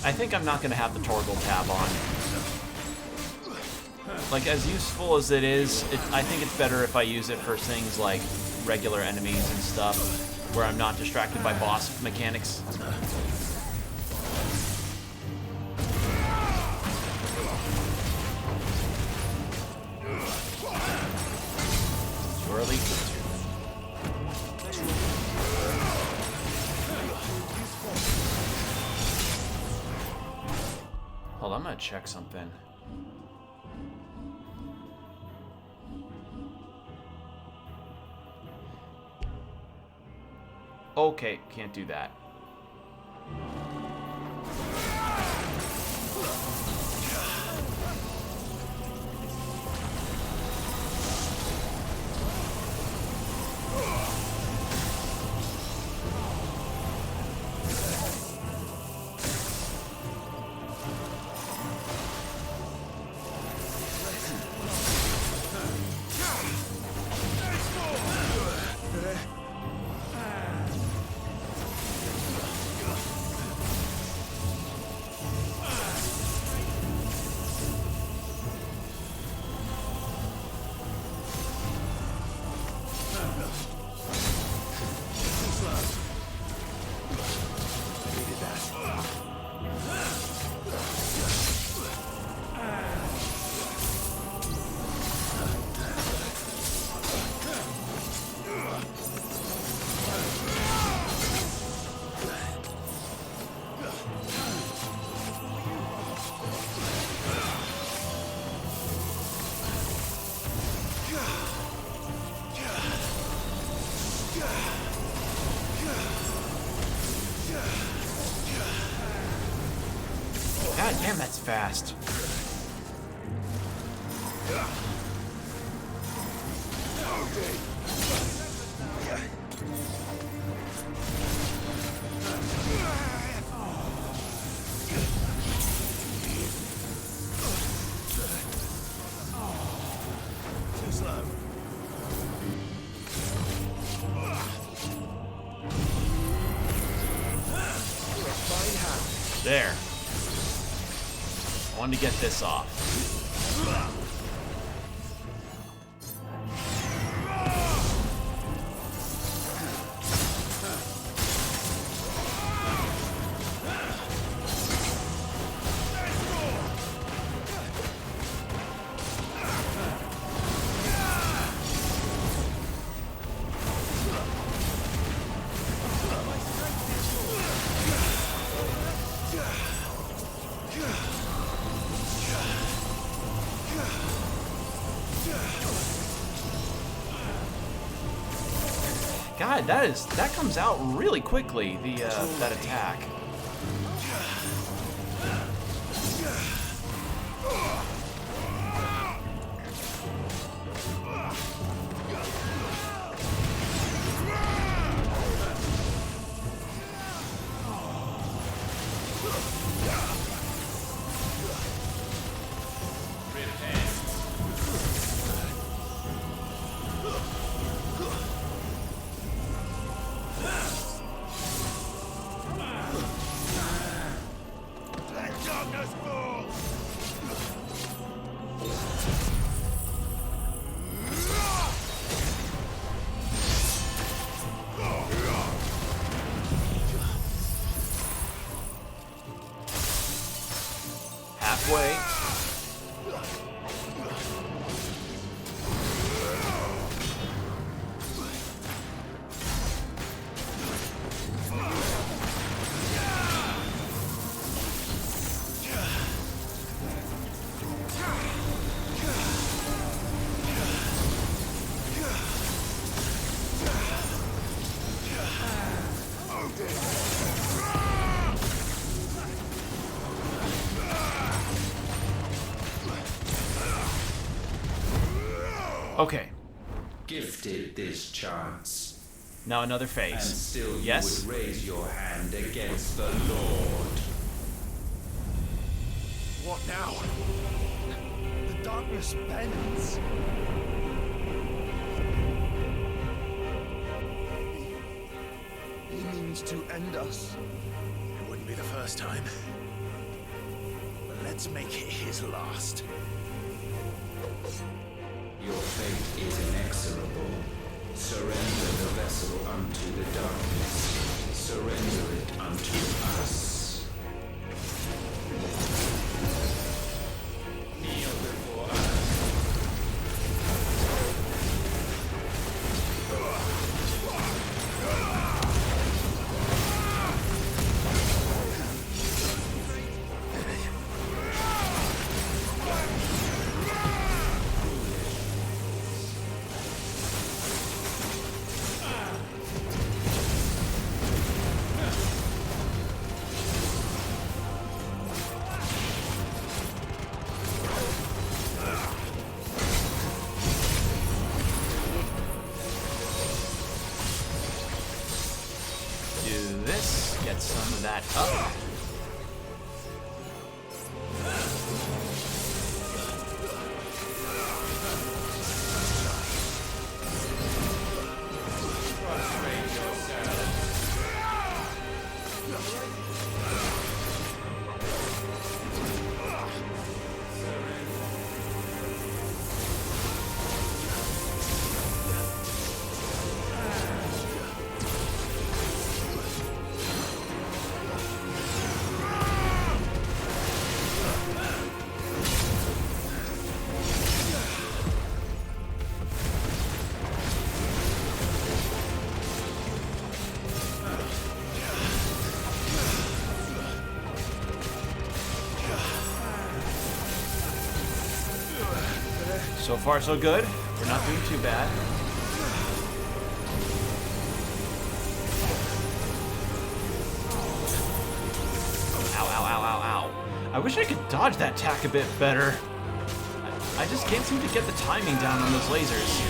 I think I'm not going to have the Torgal tab on. Like, as useful as it is, I think it's better if I use it for things like regular enemies and stuff, where I'm not distracted by boss mechanics. Surely. Hold on, I'm gonna check something. Okay, can't do that. God damn, that's fast. Too slow. There. I wanted to get this off. God, that comes out really quickly, that attack. halfway. Okay. Gifted this chance. Now another phase. And still yes? you would raise your hand against the Lord. What now? The darkness bends. He means to end us. It wouldn't be the first time. But let's make it his last. Your fate is inexorable. Surrender the vessel unto the darkness. Surrender it unto us. Kneel before us. Do this, get some of that up. So far, so good. We're not doing too bad. Ow, ow, ow, ow, ow. I wish I could dodge that attack a bit better. I just can't seem to get the timing down on those lasers.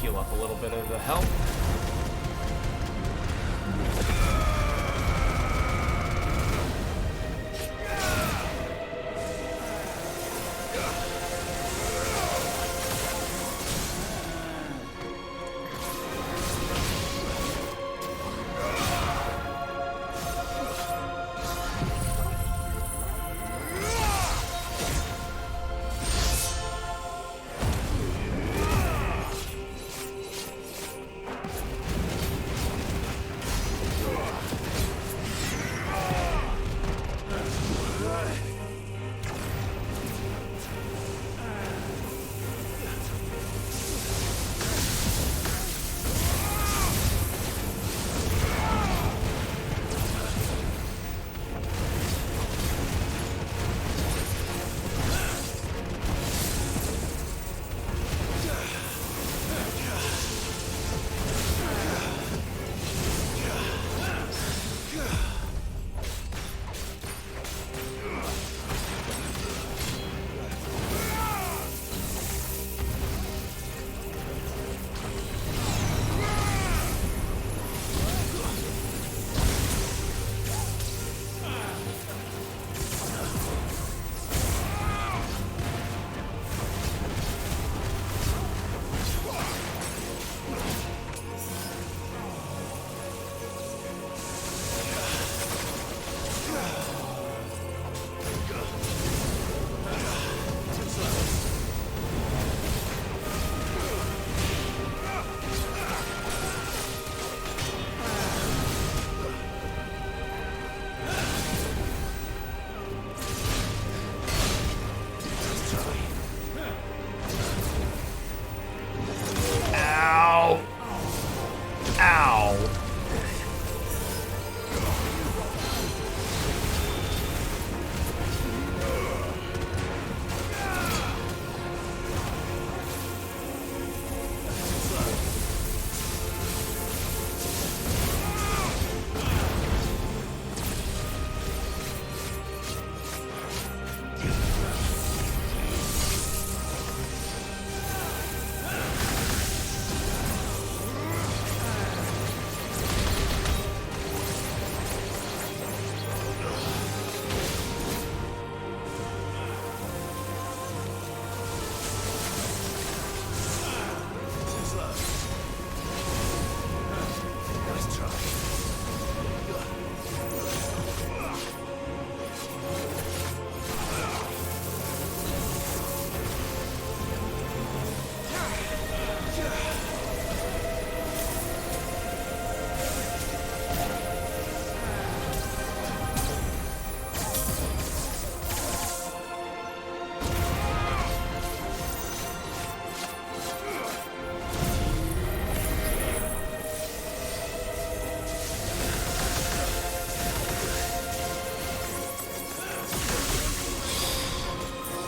Heal up a little bit of the health.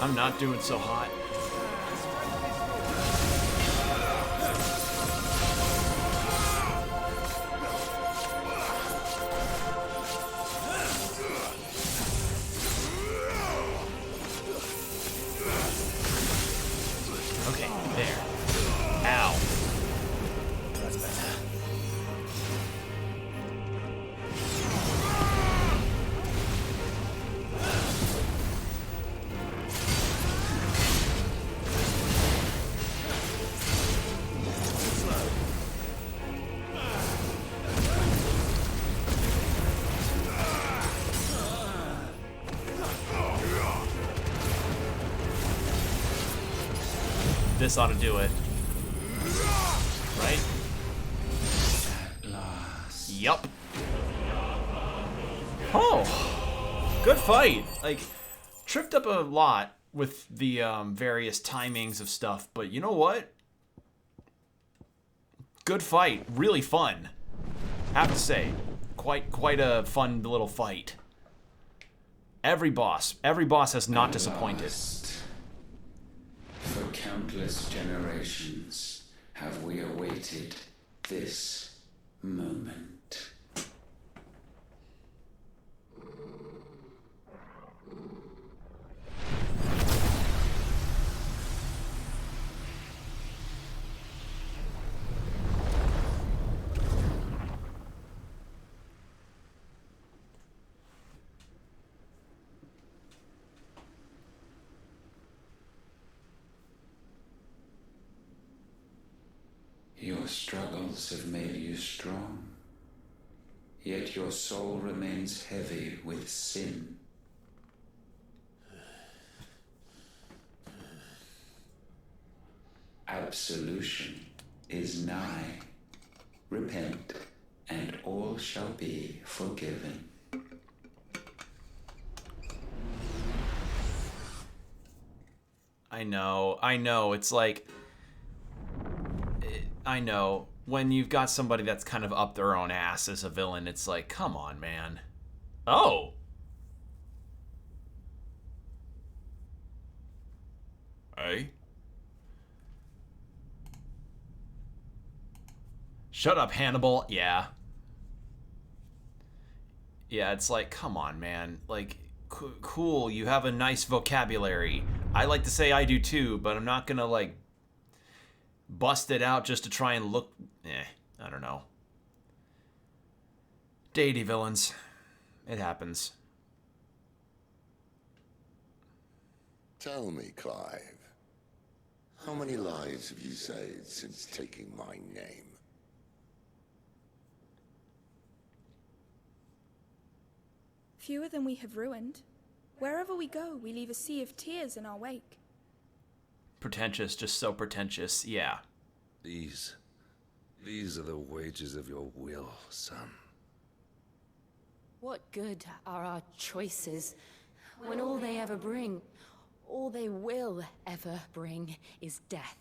I'm not doing so hot. Okay, there. Ow. That's better. This ought to do it. Right? Yup. Oh! Good fight! Like, tripped up a lot with the various timings of stuff, but you know what? Good fight. Really fun. Have to say. Quite a fun little fight. Every boss has not disappointed. For countless generations have we awaited this moment. Your struggles have made you strong, yet your soul remains heavy with sin. Absolution is nigh. Repent, and all shall be forgiven. I know. It's like, I know. When you've got somebody that's kind of up their own ass as a villain, it's like, come on, man. Oh! Hey? Shut up, Hannibal. Yeah. Yeah, it's like, come on, man. Like, cool, you have a nice vocabulary. I like to say I do too, but I'm not gonna, like, bust it out just to try and look... I don't know. Deity villains. It happens. Tell me, Clive, how many lives have you saved since taking my name? Fewer than we have ruined. Wherever we go, we leave a sea of tears in our wake. Pretentious, just so pretentious, yeah. These are the wages of your will, son. What good are our choices when all they ever bring, all they will ever bring, is death?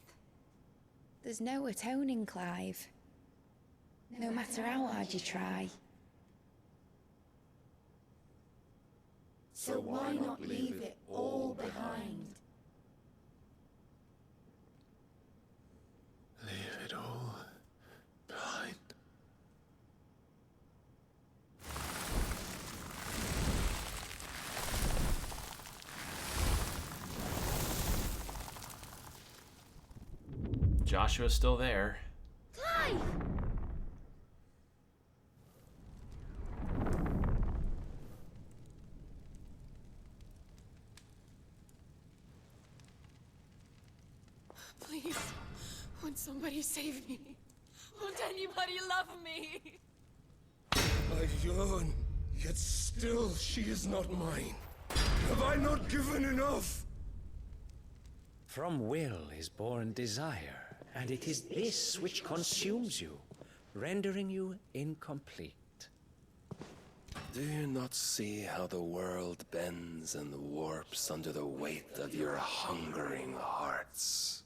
There's no atoning, Clive. No matter how hard you try. So why not leave it all behind? Leave it all behind. Joshua's still there. Clive! Please, won't somebody save me? Won't anybody love me? I yearn, yet still she is not mine. Have I not given enough? From will is born desire, and it is this which consumes you, rendering you incomplete. Do you not see how the world bends and warps under the weight of your hungering hearts?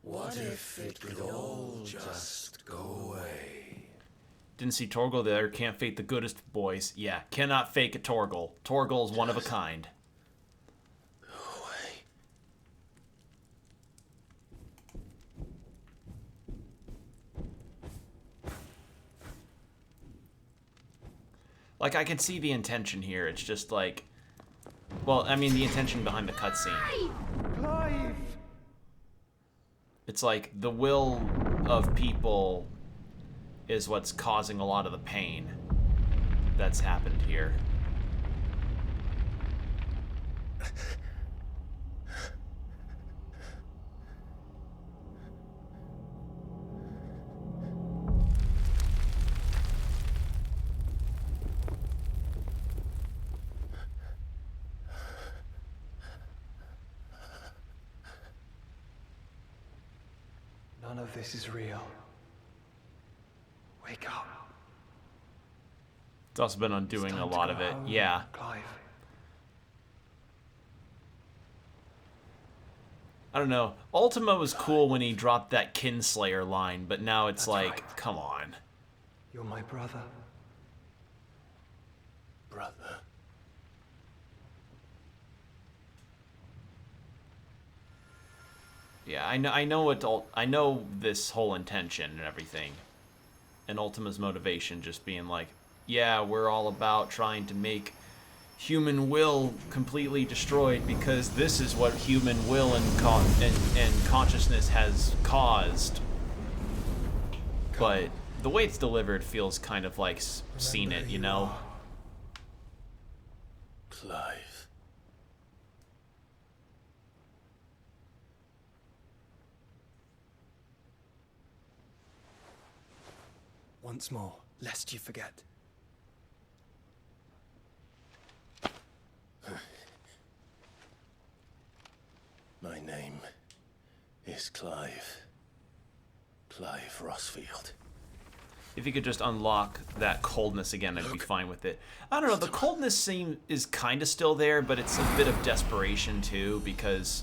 What if it could all just go away? Didn't see Torgal there. Can't fake the goodest boys. Yeah, cannot fake a Torgal. Torgal's one of a kind. Like, I can see the intention here. It's just like... Well, I mean, the intention behind the cutscene. Clive! It's like the will of people is what's causing a lot of the pain that's happened here. None of this is real. Wake up. It's also been undoing a lot of it. Yeah. Clive. I don't know. Ultima was cool when he dropped that Kinslayer line, but now it's like, come on. You're my brother. Brother. Yeah, I know this whole intention and everything. And Ultima's motivation just being like, yeah, we're all about trying to make human will completely destroyed because this is what human will and consciousness has caused. But the way it's delivered feels kind of like seen it, you know? Clive. Once more, lest you forget. My name is Clive. Clive Rossfield. If you could just unlock that coldness again, I'd be fine with it. I don't know, the coldness is kind of still there, but it's a bit of desperation too, because,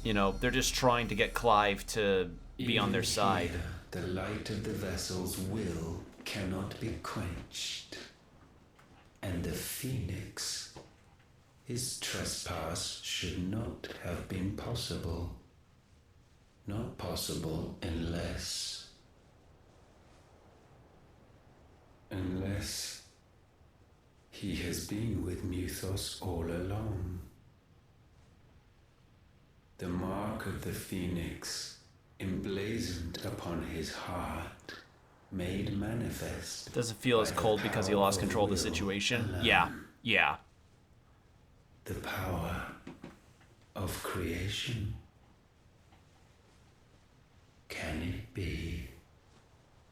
you know, they're just trying to get Clive to be on their side. Here, the light of the vessel's will cannot be quenched. And the Phoenix, his trespass should not have been possible. Not possible unless he has been with Muthos all along. The mark of the Phoenix, emblazoned upon his heart, made manifest. Does it feel as cold because he lost control of the situation? Yeah, yeah. The power of creation. Can it be?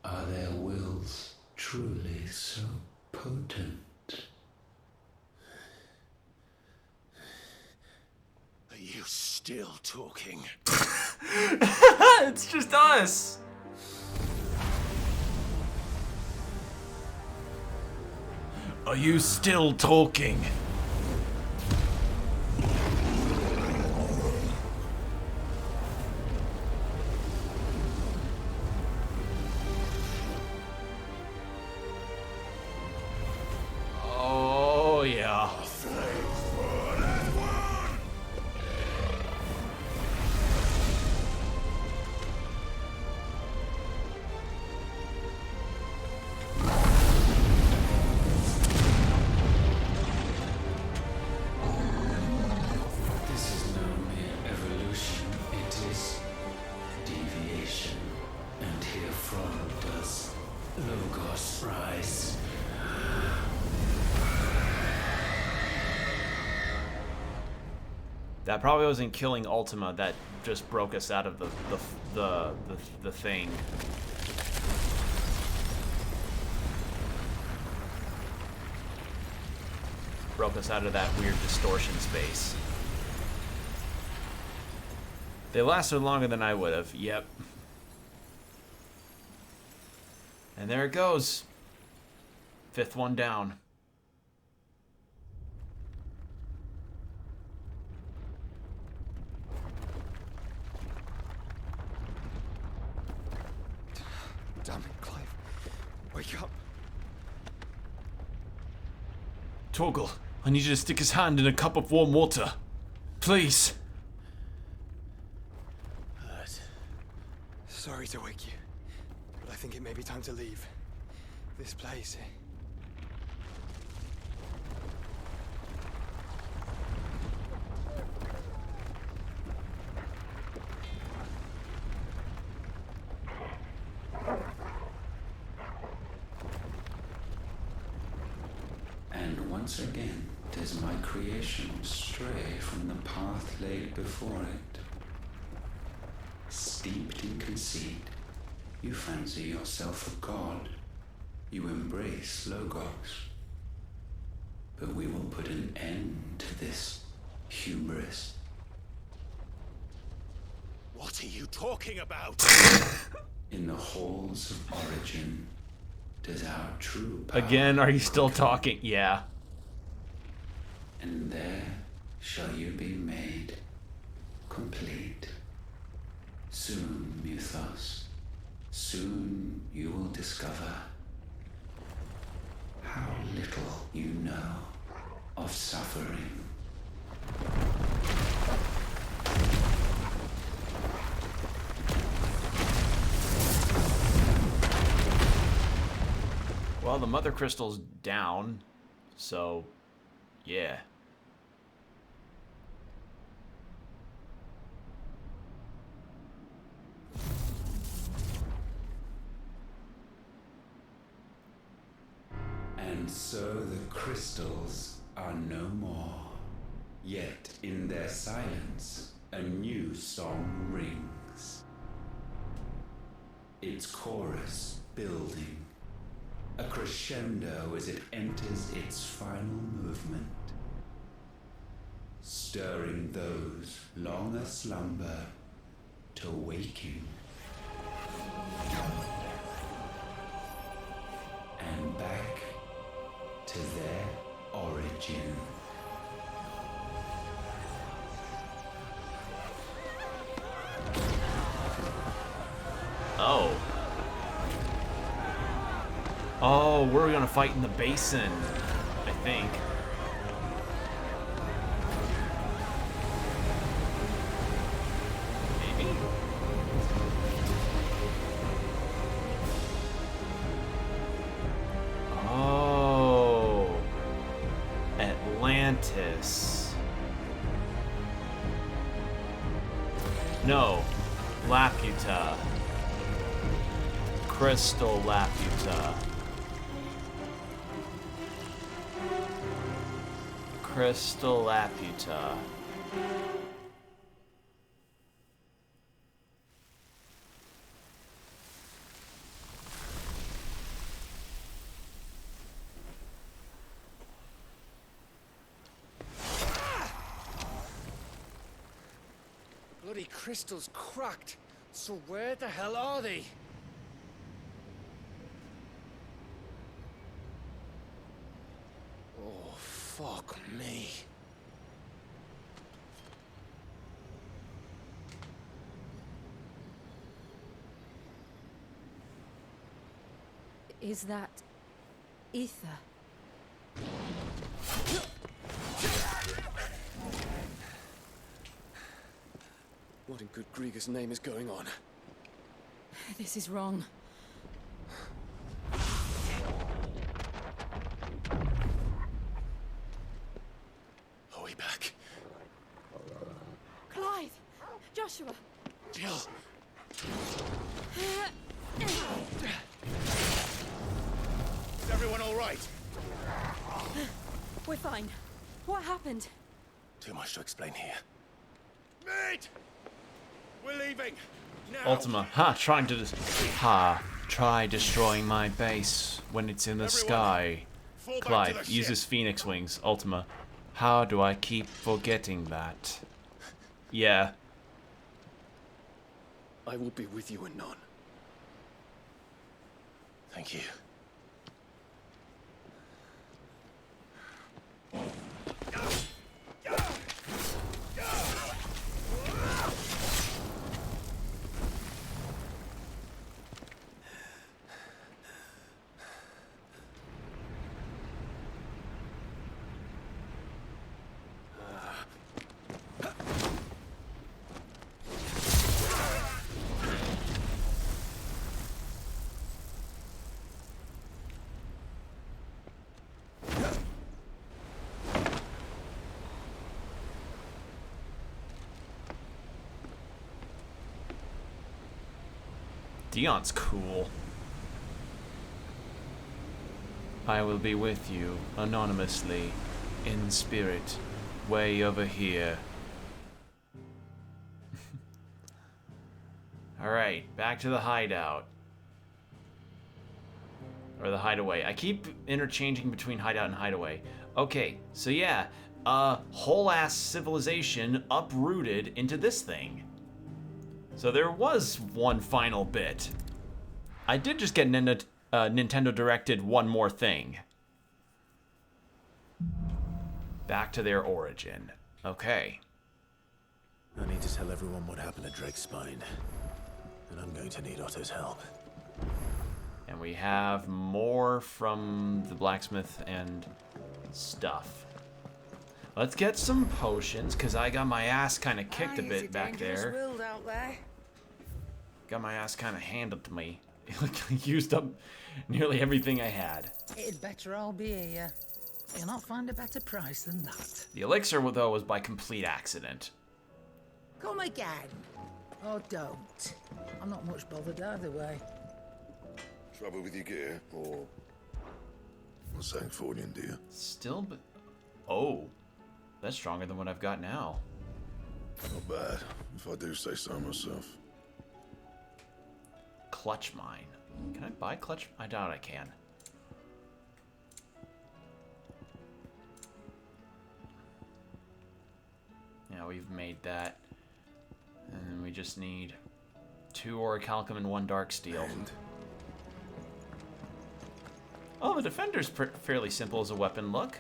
Are their wills truly so potent? Are you still talking? It's just us. Are you still talking? Oh, yeah. This is no mere evolution, it is deviation. And herefrom does Logos rise. That probably wasn't killing Ultima, that just broke us out of the thing. Broke us out of that weird distortion space. They lasted longer than I would have. Yep. And there it goes. Fifth one down. Damn it, Clive. Wake Torgal, I need you to stick his hand in a cup of warm water. Please. Sorry to wake you, but I think it may be time to leave this place. And once again does my creation stray from the path laid before it. Steeped in conceit, you fancy yourself a god. You embrace Logos. But we will put an end to this hubris. What are you talking about? In the halls of origin does our true power Again, are you still talking? Yeah. And there shall you be made complete. Soon, Mythos, soon you will discover how little you know of suffering. Well, the Mother Crystal's down, so yeah. And so the crystals are no more. Yet in their silence, a new song rings. Its chorus building, a crescendo as it enters its final movement, stirring those long aslumber to waking. And back to their origin. Oh. Oh, we're gonna fight in the basin, I think. Maybe? Oh. Atlantis. No. Laputa. Crystal Laputa. Crystal Laputa. Bloody crystal's cracked. So where the hell are they? Oh, fuck me. Is that ether? What in good Grieger's name is going on? This is wrong. Are we back? Clive! Joshua! Jill! Is everyone all right? We're fine. What happened? Too much to explain here. Mate! We're leaving! Now! Ultima. Try destroying my base when it's in the sky. fall back to Clive the uses ship. Phoenix wings. Ultima. How do I keep forgetting that? Yeah. I will be with you anon. Thank you. Dion's cool. I will be with you, anonymously, in spirit, way over here. Alright, back to the hideout. Or the hideaway. I keep interchanging between hideout and hideaway. Okay, so yeah, whole ass civilization uprooted into this thing. So there was one final bit. I did just get Nintendo directed one more thing. Back to their origin. Okay. I need to tell everyone what happened at Drake's Spine. And I'm going to need Otto's help. And we have more from the blacksmith and stuff. Let's get some potions, because I got my ass kind of kicked a bit back there. World out there. Got my ass kind of handed to me. Used up nearly everything I had. It'd better all be here. You'll not find a better price than that. The elixir, though, was by complete accident. Come again. Or don't. I'm not much bothered either way. Trouble with your gear, or something for you, dear? Still, but oh, that's stronger than what I've got now. Not bad, if I do say so myself. Clutch mine. Can I buy clutch? I doubt I can. Yeah, we've made that, and then we just need 2 orichalcum and 1 dark steel. Oh, the defender's fairly simple as a weapon. Look.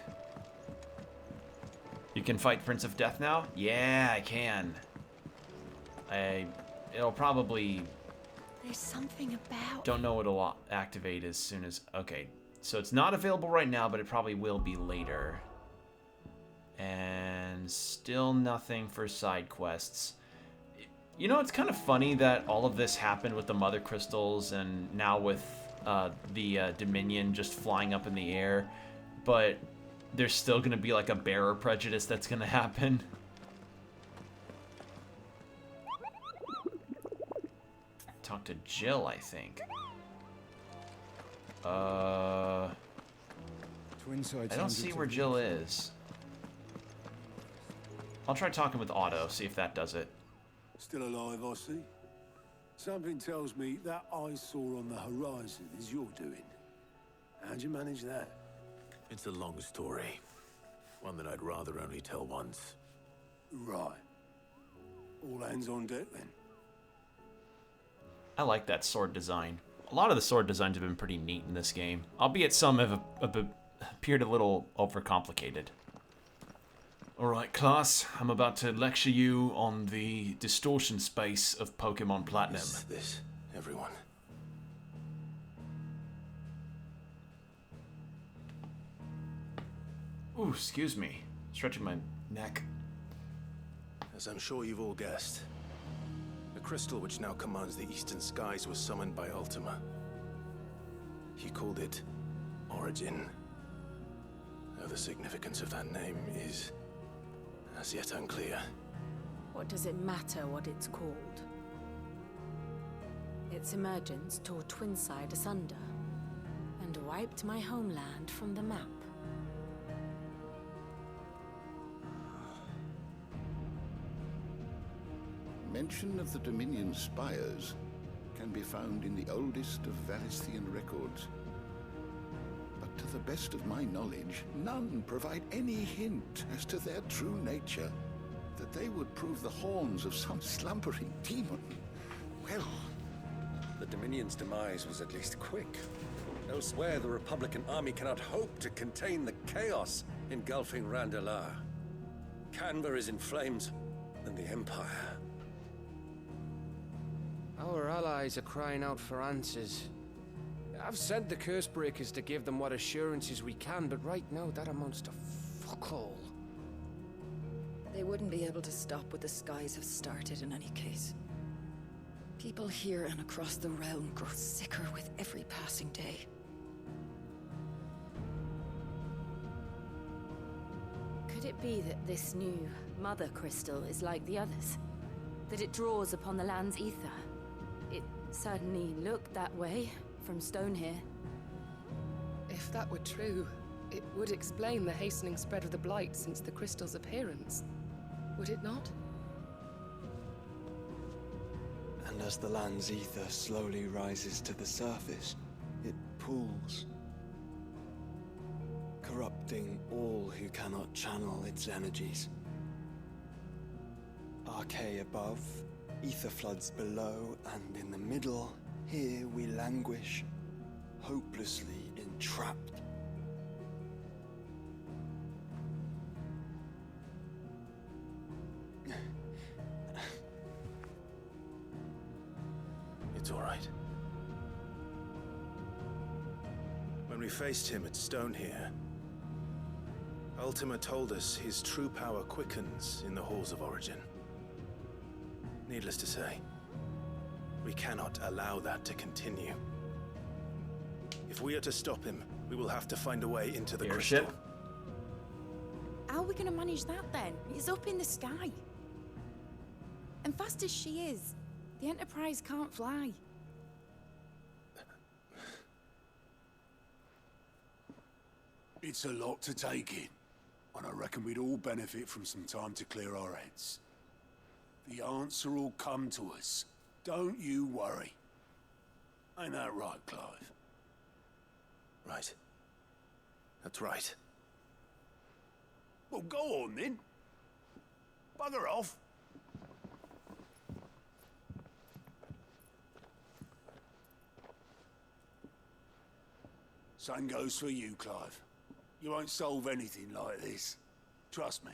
You can fight Prince of Death now? Yeah, I can. It'll probably... There's something about... Don't know it'll activate as soon as... Okay, so it's not available right now, but it probably will be later. And still nothing for side quests. You know, it's kind of funny that all of this happened with the Mother Crystals and now with the Dominion just flying up in the air, but there's still going to be like a bearer prejudice that's going to happen. Talk to Jill, I think. I don't see where Jill is. I'll try talking with Otto, see if that does it. Still alive, I see. Something tells me that eyesore on the horizon is your doing. How'd you manage that? It's a long story. One that I'd rather only tell once. Right. All hands on deck, then. I like that sword design. A lot of the sword designs have been pretty neat in this game, albeit some have appeared a little overcomplicated. Alright, class, I'm about to lecture you on the distortion space of Pokemon Platinum. This, everyone. Ooh, excuse me. Stretching my neck. As I'm sure you've all guessed, the crystal which now commands the eastern skies was summoned by Ultima. He called it Origin. Though the significance of that name is as yet unclear. What does it matter what it's called? Its emergence tore Twinside asunder and wiped my homeland from the map. Mention of the Dominion spires can be found in the oldest of Valisthian records. But to the best of my knowledge, none provide any hint as to their true nature. That they would prove the horns of some slumbering demon. Well, the Dominion's demise was at least quick. Elsewhere, the Republican army cannot hope to contain the chaos engulfing Randalar. Canva is in flames, and the Empire. Our allies are crying out for answers. I've sent the curse breakers to give them what assurances we can, but right now that amounts to fuck all. They wouldn't be able to stop what the skies have started in any case. People here and across the realm grow sicker with every passing day. Could it be that this new Mother Crystal is like the others? That it draws upon the land's ether? It certainly looked that way from stone here. If that were true, it would explain the hastening spread of the blight since the crystal's appearance. Would it not? And as the land's ether slowly rises to the surface, it pools, corrupting all who cannot channel its energies. Archay above, ether floods below, and in the middle, here we languish, hopelessly entrapped. It's all right. When we faced him at Stone here, Ultima told us his true power quickens in the Halls of Origin. Needless to say, we cannot allow that to continue. If we are to stop him, we will have to find a way into the crystal. How are we gonna manage that then? It's up in the sky. And fast as she is, the Enterprise can't fly. It's a lot to take in, and I reckon we'd all benefit from some time to clear our heads. The answer will come to us. Don't you worry. Ain't that right, Clive? Right. That's right. Well, go on then. Bugger off. Same goes for you, Clive. You won't solve anything like this. Trust me.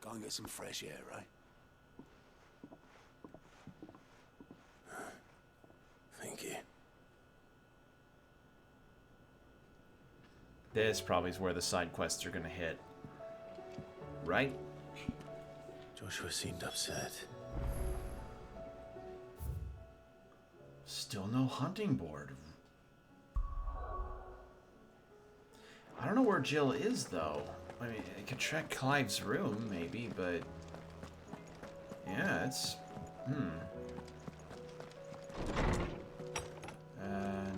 Go and get some fresh air, eh? Thank you. This probably is where the side quests are gonna hit. Right? Joshua seemed upset. Still no hunting board. I don't know where Jill is, though. I mean, I could check Clive's room, maybe, but... yeah, it's...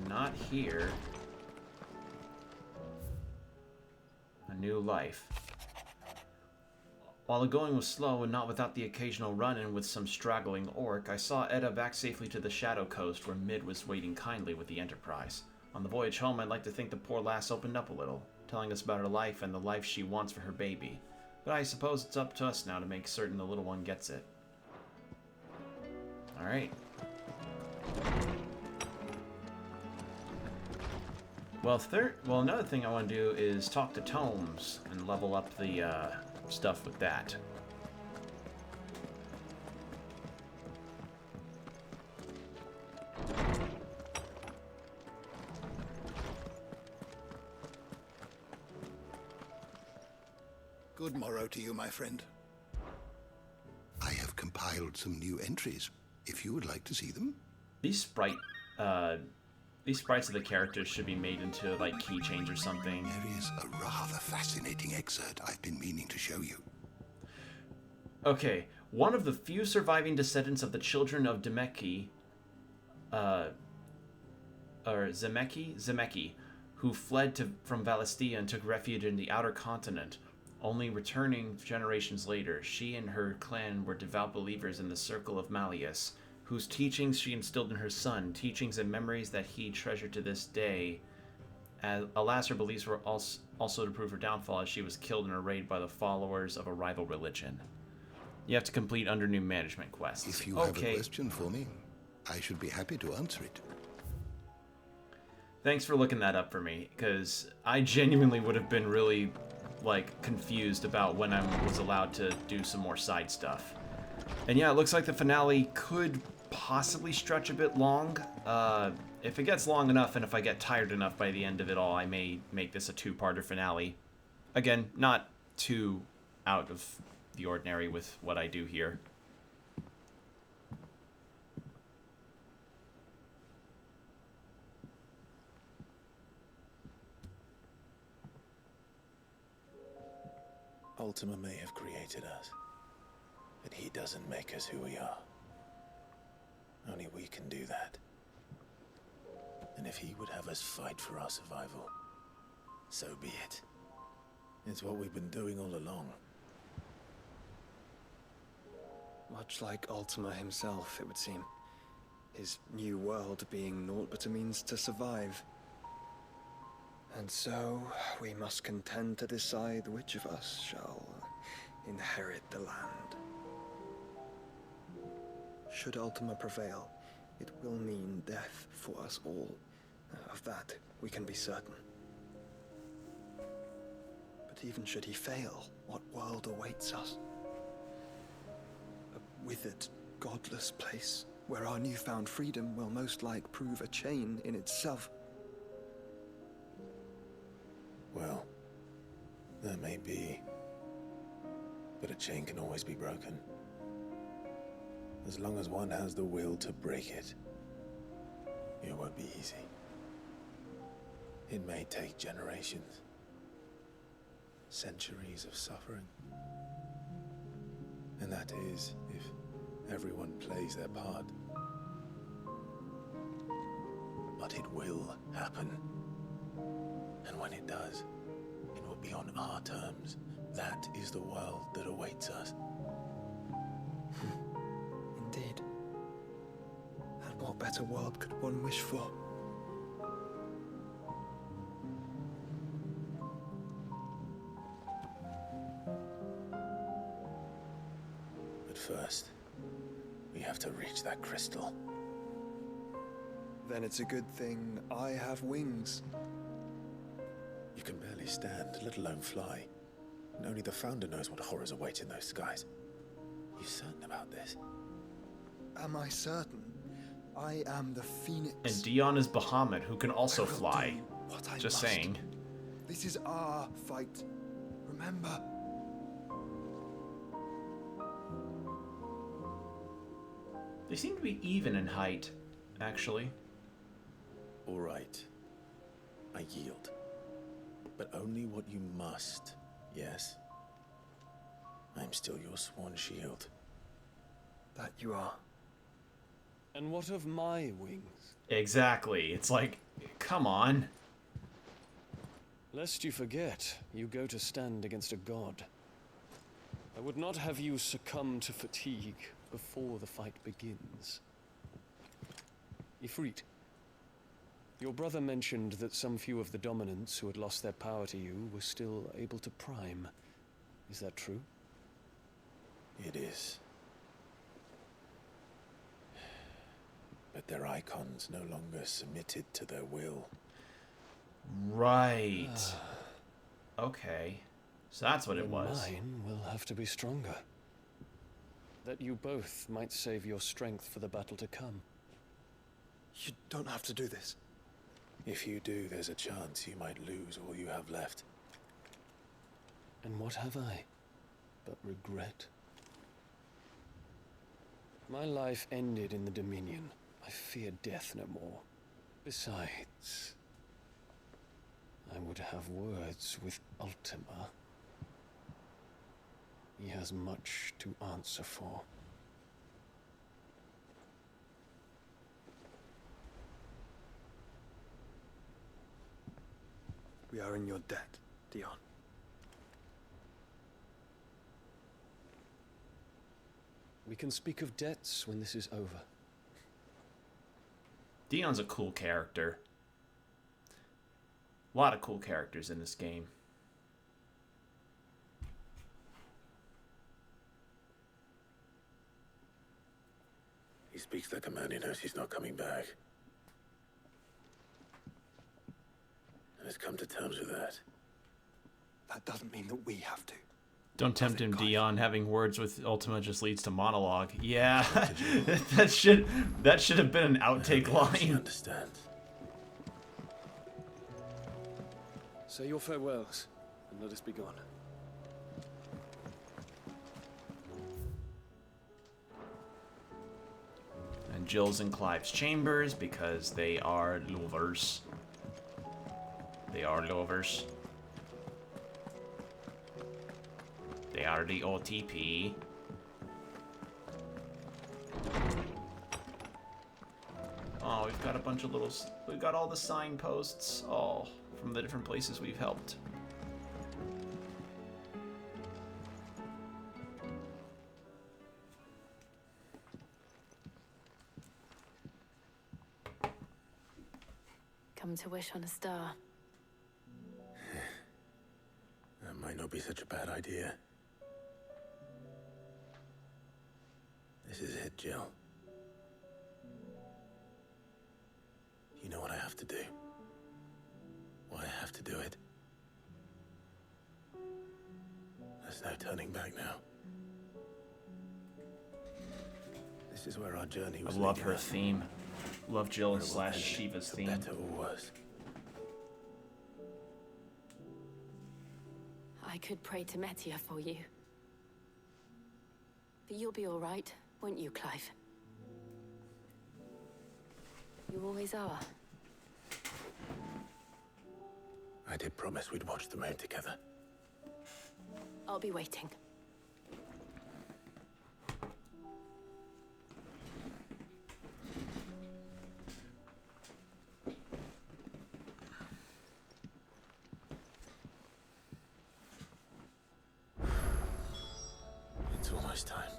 not here. A new life. While the going was slow and not without the occasional run-in with some straggling orc, I saw Edda back safely to the Shadow Coast where Mid was waiting kindly with the Enterprise. On the voyage home, I'd like to think the poor lass opened up a little, telling us about her life and the life she wants for her baby. But I suppose it's up to us now to make certain the little one gets it. Alright. Well, another thing I want to do is talk to Tomes and level up the stuff with that. Good morrow to you, my friend. I have compiled some new entries, if you would like to see them. These sprites of the characters should be made into, like, keychains or something. There is a rather fascinating excerpt I've been meaning to show you. Okay, one of the few surviving descendants of the children of Zemeki, who fled from Valistia and took refuge in the outer continent, only returning generations later. She and her clan were devout believers in the Circle of Malleus, whose teachings she instilled in her son, teachings and memories that he treasured to this day. Alas, her beliefs were also to prove her downfall, as she was killed in a raid by the followers of a rival religion. You have to complete under new management quests. If you have a question for me, I should be happy to answer it. Thanks for looking that up for me, because I genuinely would have been really, like, confused about when I was allowed to do some more side stuff. And yeah, it looks like the finale could possibly stretch a bit long. If it gets long enough and if I get tired enough by the end of it all, I may make this a two-parter finale. Again, not too out of the ordinary with what I do here. Ultima may have created us, but he doesn't make us who we are. Only we can do that. And if he would have us fight for our survival, so be it. It's what we've been doing all along. Much like Ultima himself, it would seem. His new world being naught but a means to survive. And so, we must contend to decide which of us shall inherit the land. Should Ultima prevail, it will mean death for us all. Of that, we can be certain. But even should he fail, what world awaits us? A withered, godless place, where our newfound freedom will most like prove a chain in itself. Well, that may be. But a chain can always be broken. As long as one has the will to break it. It won't be easy. It may take generations. Centuries of suffering. And that is if everyone plays their part. But it will happen. And when it does, it will be on our terms. That is the world that awaits us. Indeed. And what better world could one wish for? But first, we have to reach that crystal. Then it's a good thing I have wings. You can barely stand, let alone fly. And only the Founder knows what horrors await in those skies. You certain about this? Am I certain? I am the Phoenix. And Dion is Bahamut, who can also fly. Just saying. This is our fight. Remember. They seem to be even in height, actually. All right. I yield. But only what you must, yes? I'm still your sworn shield. That you are. And what of my wings? Exactly. It's like, come on. Lest you forget, you go to stand against a god. I would not have you succumb to fatigue before the fight begins. Ifrit, your brother mentioned that some few of the dominants who had lost their power to you were still able to prime. Is that true? It is. But their icons no longer submitted to their will. Right. Okay. So that's what it was. Mine will have to be stronger. That you both might save your strength for the battle to come. You don't have to do this. If you do, there's a chance you might lose all you have left. And what have I but regret? My life ended in the Dominion. I fear death no more. Besides, I would have words with Ultima. He has much to answer for. We are in your debt, Dion. We can speak of debts when this is over. Dion's a cool character. A lot of cool characters in this game. He speaks like a man who knows he's not coming back. And has come to terms with that. That doesn't mean that we have to. Don't tempt him, Dion. Having words with Ultima just leads to monologue. Yeah, that should have been an outtake line. He understands. Say your farewells, and let us be gone. And Jill's in Clive's chambers because they are lovers. They are lovers. They are the OTP. Oh, we've got a bunch of we got all the signposts, all from the different places we've helped. Come to wish on a star. That might not be such a bad idea. This is it, Jill. You know what I have to do. Why I have to do it. There's no turning back now. This is where our journey was. I love her us. theme. Love Jill / Where Shiva's for theme. better or worse. I could pray to Metia for you. But you'll be all right, won't you, Clive? You always are. I did promise we'd watch the moon together. I'll be waiting. It's almost time.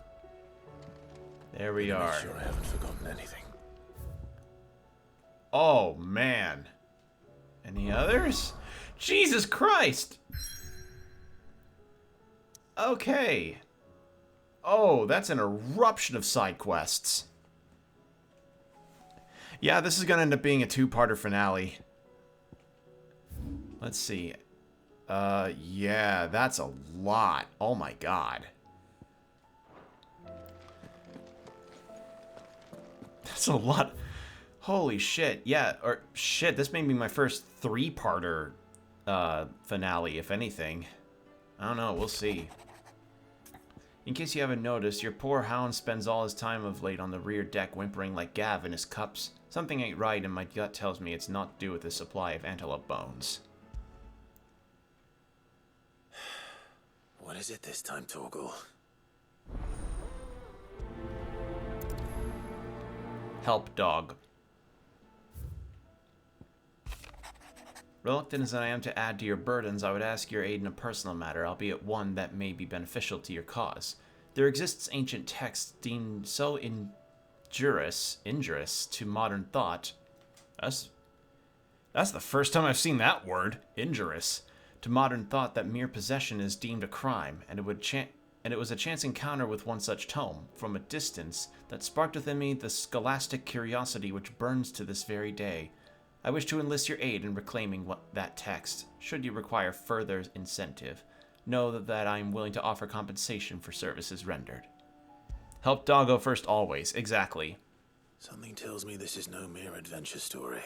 There we Make are. sure I haven't forgotten anything. Oh, man. Any others? Jesus Christ! Okay. Oh, that's an eruption of side quests. Yeah, this is going to end up being a two-parter finale. Let's see. Yeah, that's a lot. Oh my god. That's a lot. Holy shit. Yeah, or shit, this may be my first three-parter finale, if anything. I don't know, we'll see. In case you haven't noticed, your poor hound spends all his time of late on the rear deck whimpering like Gav in his cups. Something ain't right, and my gut tells me it's not to do with the supply of antelope bones. What is it this time, Torgal? Help, dog. Reluctant as I am to add to your burdens, I would ask your aid in a personal matter, albeit one that may be beneficial to your cause. There exists ancient texts deemed so injurious to modern thought. That's the first time I've seen that word, injurious, to modern thought that mere possession is deemed a crime, and it was a chance encounter with one such tome, from a distance, that sparked within me the scholastic curiosity which burns to this very day. I wish to enlist your aid in reclaiming that text. Should you require further incentive, know that I am willing to offer compensation for services rendered. Help Doggo first always, exactly. Something tells me this is no mere adventure story.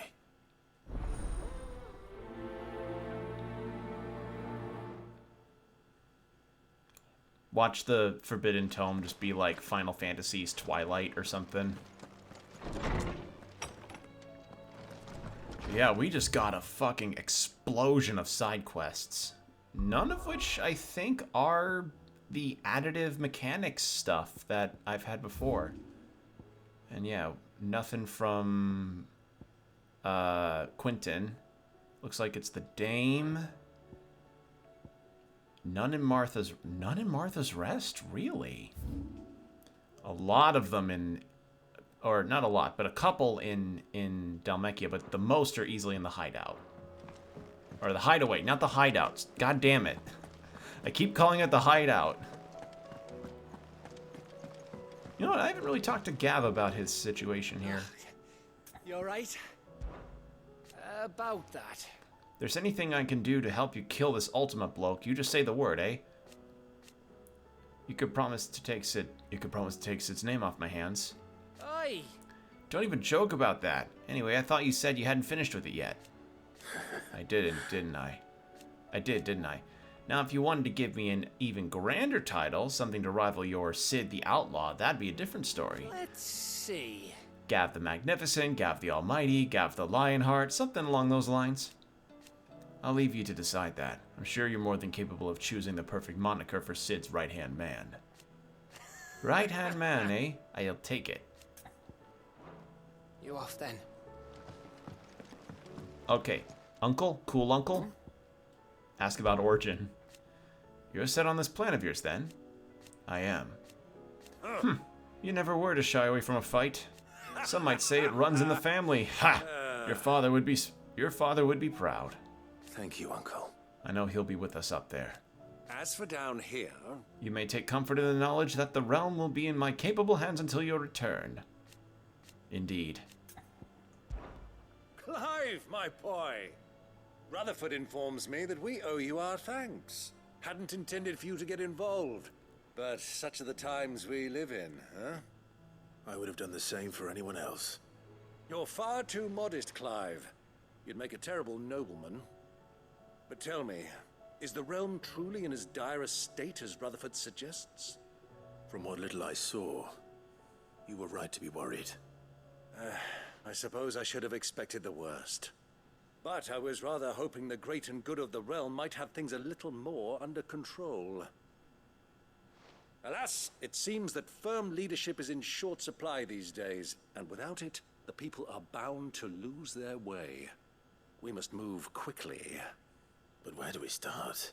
Watch the Forbidden Tome just be like Final Fantasy's Twilight or something. Yeah, we just got a fucking explosion of side quests. None of which I think are the additive mechanics stuff that I've had before. And yeah, nothing from Quentin. Looks like it's the Dame. None in Martha's Rest, really? A lot of them in, or not a lot, but a couple in Dhalmekia, but the most are easily in the hideout. Or the hideaway, not the hideouts. God damn it. I keep calling it the hideout. You know what, I haven't really talked to Gav about his situation here. You alright? About that. If there's anything I can do to help you kill this ultimate bloke, you just say the word, eh? You could promise to take Sid's name off my hands. Aye. Don't even joke about that. Anyway, I thought you said you hadn't finished with it yet. I didn't I? I did, didn't I? Now, if you wanted to give me an even grander title, something to rival your Sid the Outlaw, that'd be a different story. Let's see. Gav the Magnificent, Gav the Almighty, Gav the Lionheart, something along those lines. I'll leave you to decide that. I'm sure you're more than capable of choosing the perfect moniker for Sid's right-hand man. Right-hand man, eh? I'll take it. You off then? Okay. Uncle? Cool uncle? Ask about origin. You're set on this plan of yours, then? I am. You never were to shy away from a fight. Some might say it runs in the family. Ha! Your father would be proud. Thank you, Uncle. I know he'll be with us up there. As for down here... You may take comfort in the knowledge that the realm will be in my capable hands until your return. Indeed. Clive, my boy! Rutherford informs me that we owe you our thanks. Hadn't intended for you to get involved, but such are the times we live in, huh? I would have done the same for anyone else. You're far too modest, Clive. You'd make a terrible nobleman. But tell me, is the realm truly in as dire a state as Rutherford suggests? From what little I saw, you were right to be worried. I suppose I should have expected the worst. But I was rather hoping the great and good of the realm might have things a little more under control. Alas, it seems that firm leadership is in short supply these days, and without it, the people are bound to lose their way. We must move quickly. But where do we start?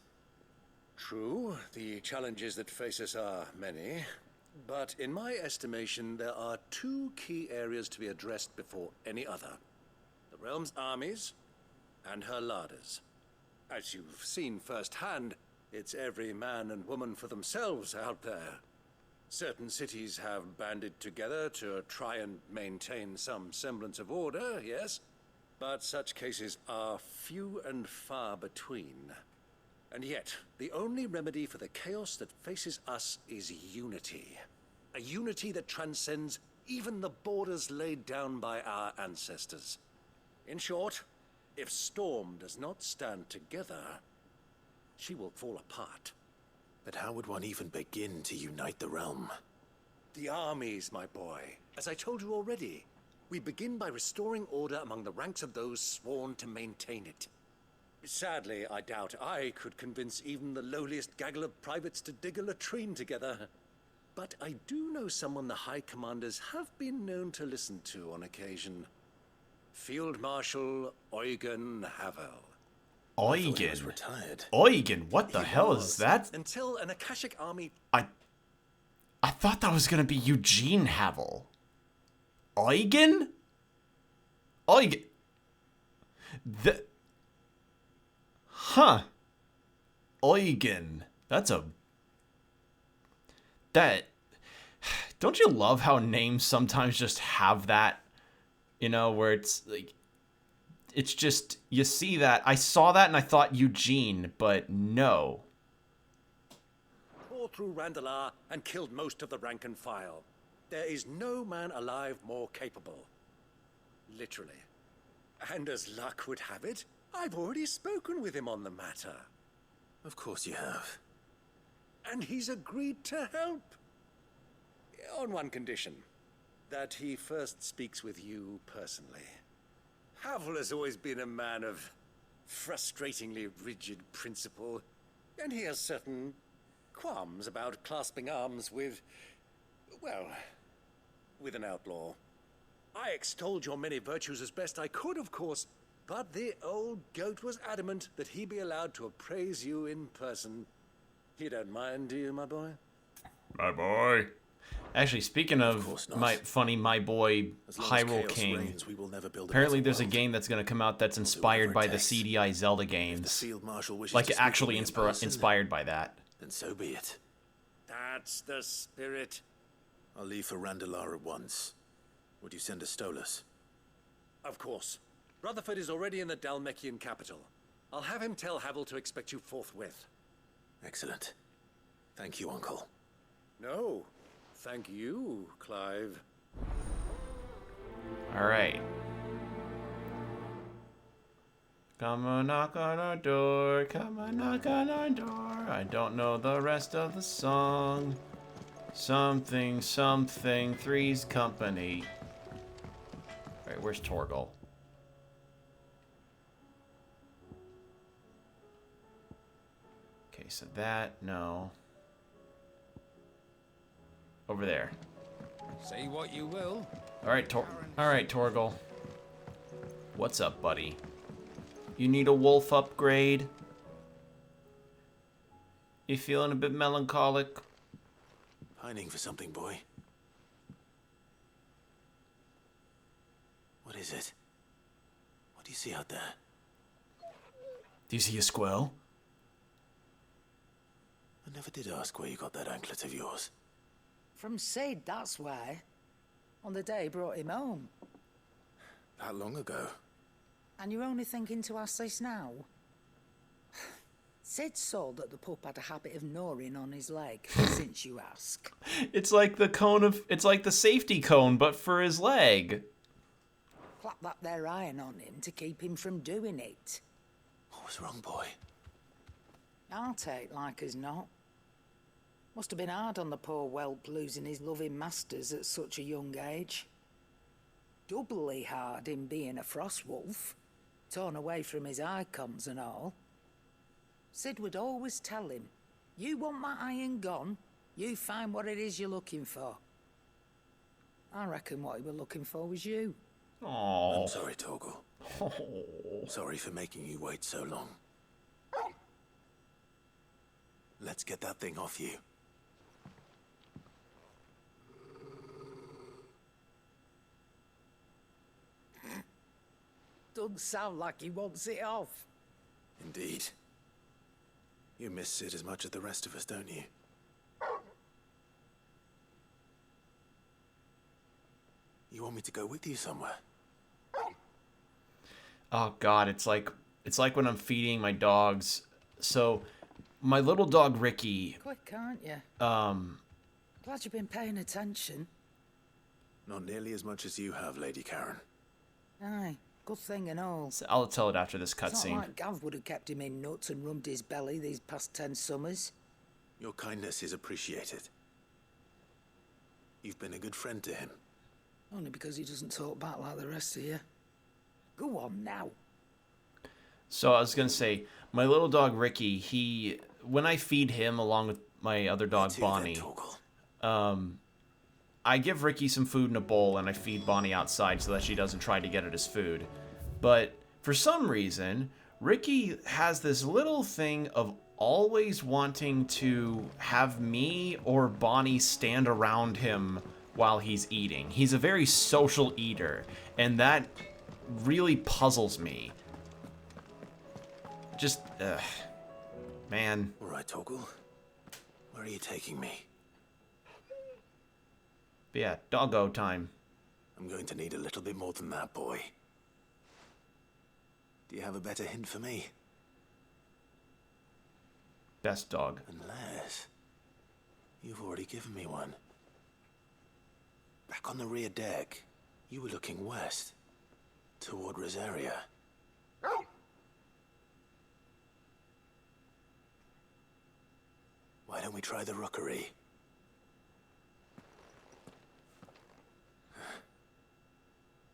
True, the challenges that face us are many, but in my estimation, there are two key areas to be addressed before any other. The realm's armies and her larders. As you've seen firsthand, it's every man and woman for themselves out there. Certain cities have banded together to try and maintain some semblance of order, yes, but such cases are few and far between. And yet, the only remedy for the chaos that faces us is unity. A unity that transcends even the borders laid down by our ancestors. In short, if Storm does not stand together, she will fall apart. But how would one even begin to unite the realm? The armies, my boy. As I told you already, we begin by restoring order among the ranks of those sworn to maintain it. Sadly, I doubt I could convince even the lowliest gaggle of privates to dig a latrine together. But I do know someone the High Commanders have been known to listen to on occasion. Field Marshal Eugen Havel. Eugen? Retired. Eugen? What the hell is that? Until an Akashic army... I thought that was gonna be Eugene Havel. Eugen? Eugen? Huh. Eugen. That's a... Don't you love how names sometimes just have that? You know, where it's like... It's just... You see that. I saw that and I thought Eugene, but no. Tore through Randalar and killed most of the rank and file. There is no man alive more capable. Literally. And as luck would have it, I've already spoken with him on the matter. Of course you have. And he's agreed to help. On one condition. That he first speaks with you personally. Havel has always been a man of frustratingly rigid principle, and he has certain qualms about clasping arms with, well, with an outlaw. I extolled your many virtues as best I could, of course, but the old goat was adamant that he be allowed to appraise you in person. You don't mind, do you, my boy? My boy. Actually, speaking of my boy, Hyrule King, reigns, apparently there's a game that's going to come out that's inspired by the CDI Zelda games. Like, actually inspired by that. Then so be it. That's the spirit. I'll leave for Randalar at once. Would you send a Stolas? Of course. Rutherford is already in the Dalmekian capital. I'll have him tell Havel to expect you forthwith. Excellent. Thank you, Uncle. No. Thank you, Clive. Alright. Come on, knock on our door. Come on, knock on our door. I don't know the rest of the song. Something, something, Three's Company. Alright, where's Torgal? Okay, so that, no. Over there. Say what you will. Alright, Torgal. What's up, buddy? You need a wolf upgrade? You feeling a bit melancholic? Pining for something, boy. What is it? What do you see out there? Do you see a squirrel? I never did ask where you got that anklet of yours. From Sid, that's why. On the day he brought him home. That long ago? And you're only thinking to ask this now? Sid saw that the pup had a habit of gnawing on his leg, since you ask. It's like the cone of... It's like the safety cone, but for his leg. Clap that there iron on him to keep him from doing it. What was wrong, boy? I'll take like as not. Must have been hard on the poor whelp losing his loving masters at such a young age. Doubly hard in being a frost wolf, torn away from his icons and all. Sid would always tell him, you want my iron gone, you find what it is you're looking for. I reckon what he was looking for was you. Aww. I'm sorry, Torgal. Sorry for making you wait so long. Let's get that thing off you. Doesn't sound like he wants it off. Indeed. You miss Sid as much as the rest of us, don't you? You want me to go with you somewhere? Oh god, it's like when I'm feeding my dogs. So my little dog Ricky, Quick, aren't you? Glad you've been paying attention. Not nearly as much as you have, Lady Karen. Aye, good thing and all. I'll tell it after this It's not cutscene. like Gav would have kept him in nuts and rubbed his belly these past 10 summers. Your kindness is appreciated. You've been a good friend to him. Only because he doesn't talk back like the rest of you. Go on now. So I was gonna say, my little dog Ricky, when I feed him along with my other dog Bonnie, I give Ricky some food in a bowl and I feed Bonnie outside so that she doesn't try to get at his food. But for some reason, Ricky has this little thing of always wanting to have me or Bonnie stand around him while he's eating. He's a very social eater, and that really puzzles me. Just, man. All right, Torgal. Where are you taking me? But yeah, doggo time. I'm going to need a little bit more than that, boy. Do you have a better hint for me? Best dog. Unless you've already given me one. Back on the rear deck, you were looking west, toward Rosaria. Why don't we try the rookery?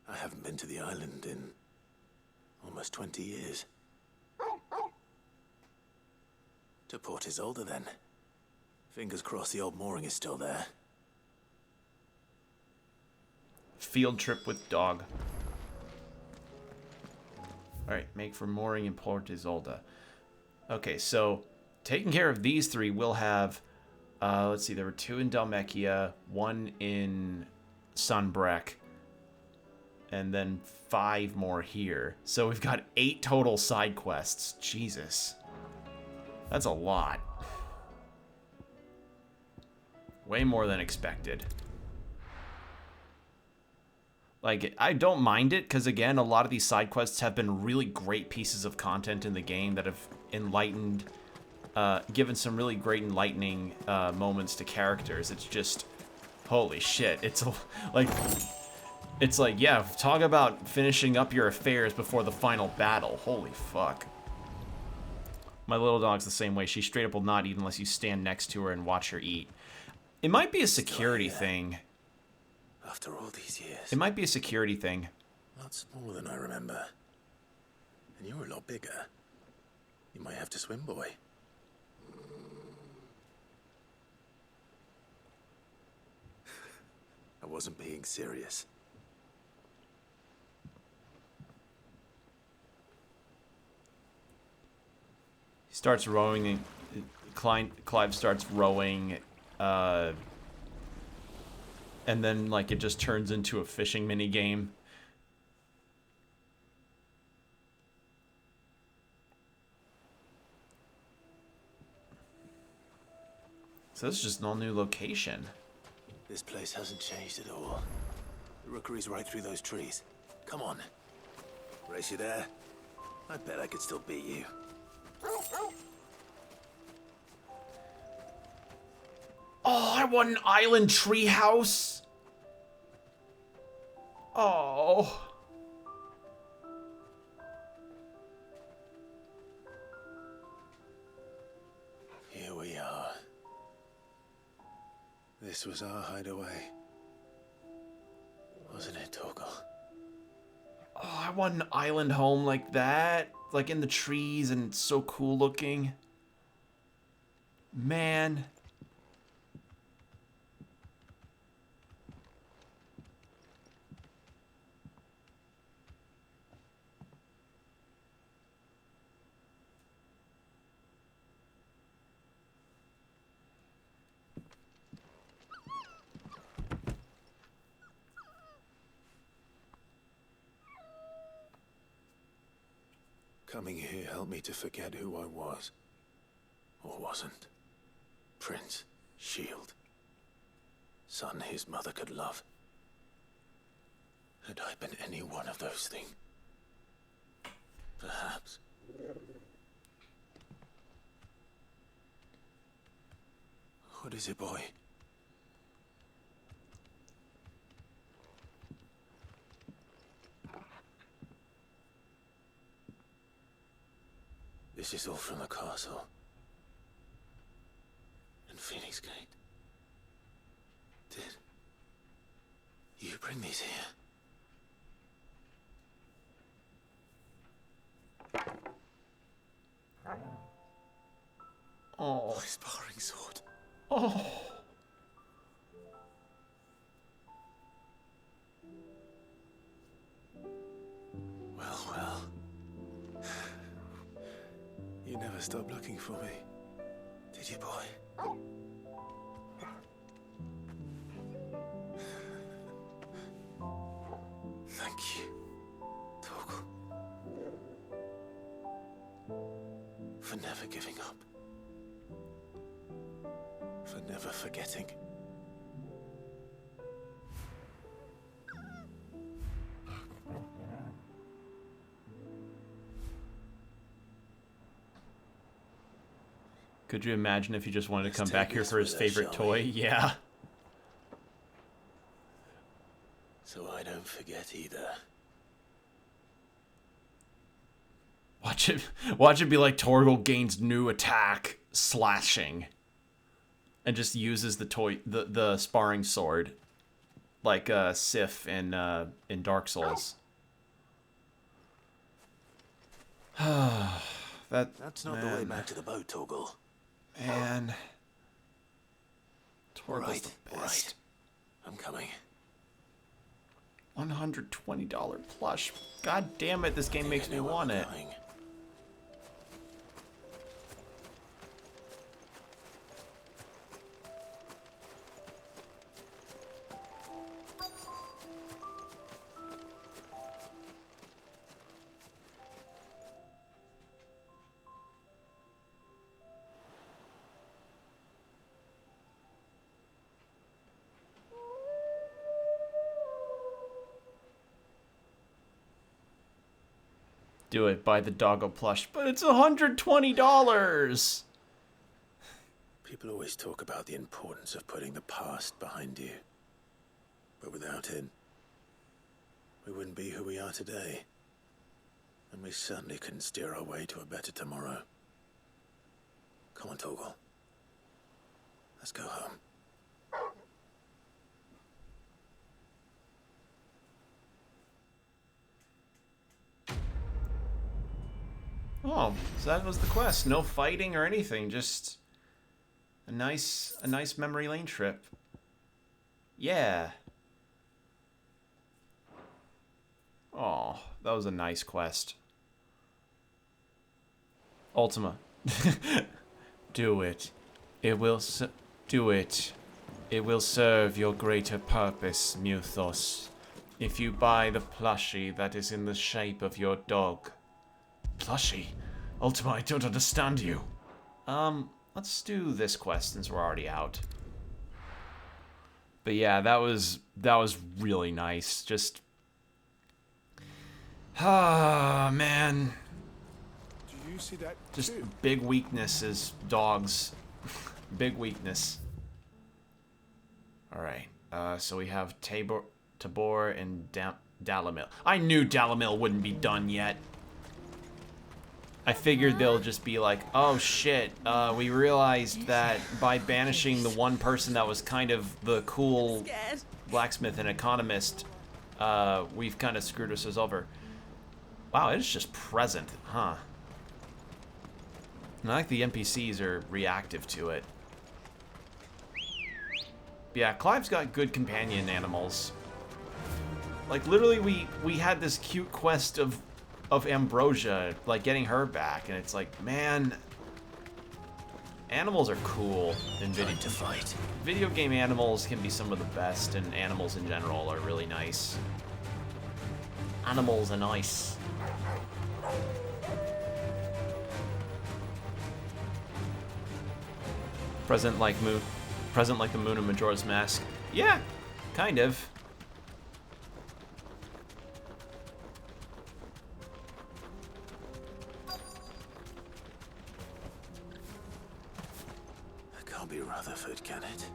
I haven't been to the island in almost 20 years. To Port Isolde, then. Fingers crossed the old mooring is still there. Field trip with dog. Alright, make for mooring in Port Isolde. Okay, so taking care of these three, we'll have, let's see, there were 2 in Dalmekia, 1 in Sunbreck, and then 5 more here. So we've got 8 total side quests. Jesus. That's a lot. Way more than expected. Like, I don't mind it, because again, a lot of these side quests have been really great pieces of content in the game that have enlightened, given some really great enlightening moments to characters. It's just, holy shit. It's like, yeah, talk about finishing up your affairs before the final battle. Holy fuck. My little dog's the same way. She straight up will not eat unless you stand next to her and watch her eat. It might be a security thing. After all these years. It might be a security thing. Lots more than I remember. And you're a lot bigger. You might have to swim, boy. I wasn't being serious. Starts rowing. Clive starts rowing, and then like it just turns into a fishing mini game. So this is just an all new location. This place hasn't changed at all. The rookery's right through those trees. Come on. Race you there? I bet I could still beat you. Oh, I want an island treehouse. Oh. Here we are. This was our hideaway. Wasn't it, Torgal? Oh, I want an island home like that. Like in the trees, and it's so cool looking. Man. Coming here helped me to forget who I was. Or wasn't. Prince, Shield. Son his mother could love. Had I been any one of those things? Perhaps. What is it, boy? This is all from the castle. And Phoenix Gate. Did you bring these here? Oh. My sparring sword. Oh. Well, well. You never stopped looking for me, did you, boy? Thank you, Torgal. For never giving up. For never forgetting. Could you imagine if he just wanted to come Let's back take here this for his with us, favorite shall toy? we? Yeah. So I don't forget either. Watch it be like Torgal gains new attack, slashing, and just uses the sparring sword, like Sif in Dark Souls. That's not the way back to the boat, Torgal. Man, Torgal's Right, the best. I'm coming. $120 plush. God damn it! This game makes me want it. Do it, buy the doggo plush, but it's $120. People always talk about the importance of putting the past behind you. But without it, we wouldn't be who we are today. And we certainly couldn't steer our way to a better tomorrow. Come on, Torgal. Let's go home. Oh, so that was the quest. No fighting or anything, just a nice memory lane trip. Yeah. Oh, that was a nice quest. Ultima, Do it. It will do it. It will serve your greater purpose, Muthos. If you buy the plushie that is in the shape of your dog. Plushie? Ultima, I don't understand you. Let's do this quest since we're already out. But yeah, that was really nice. Just man. Do you see that? Just big weakness is dogs. Big weakness. Alright, so we have Tabor and Dalamil. I knew Dalamil wouldn't be done yet. I figured they'll just be like, oh shit, we realized that by banishing the one person that was kind of the cool blacksmith and economist, we've kind of screwed ourselves over. Wow, it's just present, huh? And I like the NPCs are reactive to it. Yeah, Clive's got good companion animals. Like, literally, we had this cute quest of Ambrosia, like, getting her back, and it's like, man, animals are cool in video game animals can be some of the best, and animals in general are really nice. Animals are nice. Present like the moon in Majora's Mask. Yeah, kind of. It can't be Rutherford, can it?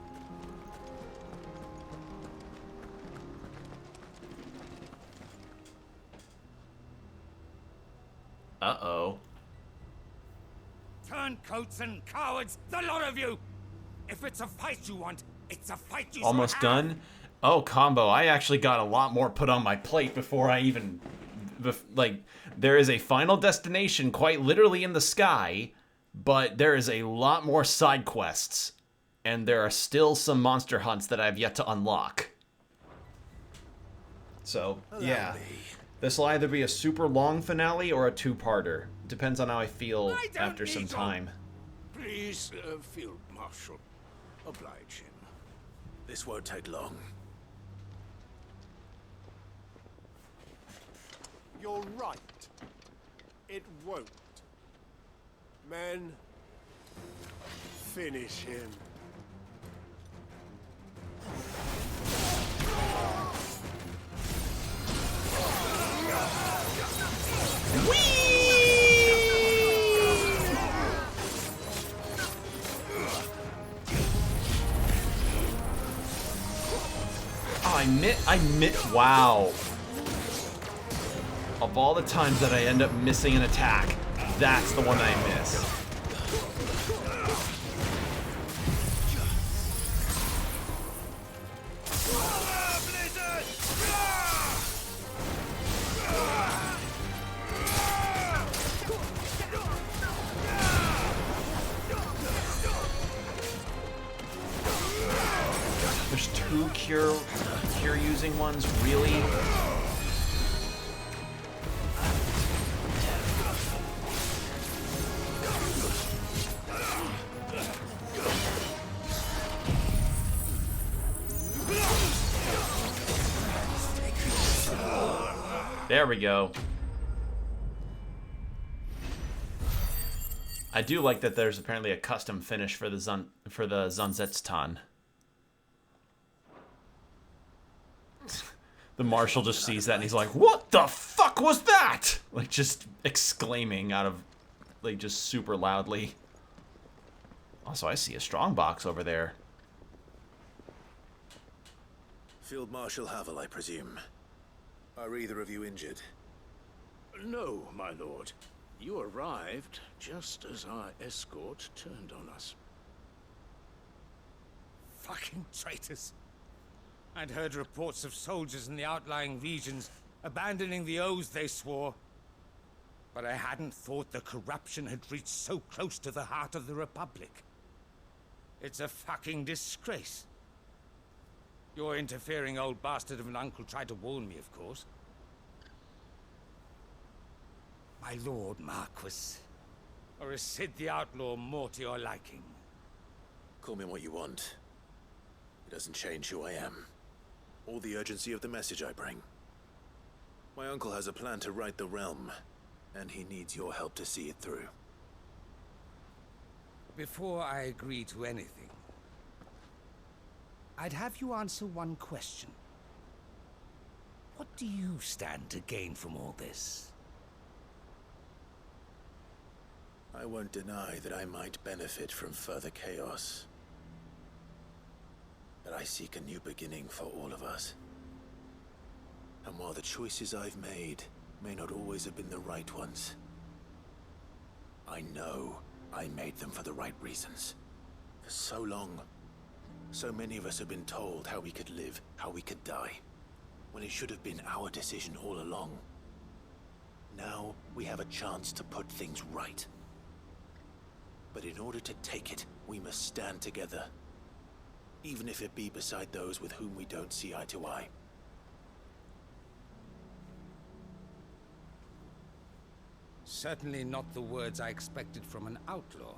Uh-oh. Turncoats and cowards, the lot of you! If it's a fight you want, it's a fight you Almost done? Oh, combo. I actually got a lot more put on my plate before I even... Like, there is a final destination quite literally in the sky, but there is a lot more side quests. And there are still some monster hunts that I have yet to unlock. So, yeah. This will either be a super long finale or a two-parter. Depends on how I feel after some time. Please, Field Marshal, oblige him. This won't take long. You're right. It won't. Men, finish him. Oh, wow. Of all the times that I end up missing an attack, that's the one that I miss. There's two cure using ones, really? There we go. I do like that there's apparently a custom finish for the Zanzetsutan. The marshal just sees that and he's like, "What the fuck was that?" Like, just exclaiming out of, like, just super loudly. Also, I see a strong box over there. Field Marshal Havel, I presume. Are either of you injured? No, my lord. You arrived just as our escort turned on us. Fucking traitors. I'd heard reports of soldiers in the outlying regions abandoning the oaths they swore. But I hadn't thought the corruption had reached so close to the heart of the Republic. It's a fucking disgrace. Your interfering old bastard of an uncle tried to warn me, of course. My lord Marquis, Or is Sid the Outlaw more to your liking? Call me what you want. It doesn't change who I am, or the urgency of the message I bring. My uncle has a plan to right the realm, and he needs your help to see it through. Before I agree to anything, I'd have you answer one question. What do you stand to gain from all this? I won't deny that I might benefit from further chaos. But I seek a new beginning for all of us. And while the choices I've made may not always have been the right ones, I know I made them for the right reasons. For so long, so many of us have been told how we could live, how we could die, when it should have been our decision all along. Now we have a chance to put things right. But in order to take it, we must stand together. Even if it be beside those with whom we don't see eye to eye. Certainly not the words I expected from an outlaw.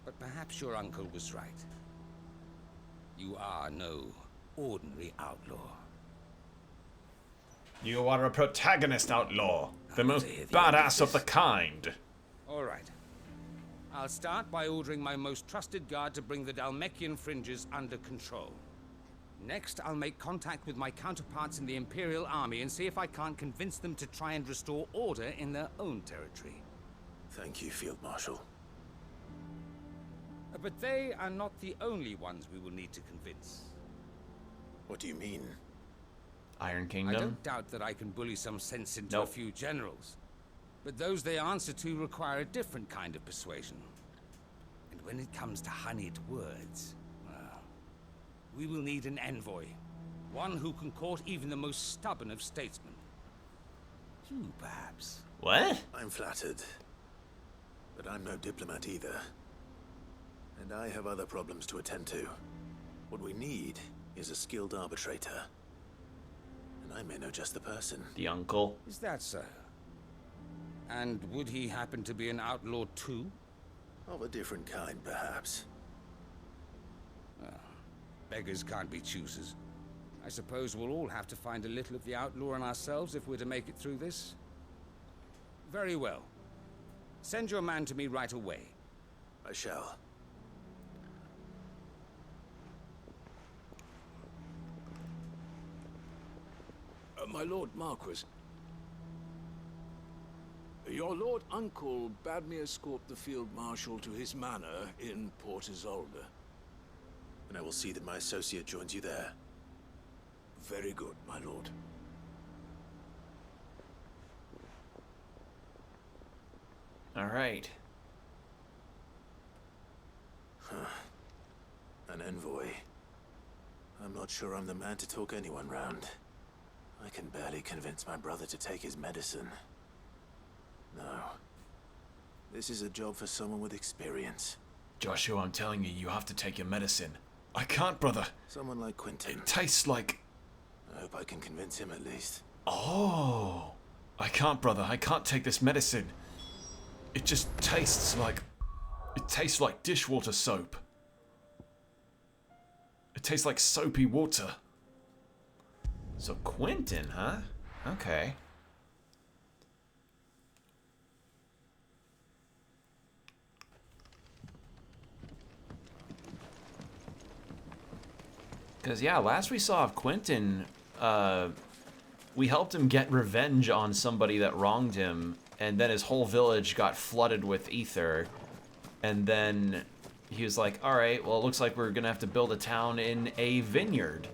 But perhaps your uncle was right. You are no ordinary outlaw. You are a protagonist outlaw. The most badass of the kind. All right. I'll start by ordering my most trusted guard to bring the Dalmekian fringes under control. Next, I'll make contact with my counterparts in the Imperial Army and see if I can't convince them to try and restore order in their own territory. Thank you, Field Marshal. But they are not the only ones we will need to convince. What do you mean? Iron Kingdom? I don't doubt that I can bully some sense into a few generals. But those they answer to require a different kind of persuasion. And when it comes to honeyed words, well, we will need an envoy. One who can court even the most stubborn of statesmen. You, perhaps. What? I'm flattered. But I'm no diplomat either. And I have other problems to attend to. What we need is a skilled arbitrator. And I may know just the person. The uncle. Is that so? And would he happen to be an outlaw too? Of a different kind, perhaps. Beggars can't be choosers. I suppose we'll all have to find a little of the outlaw in ourselves if we're to make it through this. Very well. Send your man to me right away. I shall. My Lord Marquis. Your Lord Uncle bade me escort the Field Marshal to his manor in Port Isolde. And I will see that my associate joins you there. Very good, my lord. All right. An envoy. I'm not sure I'm the man to talk anyone round. I can barely convince my brother to take his medicine. No. This is a job for someone with experience. Joshua, I'm telling you, you have to take your medicine. I can't, brother. Someone like Quentin. It tastes like... I hope I can convince him at least. Oh. I can't, brother. I can't take this medicine. It just tastes like... It tastes like dishwater soap. It tastes like soapy water. So Quentin, huh? Okay. Because, yeah, last we saw of Quentin, we helped him get revenge on somebody that wronged him, and then his whole village got flooded with ether, and then he was like, alright, well, it looks like we're gonna have to build a town in a vineyard.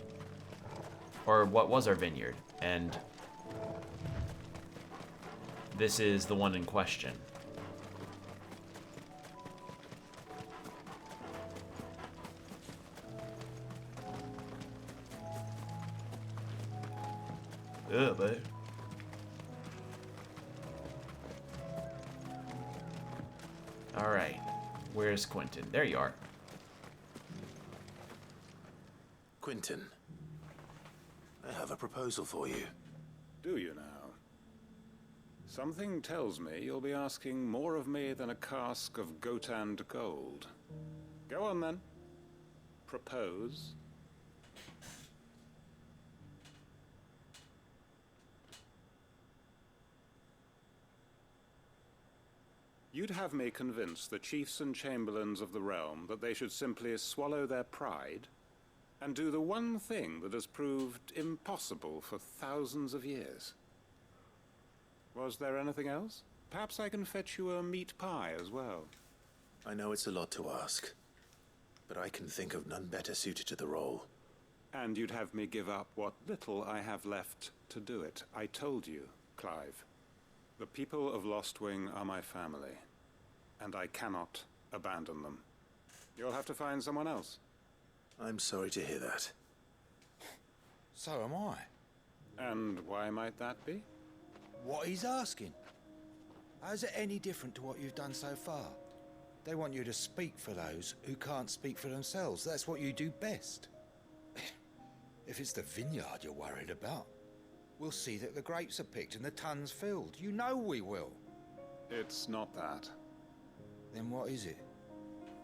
Or what was our vineyard? And this is the one in question. Yeah, babe. Alright. Where's Quentin? There you are. Quentin, I have a proposal for you. Do you now? Something tells me you'll be asking more of me than a cask of Gotand gold. Go on then. Propose. You'd have me convince the chiefs and chamberlains of the realm that they should simply swallow their pride and do the one thing that has proved impossible for thousands of years. Was there anything else? Perhaps I can fetch you a meat pie as well. I know it's a lot to ask, but I can think of none better suited to the role. And you'd have me give up what little I have left to do it. I told you, Clive. The people of Lostwing are my family, and I cannot abandon them. You'll have to find someone else. I'm sorry to hear that. So am I. And why might that be? What he's asking. How's it any different to what you've done so far? They want you to speak for those who can't speak for themselves. That's what you do best. If it's the vineyard you're worried about, we'll see that the grapes are picked and the tons filled. You know we will. It's not that. Then what is it?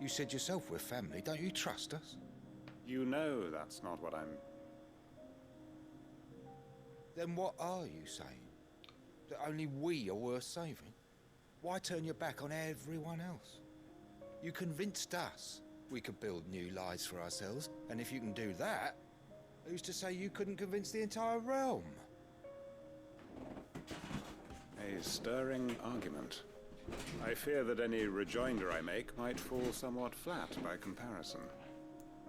You said yourself we're family. Don't you trust us? You know that's not what I'm... Then what are you saying? That only we are worth saving? Why turn your back on everyone else? You convinced us we could build new lives for ourselves, and if you can do that, who's to say you couldn't convince the entire realm? A stirring argument. I fear that any rejoinder I make might fall somewhat flat by comparison.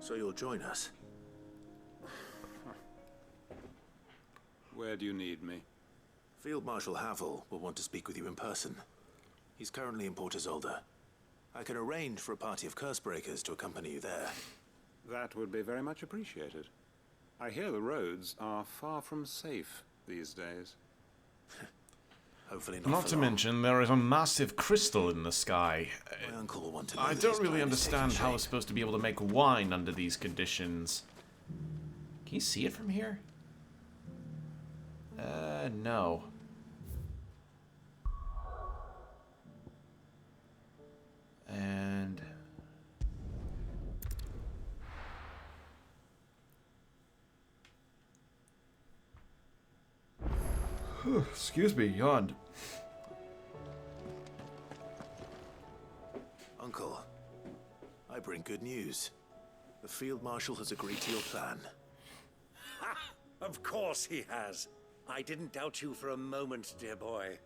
So you'll join us? Where do you need me? Field Marshal Havel will want to speak with you in person. He's currently in Port Isolde. I can arrange for a party of Cursebreakers to accompany you there. That would be very much appreciated. I hear the roads are far from safe these days. Hopefully Not to mention, there is a massive crystal in the sky. My uncle will want to know I that don't his really plan is understand taking how shape. we're supposed to be able to make wine under these conditions. Can you see it from here? No. And... excuse me, yawned. Uncle, I bring good news. The Field Marshal has agreed to your plan. Ha! Of course he has. I didn't doubt you for a moment, dear boy.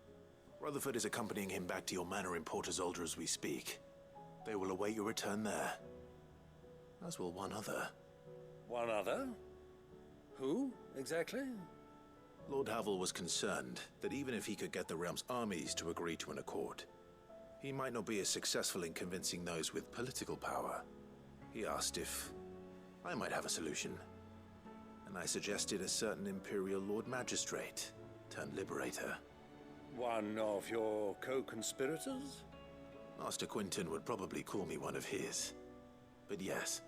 Rutherford is accompanying him back to your manor in Port Isolde as we speak. They will await your return there. As will one other. One other? Who, exactly? Lord Havel was concerned that even if he could get the realm's armies to agree to an accord, he might not be as successful in convincing those with political power. He asked if I might have a solution, and I suggested a certain Imperial Lord Magistrate turned Liberator. One of your co-conspirators? Master Quinton would probably call me one of his, but yes.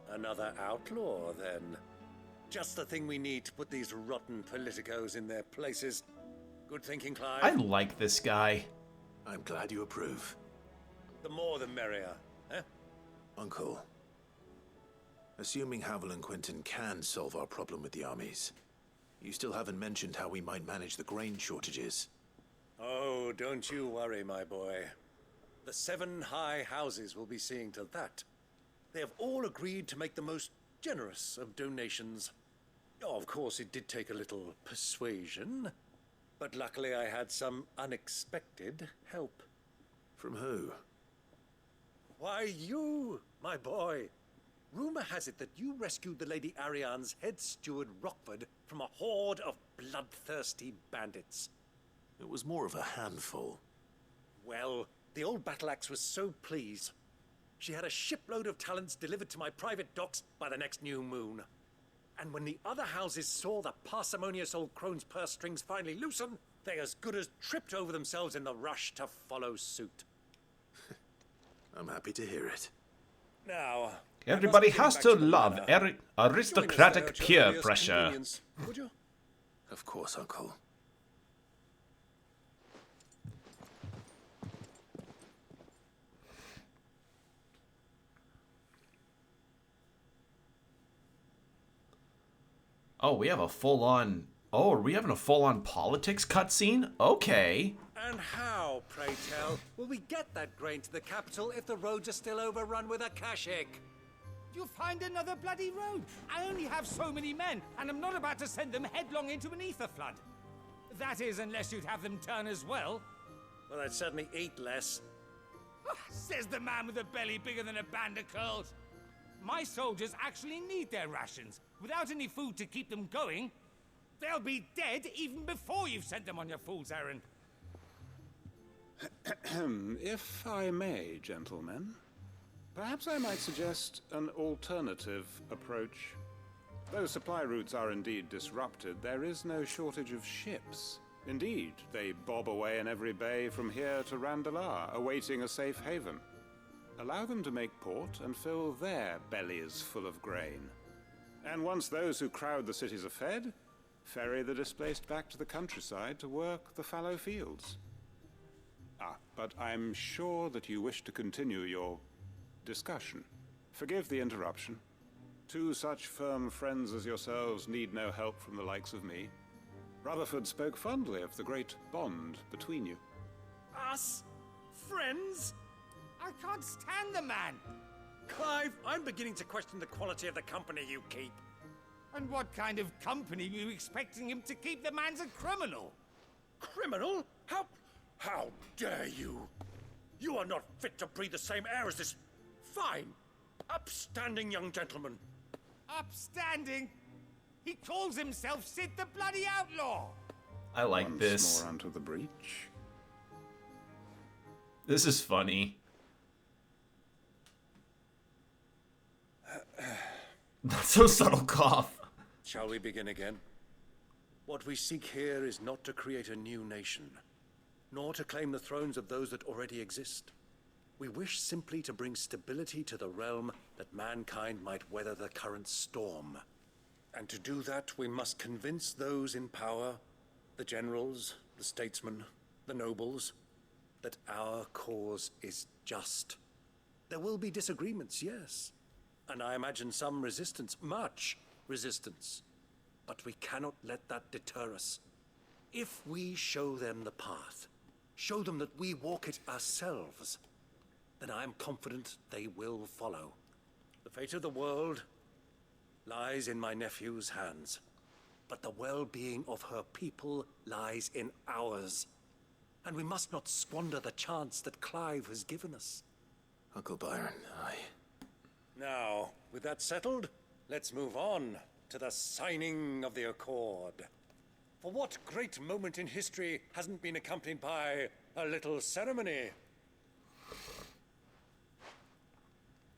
Another outlaw, then. Just the thing we need to put these rotten politicos in their places. Good thinking, Clive. I like this guy. I'm glad you approve. The more the merrier, eh? Uncle, assuming Havel and Quinton can solve our problem with the armies, you still haven't mentioned how we might manage the grain shortages. Oh, don't you worry, my boy. The 7 high houses will be seeing to that. They have all agreed to make the most generous of donations. Oh, of course, it did take a little persuasion, but luckily I had some unexpected help. From who? Why, you, my boy. Rumor has it that you rescued the Lady Ariane's head steward Rockford from a horde of bloodthirsty bandits. It was more of a handful. Well, the old battle axe was so pleased. She had a shipload of talents delivered to my private docks by the next new moon. And when the other houses saw the parsimonious old crone's purse strings finally loosen, they as good as tripped over themselves in the rush to follow suit. I'm happy to hear it. Now, Everybody has to love aristocratic peer pressure. Would you? Of course, Uncle. Oh, we have a full-on... Oh, are we having a full-on politics cutscene? Okay. And how, pray tell, will we get that grain to the capital if the roads are still overrun with Akashic? You'll find another bloody road. I only have so many men, and I'm not about to send them headlong into an ether flood. That is, unless you'd have them turn as well. Well, I'd certainly eat less. Says the man with a belly bigger than a band of curls. My soldiers actually need their rations. Without any food to keep them going, they'll be dead even before you've sent them on your fool's errand. If I may, gentlemen, perhaps I might suggest an alternative approach. Though supply routes are indeed disrupted, there is no shortage of ships. Indeed, they bob away in every bay from here to Randalar, awaiting a safe haven. Allow them to make port and fill their bellies full of grain. And once those who crowd the cities are fed, ferry the displaced back to the countryside to work the fallow fields. But I'm sure that you wish to continue your discussion. Forgive the interruption. Two such firm friends as yourselves need no help from the likes of me. Rutherford spoke fondly of the great bond between you. Us? Friends? I can't stand the man. Clive, I'm beginning to question the quality of the company you keep. And what kind of company were you expecting him to keep? The man's a criminal. Criminal? How dare you? You are not fit to breathe the same air as this fine, upstanding young gentleman. Upstanding? He calls himself Sid the Bloody Outlaw. I like this. More onto the breach. This is funny. Not so subtle cough. Shall we begin again? What we seek here is not to create a new nation, nor to claim the thrones of those that already exist. We wish simply to bring stability to the realm that mankind might weather the current storm. And to do that, we must convince those in power, the generals, the statesmen, the nobles, that our cause is just. There will be disagreements, yes. And I imagine some resistance, much resistance. But we cannot let that deter us. If we show them the path, show them that we walk it ourselves, then I am confident they will follow. The fate of the world lies in my nephew's hands, but the well-being of her people lies in ours. And we must not squander the chance that Clive has given us. Uncle Byron, Now, with that settled, let's move on to the signing of the Accord. For what great moment in history hasn't been accompanied by a little ceremony?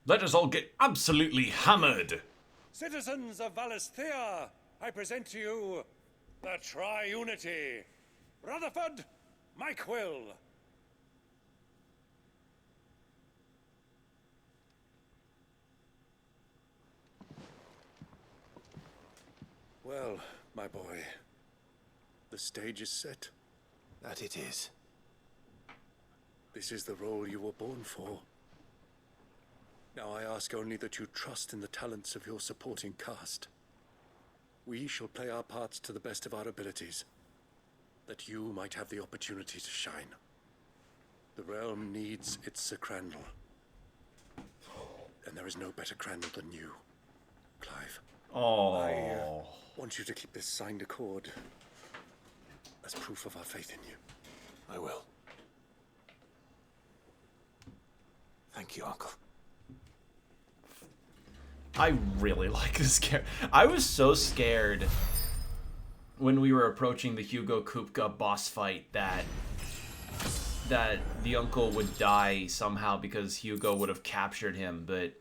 Let us all get absolutely hammered. Citizens of Valisthea, I present to you the Triunity. Rutherford, Mike Will. Well, my boy, the stage is set. That it is. This is the role you were born for. Now I ask only that you trust in the talents of your supporting cast. We shall play our parts to the best of our abilities, that you might have the opportunity to shine. The realm needs its Sir Crandall. And there is no better Crandall than you, Clive. Oh. I want you to keep this signed accord as proof of our faith in you. I will. Thank you, Uncle. I really like this character. I was so scared when we were approaching the Hugo Kupka boss fight that the uncle would die somehow because Hugo would have captured him, but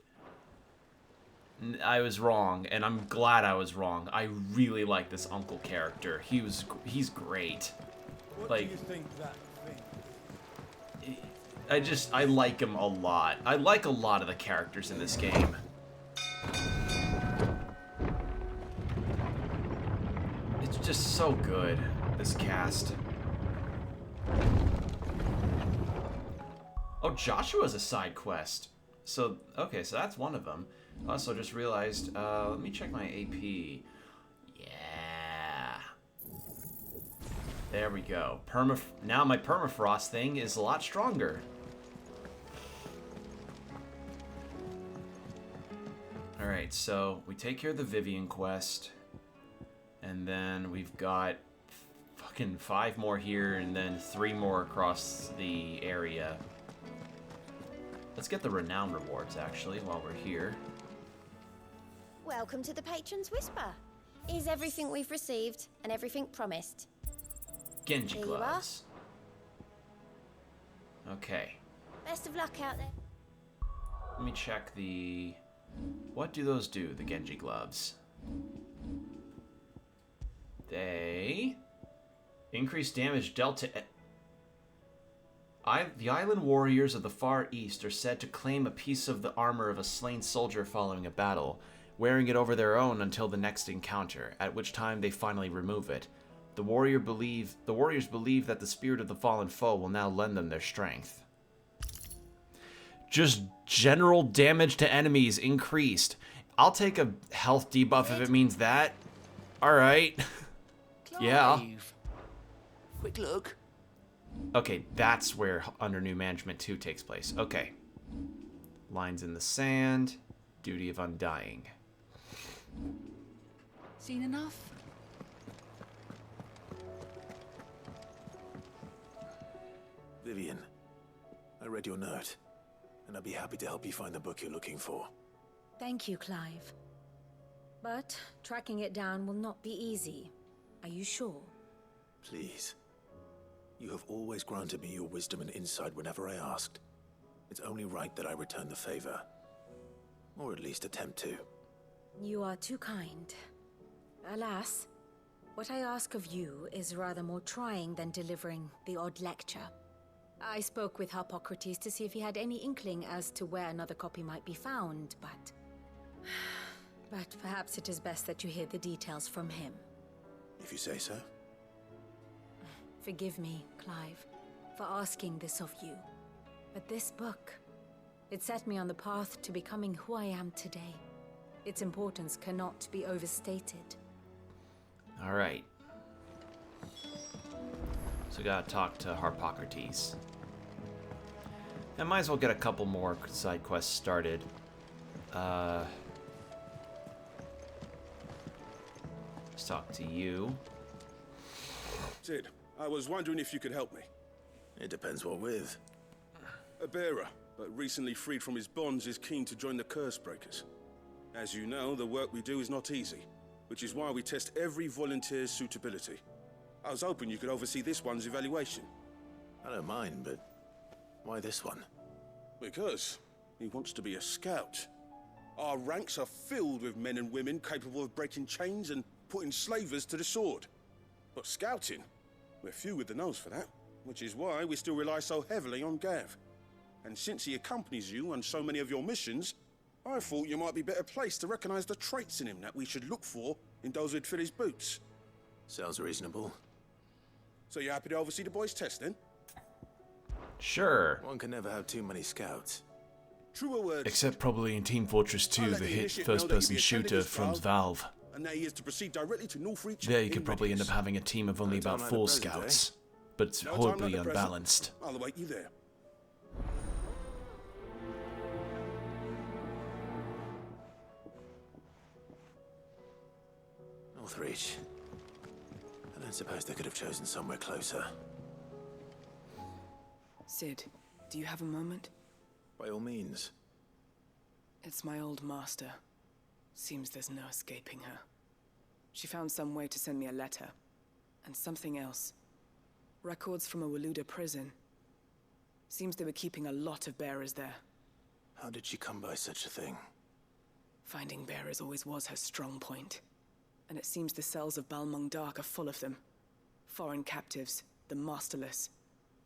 I was wrong, and I'm glad I was wrong. I really like this uncle character. He's great. What like, do you think that thing? I like him a lot. I like a lot of the characters in this game. It's just so good, this cast. Oh, Joshua's a side quest. So, okay, so that's one of them. Also just realized, let me check my AP. Yeah, There we go. Now my permafrost thing is a lot stronger. Alright, so we take care of the Vivian quest. And then we've got fucking 5 more here and then 3 more across the area. Let's get the renown rewards, actually, while we're here. Welcome to the Patron's Whisper. Is everything we've received and everything promised? Genji Here you are. gloves. Okay. Best of luck out there. Let me check the... What do those do, the Genji gloves? They... increase damage dealt to... The island warriors of the Far East are said to claim a piece of the armor of a slain soldier following a battle, wearing it over their own until the next encounter, at which time they finally remove it. The warriors believe that the spirit of the fallen foe will now lend them their strength. Just general damage to enemies increased. I'll take a health debuff if it means that. Alright. Yeah. Quick look. Okay, that's where Under New Management 2 takes place. Okay. Lines in the Sand. Duty of Undying. Seen enough? Vivian, I read your note, and I'd be happy to help you find the book you're looking for. Thank you, Clive. But tracking it down will not be easy. Are you sure? Please. You have always granted me your wisdom and insight whenever I asked. It's only right that I return the favor. Or at least attempt to. You are too kind. Alas, what I ask of you is rather more trying than delivering the odd lecture. I spoke with Harpocrates to see if he had any inkling as to where another copy might be found, but... But perhaps it is best that you hear the details from him. If you say so. Forgive me, Clive, for asking this of you. But this book, it set me on the path to becoming who I am today. Its importance cannot be overstated. Alright. So we gotta talk to Harpocrates. I might as well get a couple more side quests started. Let's talk to you. Sid, I was wondering if you could help me. It depends what with. A bearer, but recently freed from his bonds, is keen to join the Curse Breakers. As you know, the work we do is not easy, which is why we test every volunteer's suitability. I was hoping you could oversee this one's evaluation. I don't mind, but why this one? Because he wants to be a scout. Our ranks are filled with men and women capable of breaking chains and putting slavers to the sword. But scouting, we're few with the nose for that, which is why we still rely so heavily on Gav. And since he accompanies you on so many of your missions, I thought you might be better placed to recognize the traits in him that we should look for in those who'd fill his boots. Sounds reasonable. So you happy to oversee the boys' test, then? Sure. One can never have too many scouts. Truer words. Except probably in Team Fortress 2, the hit first-person shooter from Valve. And now he is to proceed directly to Northreach. There you could probably end up having a team of only about 4 scouts. But it's horribly unbalanced. I'll await you there. Northreach. I don't suppose they could have chosen somewhere closer. Sid, do you have a moment? By all means. It's my old master. Seems there's no escaping her. She found some way to send me a letter. And something else. Records from a Waluda prison. Seems they were keeping a lot of bearers there. How did she come by such a thing? Finding bearers always was her strong point. And it seems the cells of Balmung Dark are full of them. Foreign captives, the masterless.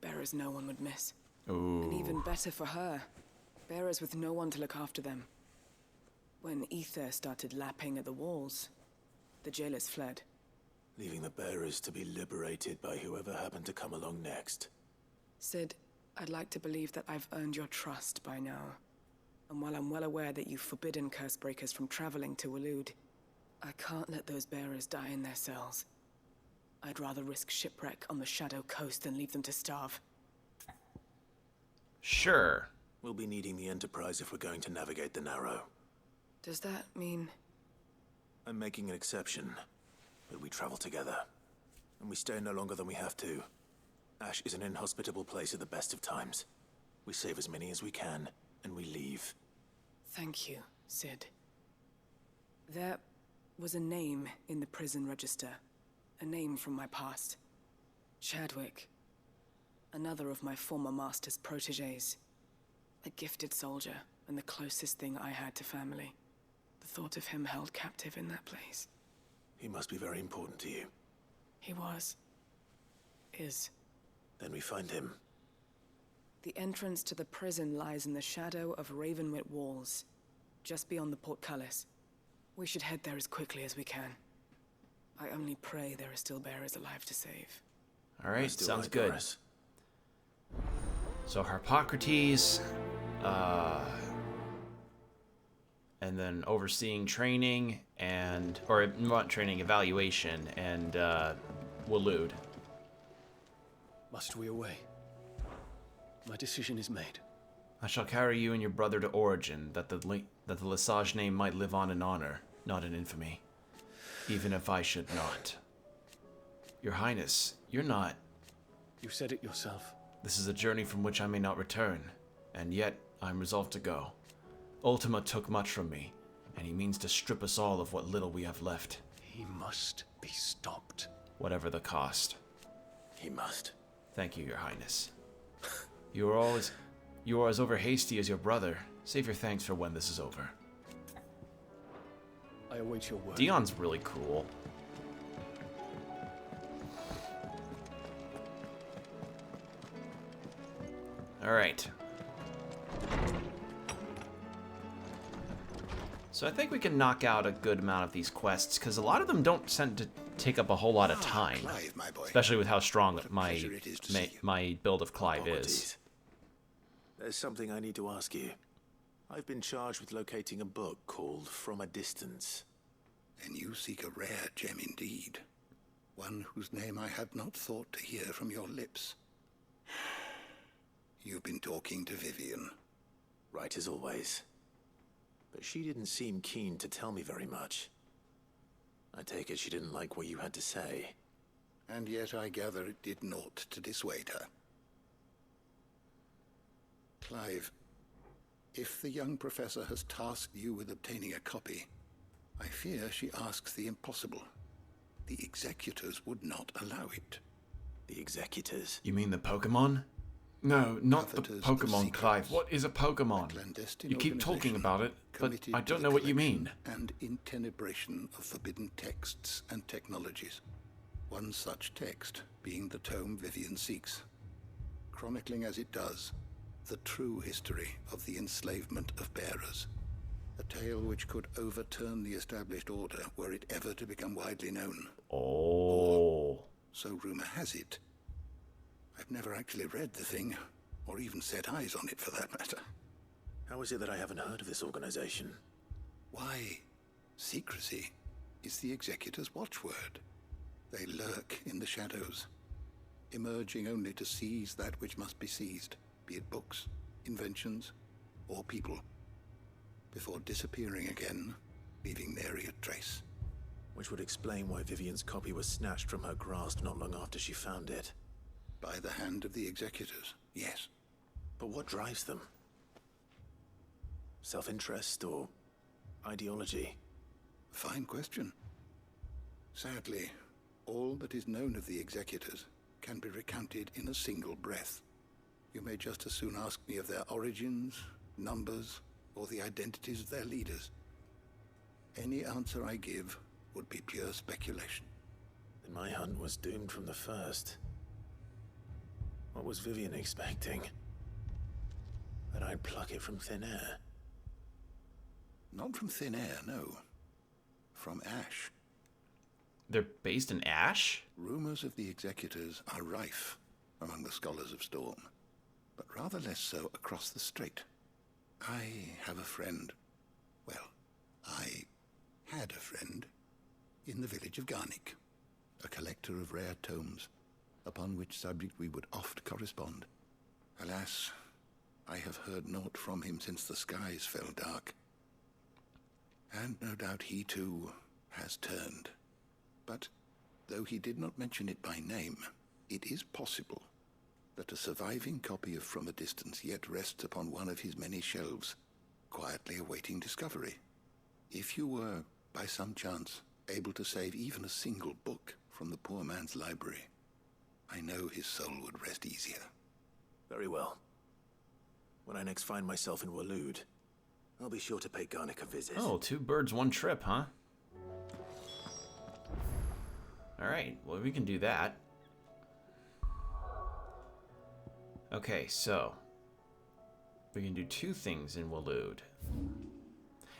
Bearers no one would miss. Ooh. And even better for her. Bearers with no one to look after them. When ether started lapping at the walls, the jailers fled. Leaving the bearers to be liberated by whoever happened to come along next. Sid, I'd like to believe that I've earned your trust by now. And while I'm well aware that you've forbidden Cursebreakers from traveling to Waloed, I can't let those bearers die in their cells. I'd rather risk shipwreck on the Shadow Coast than leave them to starve. Sure. We'll be needing the Enterprise if we're going to navigate the Narrow. Does that mean... I'm making an exception, but we travel together. And we stay no longer than we have to. Ash is an inhospitable place at the best of times. We save as many as we can, and we leave. Thank you, Sid. There was a name in the prison register. A name from my past. Chadwick. Another of my former master's protégés. A gifted soldier, and the closest thing I had to family. The thought of him held captive in that place. He must be very important to you. He was. Is. Then we find him. The entrance to the prison lies in the shadow of Ravenwit Walls, just beyond the portcullis. We should head there as quickly as we can. I only pray there are still bearers alive to save. Alright, sounds good. So Harpocrates, and then overseeing training and, or not training, evaluation, and Waloed. Must we away? My decision is made. I shall carry you and your brother to Origin, that the Lesage name might live on in honor, not in infamy. Even if I should not. Your Highness, you're not... You said it yourself. This is a journey from which I may not return, and yet I am resolved to go. Ultima took much from me, and he means to strip us all of what little we have left. He must be stopped. Whatever the cost. He must. Thank you, Your Highness. You are as over-hasty as your brother. Save your thanks for when this is over. I await your word. Dion's really cool. Alright. So I think we can knock out a good amount of these quests, because a lot of them don't tend to take up a whole lot of time. Clive, my boy. Especially with how strong my build of Clive is. There's something I need to ask you. I've been charged with locating a book called From a Distance. Then you seek a rare gem indeed. One whose name I had not thought to hear from your lips. You've been talking to Vivian. Right as always. But she didn't seem keen to tell me very much. I take it she didn't like what you had to say. And yet I gather it did naught to dissuade her. Clive, if the young professor has tasked you with obtaining a copy, I fear she asks the impossible. The executors would not allow it. The executors? You mean the Pokemon? No, not the Pokemon, Clive. What is a Pokemon? You keep talking about it, but I don't know what you mean. And intenebration of forbidden texts and technologies. One such text being the tome Vivian seeks, chronicling as it does the true history of the enslavement of bearers. A tale which could overturn the established order were it ever to become widely known. Oh. Or, so rumor has it. I've never actually read the thing, or even set eyes on it for that matter. How is it that I haven't heard of this organization? Why, secrecy is the Executor's watchword. They lurk in the shadows, emerging only to seize that which must be seized, be it books, inventions, or people, before disappearing again, leaving nary a trace. Which would explain why Vivian's copy was snatched from her grasp not long after she found it. By the hand of the Executors, yes. But what drives them? Self-interest or ideology? Fine question. Sadly, all that is known of the Executors can be recounted in a single breath. You may just as soon ask me of their origins, numbers, or the identities of their leaders. Any answer I give would be pure speculation. Then my hunt was doomed from the first. What was Vivian expecting? That I'd pluck it from thin air? Not from thin air, no. From ash. They're based in ash? Rumors of the Executors are rife among the scholars of Storm, but rather less so across the strait. I have a friend. Well, I had a friend in the village of Garnik. a collector of rare tomes, upon which subject we would oft correspond. Alas, I have heard naught from him since the skies fell dark. And no doubt he too has turned. But though he did not mention it by name, it is possible that a surviving copy of From a Distance yet rests upon one of his many shelves, quietly awaiting discovery. If you were, by some chance, able to save even a single book from the poor man's library, I know his soul would rest easier. Very well. When I next find myself in Waloed, I'll be sure to pay Garnick a visit. Oh, 2 birds, 1 trip, huh? Alright, well, we can do that. Okay, so we can do 2 things in Waloed.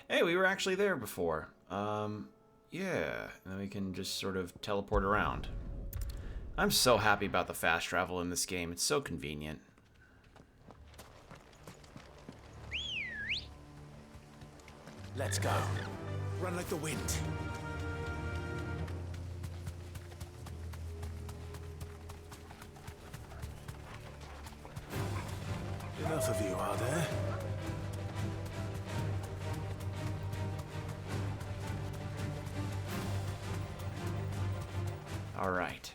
Hey, we were actually there before. Yeah, and then we can just sort of teleport around. I'm so happy about the fast travel in this game. It's so convenient. Let's go. Run like the wind. Enough of you, are there? All right.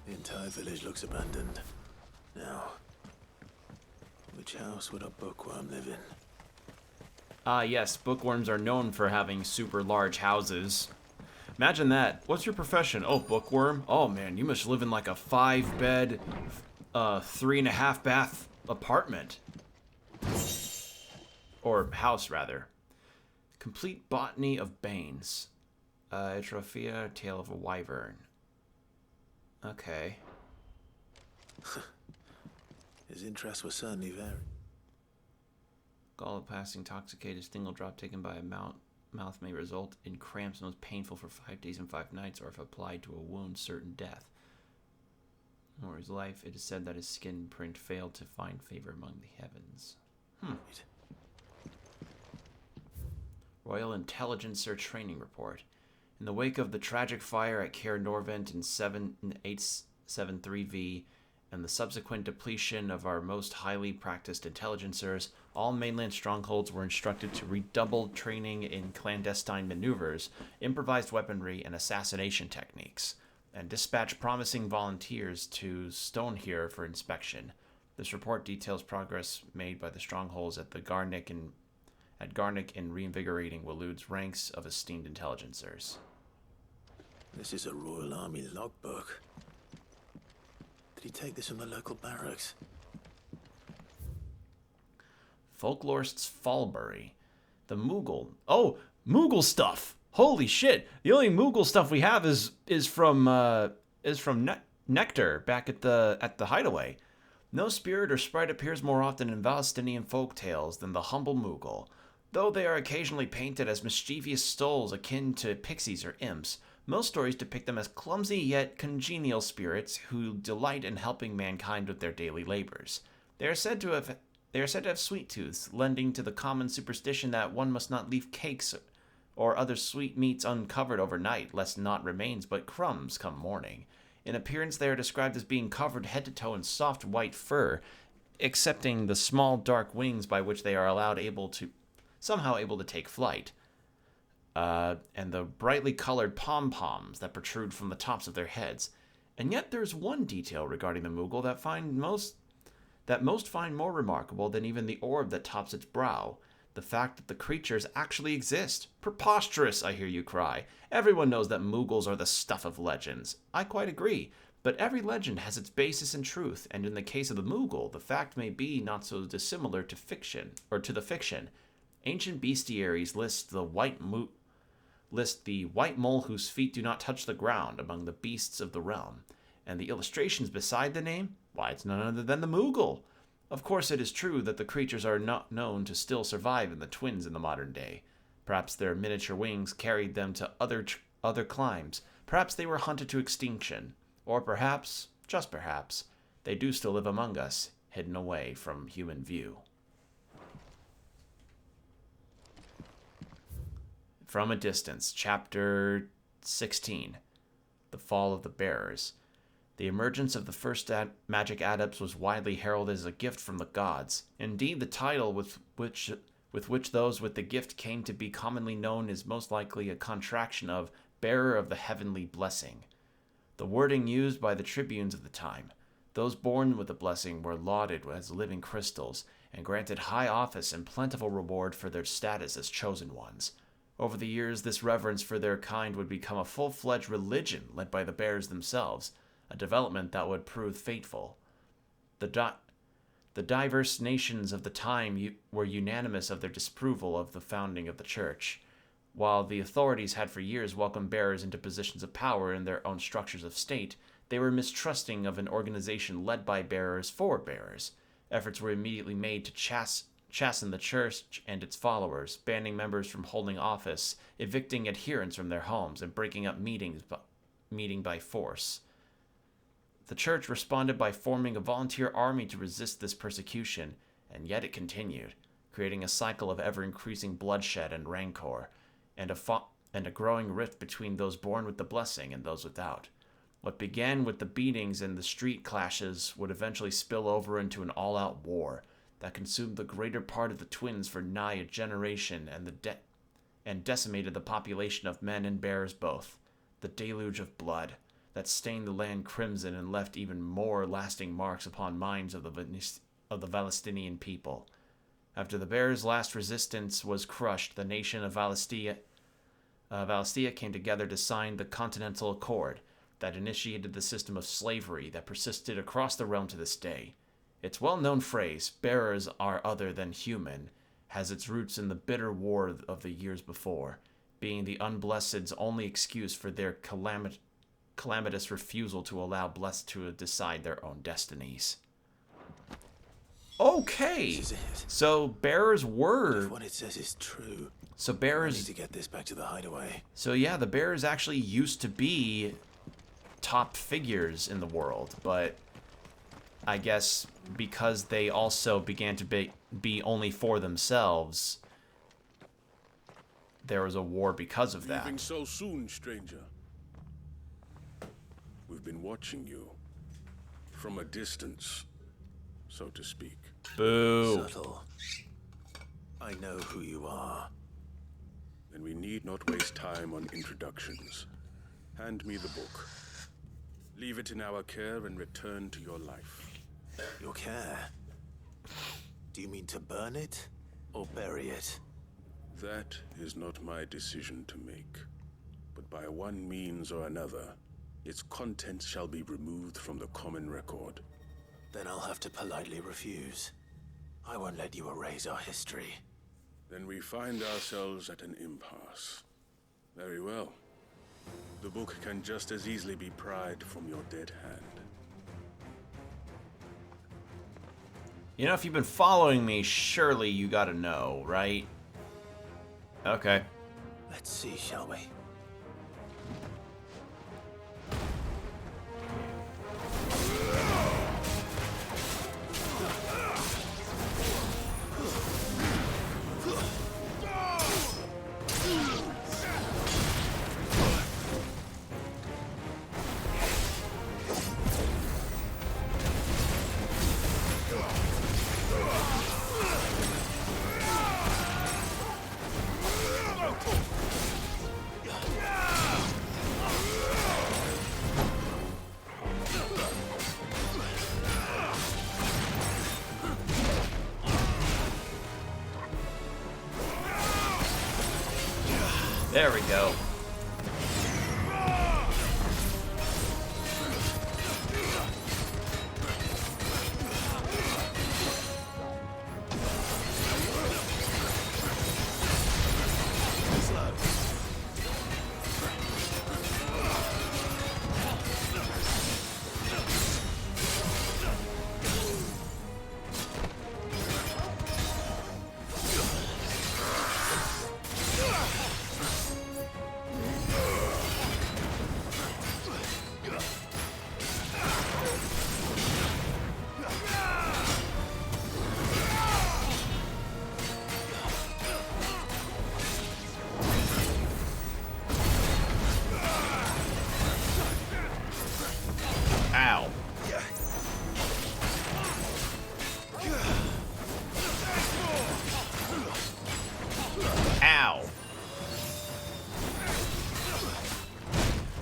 The entire village looks abandoned. Now, which house would a bookworm live in? Ah, yes, bookworms are known for having super large houses. Imagine that. What's your profession? Oh, bookworm? Oh, man, you must live in like a 5-bed, 3.5-bath apartment. Or house, rather. Complete Botany of Banes. Atrophia, Tale of a Wyvern. Okay. His interests were certainly varied. Gall of passing intoxicated single drop taken by a mouth may result in cramps most painful for 5 days and 5 nights, or if applied to a wound, certain death. Or his life, it is said that his skin print failed to find favor among the heavens. Royal Intelligencer Training Report. In the wake of the tragic fire at Cair Norvent in 873V and the subsequent depletion of our most highly practiced intelligencers, all mainland strongholds were instructed to redouble training in clandestine maneuvers, improvised weaponry, and assassination techniques, and dispatch promising volunteers to Stonehere for inspection. This report details progress made by the strongholds at Garnick in reinvigorating Waloed's ranks of esteemed intelligencers. This is a Royal Army logbook. Did he take this from the local barracks? Folklorist's Falbury. The Moogle. Oh, Moogle stuff! Holy shit! The only Moogle stuff we have is from Nectar back at the hideaway. No spirit or sprite appears more often in Valestinian folk tales than the humble Moogle. Though they are occasionally painted as mischievous souls akin to pixies or imps, most stories depict them as clumsy yet congenial spirits who delight in helping mankind with their daily labors. They are said to have sweet tooths, lending to the common superstition that one must not leave cakes or other sweet meats uncovered overnight, lest naught remains but crumbs come morning. In appearance, they are described as being covered head to toe in soft white fur, excepting the small dark wings by which they are somehow able to take flight. And the brightly colored pom-poms that protrude from the tops of their heads. And yet there's one detail regarding the Moogle that most find more remarkable than even the orb that tops its brow. The fact that the creatures actually exist. Preposterous, I hear you cry. Everyone knows that Moogles are the stuff of legends. I quite agree. But every legend has its basis in truth, and in the case of the Moogle, the fact may be not so dissimilar to the fiction. Ancient bestiaries list the white mole whose feet do not touch the ground among the beasts of the realm. And the illustrations beside the name? Why, it's none other than the Moogle. Of course, it is true that the creatures are not known to still survive in the twins in the modern day. Perhaps their miniature wings carried them to other climes. Perhaps they were hunted to extinction. Or perhaps, just perhaps, they do still live among us, hidden away from human view. From a Distance, Chapter 16, The Fall of the Bearers. The emergence of the first magic adepts was widely heralded as a gift from the gods. Indeed, the title with which those with the gift came to be commonly known is most likely a contraction of Bearer of the Heavenly Blessing. The wording used by the tribunes of the time. Those born with the blessing were lauded as living crystals and granted high office and plentiful reward for their status as chosen ones. Over the years, this reverence for their kind would become a full-fledged religion led by the bearers themselves, a development that would prove fateful. The diverse nations of the time were unanimous of their disapproval of the founding of the church. While the authorities had for years welcomed bearers into positions of power in their own structures of state, they were mistrusting of an organization led by bearers for bearers. Efforts were immediately made to chasten the church and its followers, banning members from holding office, evicting adherents from their homes, and breaking up meeting by force. The church responded by forming a volunteer army to resist this persecution, and yet it continued, creating a cycle of ever-increasing bloodshed and rancor, and a growing rift between those born with the blessing and those without. What began with the beatings and the street clashes would eventually spill over into an all-out war that consumed the greater part of the twins for nigh a generation and decimated the population of men and bears both. The deluge of blood that stained the land crimson and left even more lasting marks upon minds of the Valestinian people. After the bears' last resistance was crushed, the nation of Valestia came together to sign the Continental Accord that initiated the system of slavery that persisted across the realm to this day. Its well-known phrase, "bearers are other than human," has its roots in the bitter war of the years before, being the unblessed's only excuse for their calamitous refusal to allow blessed to decide their own destinies. Okay, so bearers were... If what it says is true, so bearers... I need to get this back to the hideaway. So yeah, the bearers actually used to be top figures in the world, but I guess because they also began to be only for themselves, there was a war because of that. Leaving so soon, stranger. We've been watching you from a distance, so to speak. Boo. Subtle. I know who you are. Then we need not waste time on introductions. Hand me the book. Leave it in our care and return to your life. Your care? Do you mean to burn it or bury it? That is not my decision to make. But by one means or another, its contents shall be removed from the common record. Then I'll have to politely refuse. I won't let you erase our history. Then we find ourselves at an impasse. Very well. The book can just as easily be pried from your dead hand. You know, if you've been following me, surely you gotta know, right? Okay. Let's see, shall we? There we go.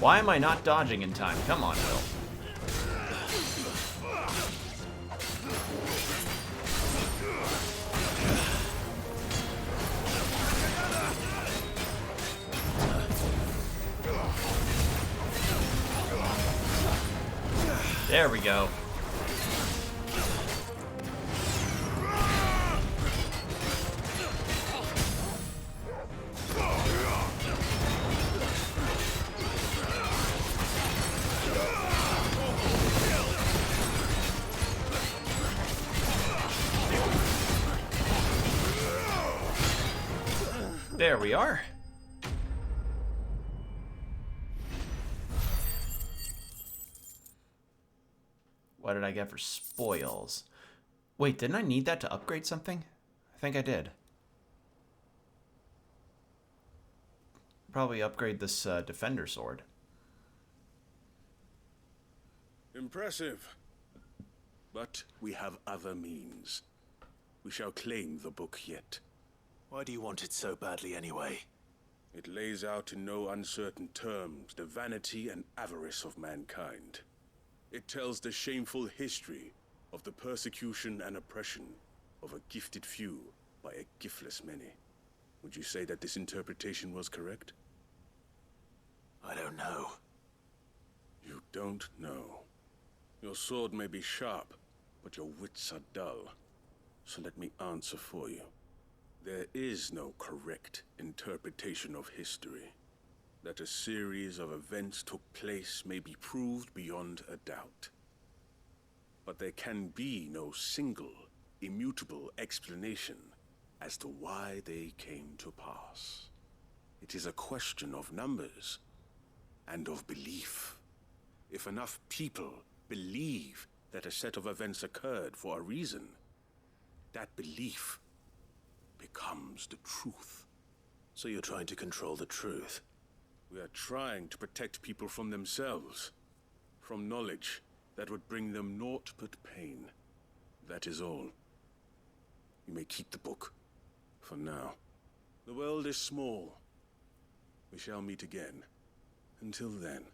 Why am I not dodging in time? Come on, Will. There we go. There we are. What did I get for spoils? Wait, didn't I need that to upgrade something? I think I did. Probably upgrade this defender sword. Impressive. But we have other means. We shall claim the book yet. Why do you want it so badly anyway? It lays out in no uncertain terms the vanity and avarice of mankind. It tells the shameful history of the persecution and oppression of a gifted few by a giftless many. Would you say that this interpretation was correct? I don't know. You don't know. Your sword may be sharp, but your wits are dull. So let me answer for you. There is no correct interpretation of history. That a series of events took place may be proved beyond a doubt. But there can be no single, immutable explanation as to why they came to pass. It is a question of numbers and of belief. If enough people believe that a set of events occurred for a reason, that belief becomes the truth. So you're trying to control the truth? We are trying to protect people from themselves, from knowledge that would bring them naught but pain. That is all. You may keep the book, for now. The world is small. We shall meet again. Until then.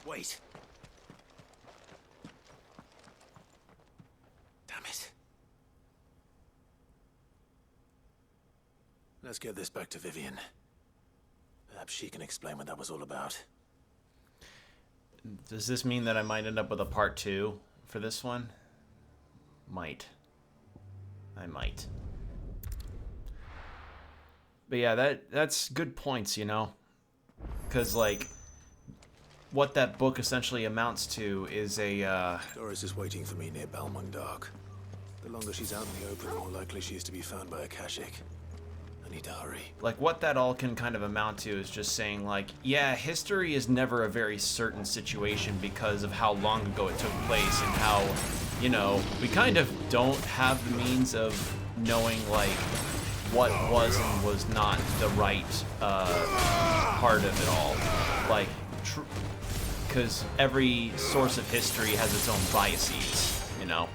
Wait. Damn it. Let's get this back to Vivian. Perhaps she can explain what that was all about. Does this mean that I might end up with a part 2 for this one? Might. I might. But yeah, that's good points, you know? Because, like, what that book essentially amounts to is a, Doris is waiting for me near Balmung. The longer she's out in the open, the more likely she is to be found by a Kashik. I need to hurry. Like, what that all can kind of amount to is just saying, like, yeah, history is never a very certain situation because of how long ago it took place and how, you know, we kind of don't have the means of knowing, like, what was and was not the right part of it all. Like, because every source of history has its own biases, you know?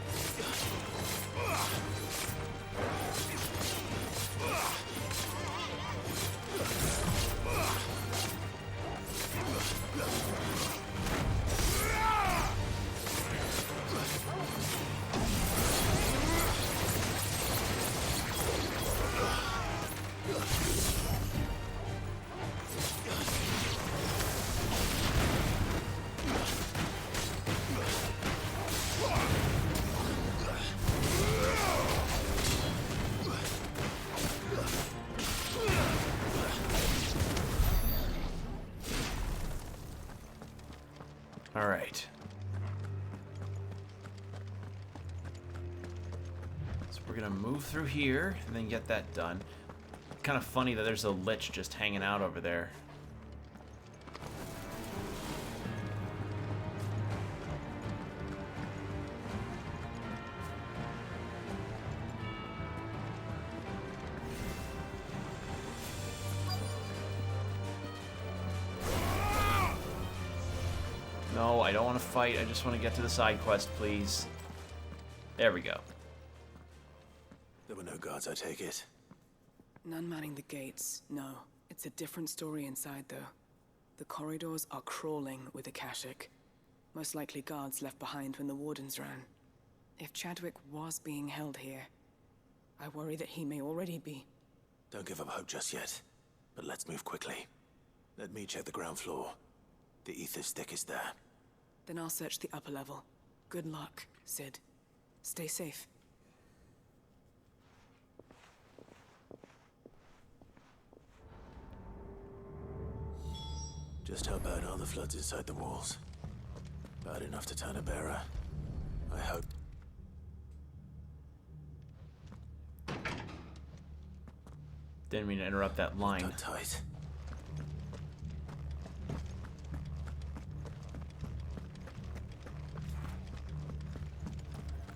Alright. So we're gonna move through here and then get that done. Kind of funny that there's a lich just hanging out over there. No, I don't want to fight. I just want to get to the side quest, please. There we go. There were no guards, I take it. None manning the gates, no. It's a different story inside, though. The corridors are crawling with Akashic. Most likely guards left behind when the Wardens ran. If Chadwick was being held here, I worry that he may already be. Don't give up hope just yet, but let's move quickly. Let me check the ground floor. The ether stick is there. Then I'll search the upper level. Good luck, Sid. Stay safe. Just how bad are the floods inside the walls? Bad enough to turn a bearer. I hope. Didn't mean to interrupt that line. Cut tight.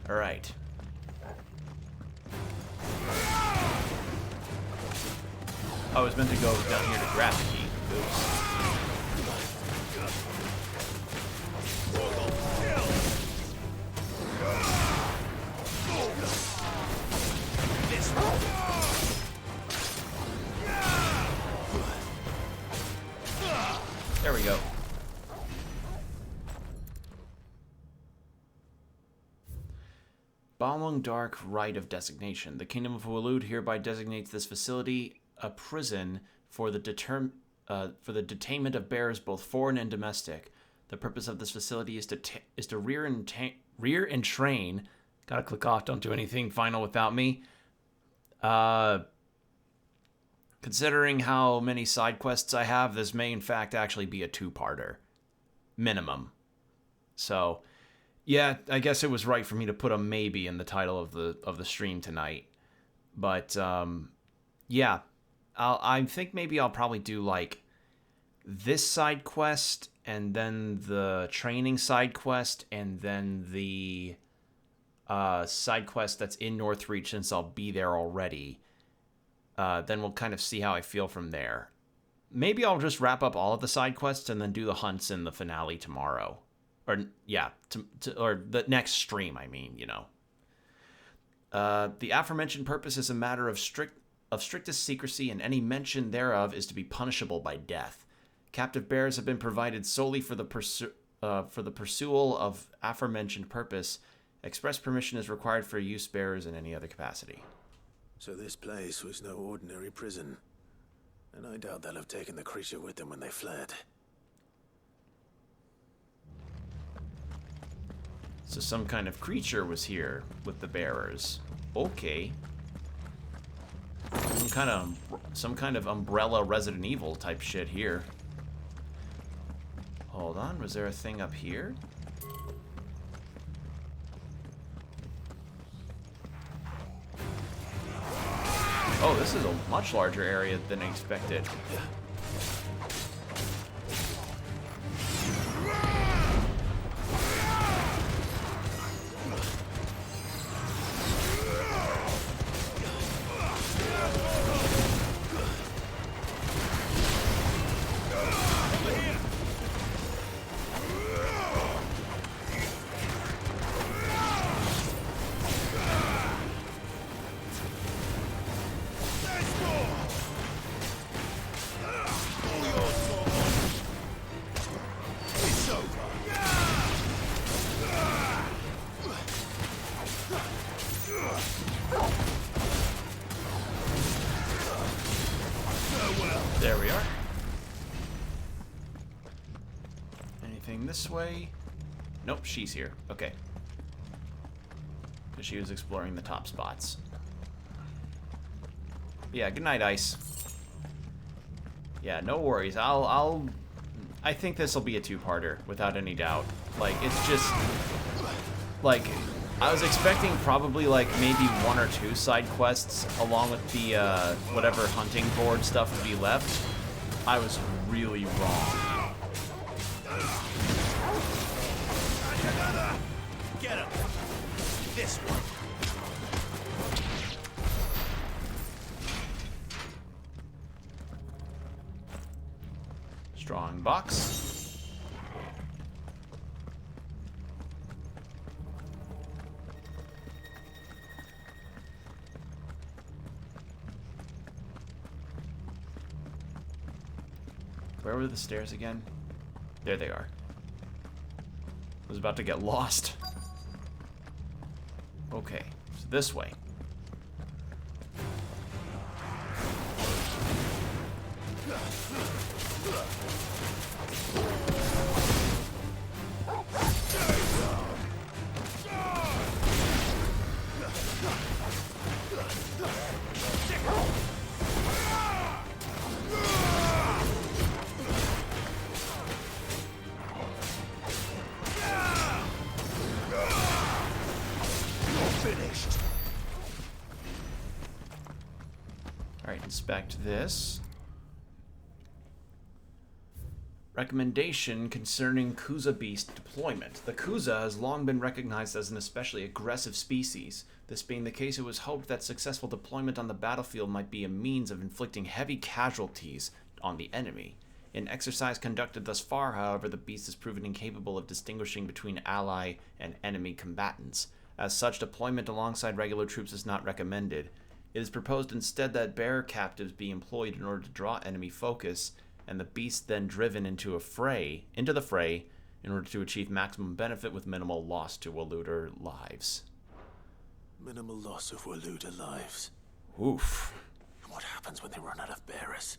All right. I was meant to go down here to grab the key. Oops. There we go. Balmung Dark Rite of Designation. The Kingdom of Waloed hereby designates this facility a prison for the detainment of bearers, both foreign and domestic. The purpose of this facility is to rear and train. Gotta click off. Don't do anything final without me. Considering how many side quests I have, this may in fact actually be a two-parter, minimum. So, yeah, I guess it was right for me to put a maybe in the title of the stream tonight. But yeah, I think maybe I'll probably do like this side quest and then the training side quest and then the side quest that's in Northreach since I'll be there already. Then we'll kind of see how I feel from there. Maybe I'll just wrap up all of the side quests and then do the hunts in the finale tomorrow. Or, yeah, or the next stream, I mean, you know. The aforementioned purpose is a matter of strictest secrecy, and any mention thereof is to be punishable by death. Captive bearers have been provided solely for the pursual of aforementioned purpose. Express permission is required for use bearers in any other capacity. So this place was no ordinary prison. And I doubt they'll have taken the creature with them when they fled. So some kind of creature was here with the bearers. Okay. Some kind of umbrella Resident Evil type shit here. Hold on, was there a thing up here? Oh, this is a much larger area than I expected. There we are. Anything this way? Nope, she's here. Okay. Because she was exploring the top spots. Yeah, good night, Ice. Yeah, no worries. I think this will be a two-parter, without any doubt. Like, it's just... Like, I was expecting probably, like, maybe one or two side quests, along with the, whatever hunting board stuff would be left. I was really wrong. Get him! This one! Strong box. Where were the stairs again? There they are. I was about to get lost. Okay, so this way. Finished. Alright, inspect this. Recommendation concerning Kuza beast deployment. The Kuza has long been recognized as an especially aggressive species. This being the case, it was hoped that successful deployment on the battlefield might be a means of inflicting heavy casualties on the enemy. In exercise conducted thus far, however, the beast has proven incapable of distinguishing between ally and enemy combatants. As such, deployment alongside regular troops is not recommended. It is proposed instead that bearer captives be employed in order to draw enemy focus, and the beast then driven into the fray in order to achieve maximum benefit with minimal loss to Waluder lives. Minimal loss of Waluder lives. Oof. What happens when they run out of bearers?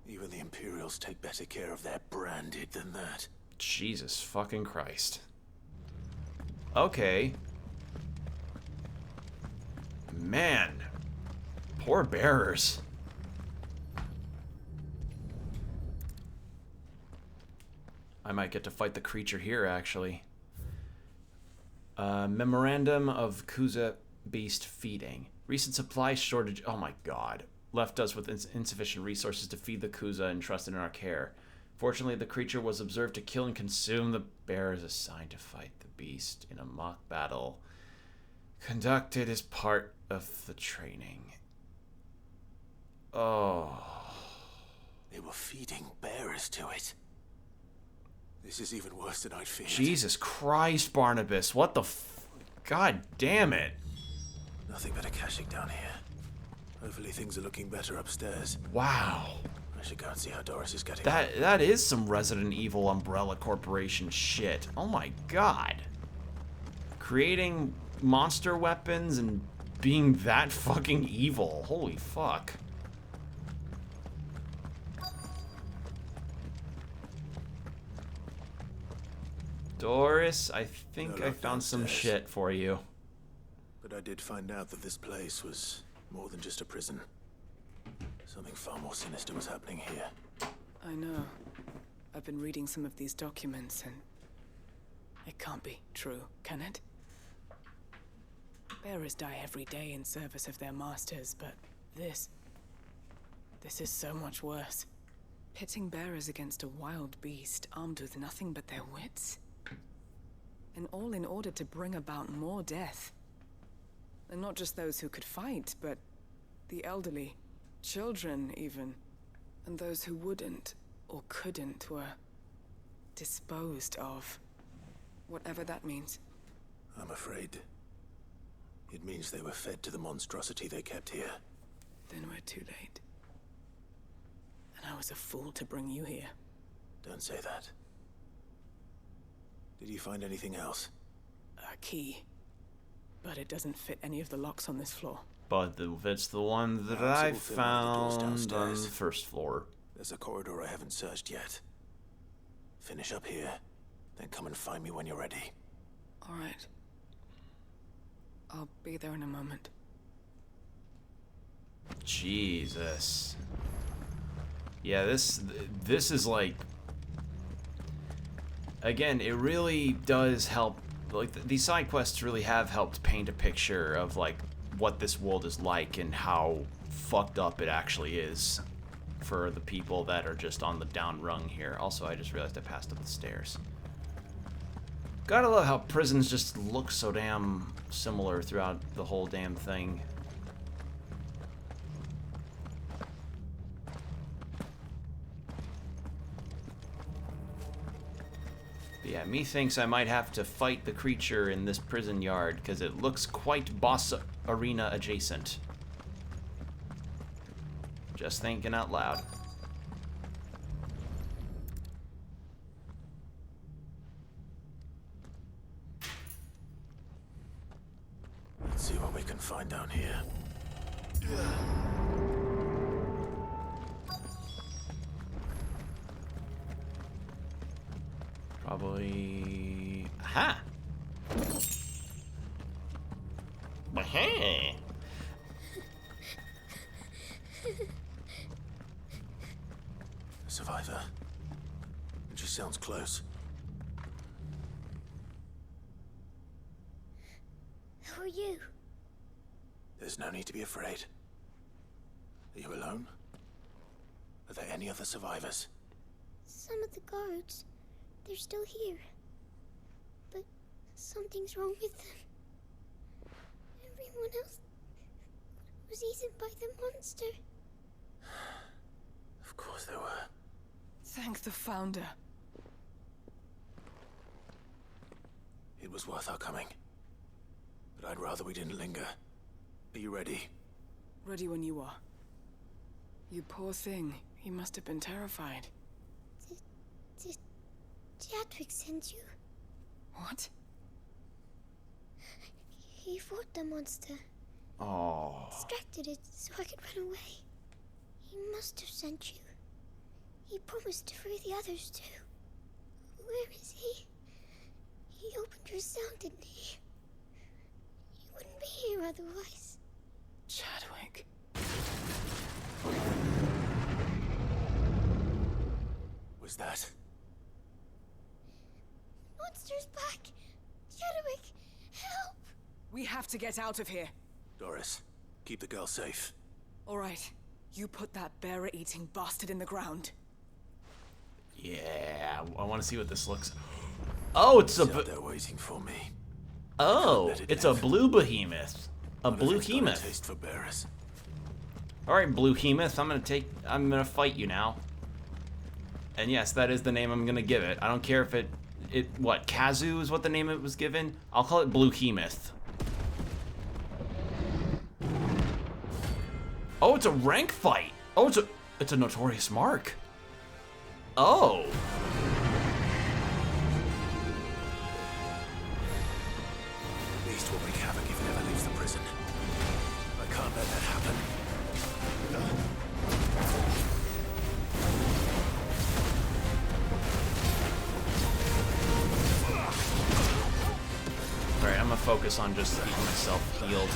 Even the Imperials take better care of their branded than that. Jesus fucking Christ. Okay. Man. Poor bearers. I might get to fight the creature here, actually. Memorandum of Kuza beast feeding. Recent supply shortage, oh my god, left us with insufficient resources to feed the Kuza entrusted in our care. Fortunately, the creature was observed to kill and consume the bearers assigned to fight the beast in a mock battle conducted as part of the training. Oh. They were feeding bearers to it. This is even worse than I'd feared. Jesus Christ, Barnabas. What the God damn it. Nothing but a caching down here. Hopefully things are looking better upstairs. Wow. I should go and see how Doris is getting That is some Resident Evil Umbrella Corporation shit. Oh my god. Creating monster weapons and being that fucking evil. Holy fuck. Doris, I think I found some shit for you. But I did find out that this place was more than just a prison. Something far more sinister was happening here. I know. I've been reading some of these documents and it can't be true, can it? Bearers die every day in service of their masters, but this is so much worse. Pitting bearers against a wild beast armed with nothing but their wits? And all in order to bring about more death. And not just those who could fight, but the elderly, children even. And those who wouldn't or couldn't were disposed of. Whatever that means. I'm afraid it means they were fed to the monstrosity they kept here. Then we're too late. And I was a fool to bring you here. Don't say that. Did you find anything else? A key. But it doesn't fit any of the locks on this floor. But it's the one that I found on the first floor. There's a corridor I haven't searched yet. Finish up here, then come and find me when you're ready. All right. I'll be there in a moment. Jesus. Yeah, this is like... Again, it really does help. Like, these side quests really have helped paint a picture of, like, what this world is like and how fucked up it actually is for the people that are just on the down rung here. Also, I just realized I passed up the stairs. Gotta love how prisons just look so damn similar throughout the whole damn thing. But yeah, methinks I might have to fight the creature in this prison yard because it looks quite boss arena adjacent. Just thinking out loud. can find down here. Probably... Aha! Hey. A survivor. And she sounds close. Who are you? There's no need to be afraid. Are you alone? Are there any other survivors? Some of the guards. They're still here. But something's wrong with them. Everyone else was eaten by the monster. Of course they were. Thank the Founder. It was worth our coming. But I'd rather we didn't linger. Are you ready? Ready when you are. You poor thing. He must have been terrified. Did Jadwick send you? What? He fought the monster. Oh. Distracted it so I could run away. He must have sent you. He promised to free the others too. Where is he? He opened your cell, didn't he? He wouldn't be here otherwise. Chadwick. Was that? Monster's back! Chadwick, help! We have to get out of here. Doris, keep the girl safe. All right. You put that bearer-eating bastard in the ground. Yeah, I want to see what this looks. Oh, it's a. They're waiting for me. Oh, it's a blue behemoth. A blue behemoth. Taste for bearers. All right, blue behemoth. I'm gonna fight you now. And yes, that is the name I'm gonna give it. I don't care if what Kazu is what the name it was given. I'll call it blue behemoth. Oh, it's a rank fight. Oh, it's a notorious mark. Oh. Beast will wreak havoc if it ever leaves the prison. I can't let that happen. Alright, I'm gonna focus on just keeping myself healed.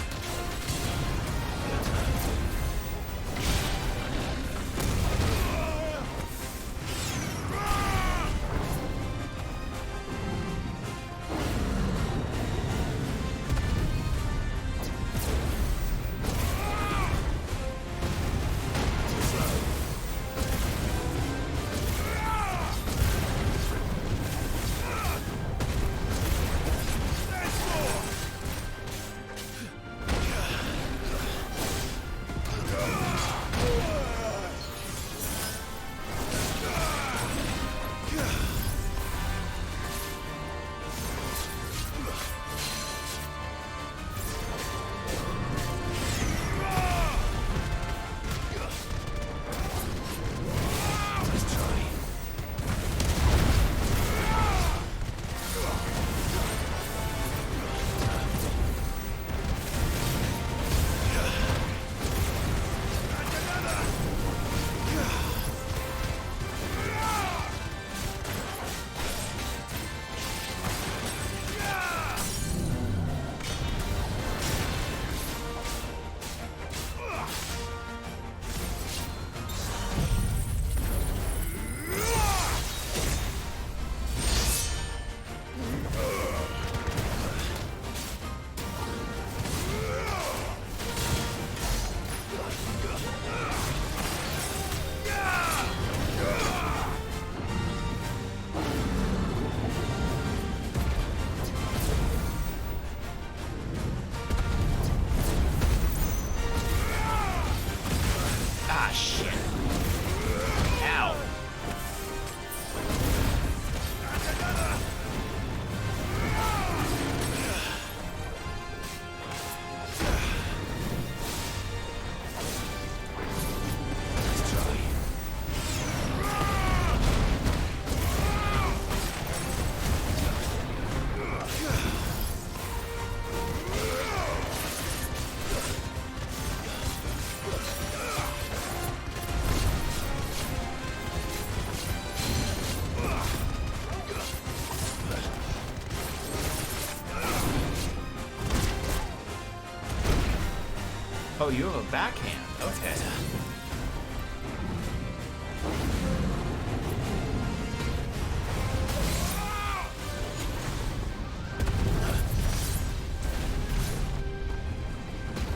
Oh, you have a backhand. Okay.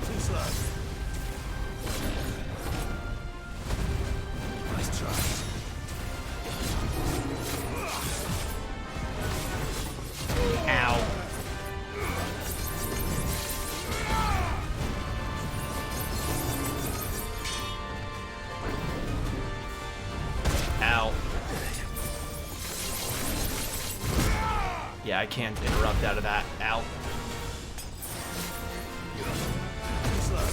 Too slow. Nice try. Ow. Ow. Yeah, I can't interrupt out of that. Ow. Too slow.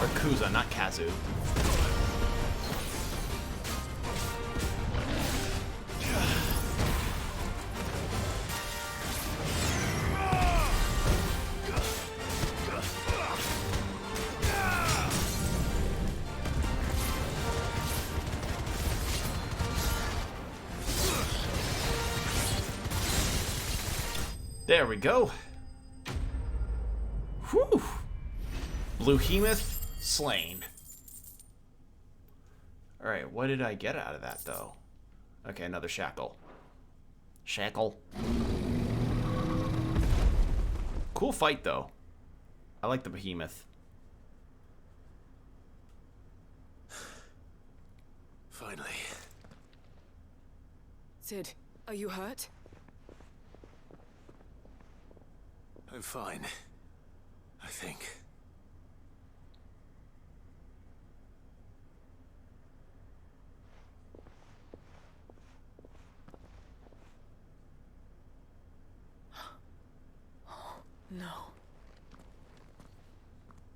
Or Kuza, not Kazu. There we go. Whew. Bluehemoth slain. Alright, what did I get out of that, though? Okay, another shackle. Shackle. Cool fight, though. I like the behemoth. Finally. Sid, are you hurt? I'm fine. I think. No.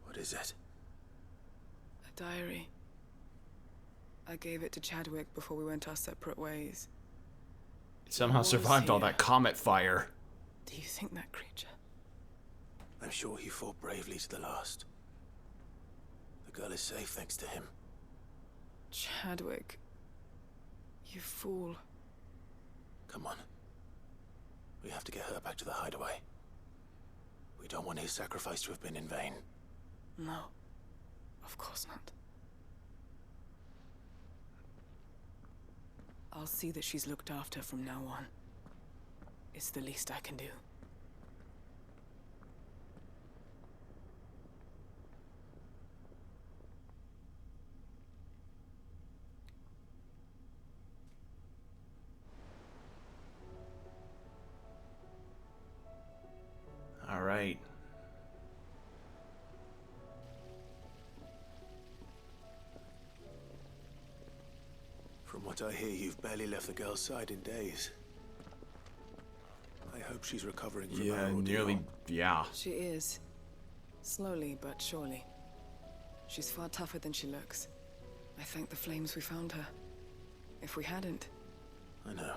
What is it? A diary. I gave it to Chadwick before we went our separate ways. It somehow survived all that comet fire. Do you think that creature? I'm sure he fought bravely to the last. The girl is safe thanks to him. Chadwick. You fool. Come on. We have to get her back to the hideaway. We don't want his sacrifice to have been in vain. No. Of course not. I'll see that she's looked after from now on. It's the least I can do. All right. From what I hear, you've barely left the girl's side in days. I hope she's recovering from her ordeal. Nearly, yeah. She is. Slowly but surely. She's far tougher than she looks. I thank the flames we found her. If we hadn't... I know.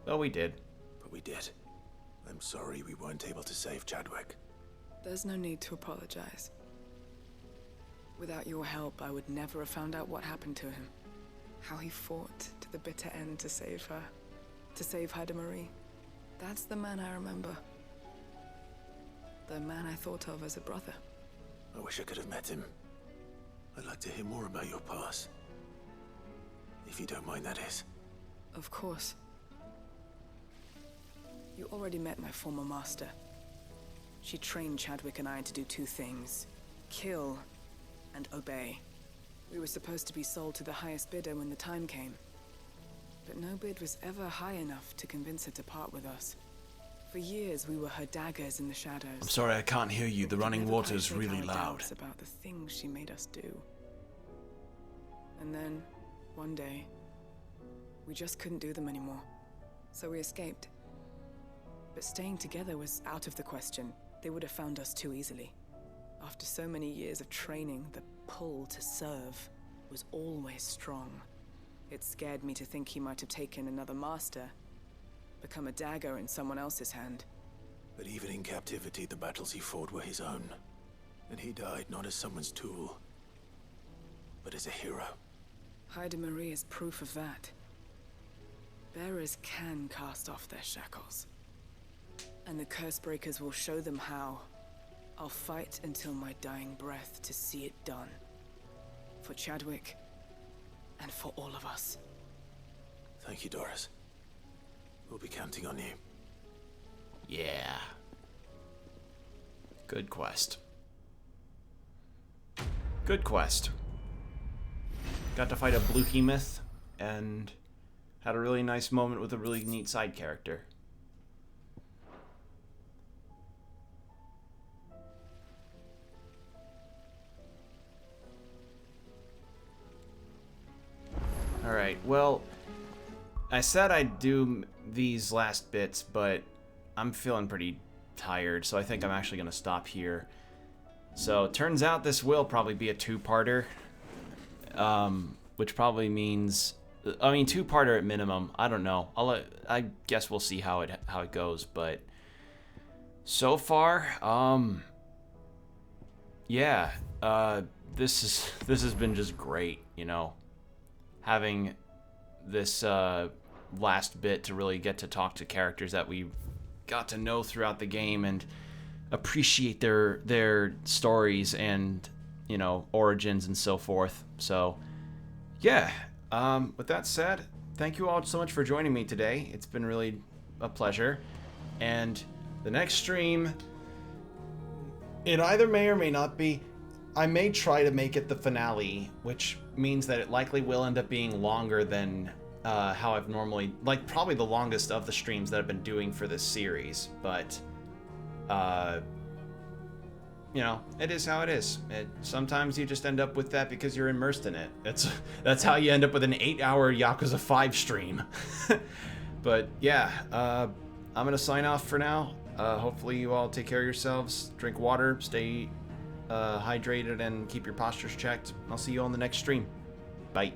Well, we did. But we did. I'm sorry we weren't able to save Chadwick. There's no need to apologize. Without your help, I would never have found out what happened to him. How he fought to the bitter end to save her. To save Haida Marie. That's the man I remember. The man I thought of as a brother. I wish I could have met him. I'd like to hear more about your past. If you don't mind, that is. Of course. You already met my former master. She trained Chadwick and I to do two things. Kill and obey. We were supposed to be sold to the highest bidder when the time came. But no bid was ever high enough to convince her to part with us. For years, we were her daggers in the shadows. I'm sorry, I can't hear you. The running water's really loud. About the things she made us do. And then, one day, we just couldn't do them anymore. So we escaped. But staying together was out of the question. They would have found us too easily. After so many years of training, the pull to serve was always strong. It scared me to think he might have taken another master, become a dagger in someone else's hand. But even in captivity, the battles he fought were his own. And he died not as someone's tool, but as a hero. Hyde Marie is proof of that. Bearers can cast off their shackles. And the Cursebreakers will show them how. I'll fight until my dying breath to see it done. For Chadwick, and for all of us. Thank you, Doris. We'll be counting on you. Yeah. Good quest. Good quest. Got to fight a blue behemoth and had a really nice moment with a really neat side character. Alright, well, I said I'd do these last bits, but I'm feeling pretty tired, so I think I'm actually going to stop here. So, it turns out this will probably be a two-parter, which probably means, I mean, two-parter at minimum. I don't know. I guess we'll see how it goes, but so far, yeah, this has been just great, you know. Having this last bit to really get to talk to characters that we got to know throughout the game and appreciate their stories and, you know, origins and so forth. So yeah, with that said, thank you all so much for joining me today. It's been really a pleasure. And the next stream, it either may or may not be, I may try to make it the finale, which means that it likely will end up being longer than how I've normally, like, probably the longest of the streams that I've been doing for this series, but you know, it is how it is. Sometimes you just end up with that because you're immersed in it. That's how you end up with an 8-hour Yakuza 5 stream. But yeah, I'm gonna sign off for now. Hopefully you all take care of yourselves, drink water, stay hydrated, and keep your postures checked. I'll see you on the next stream. Bye.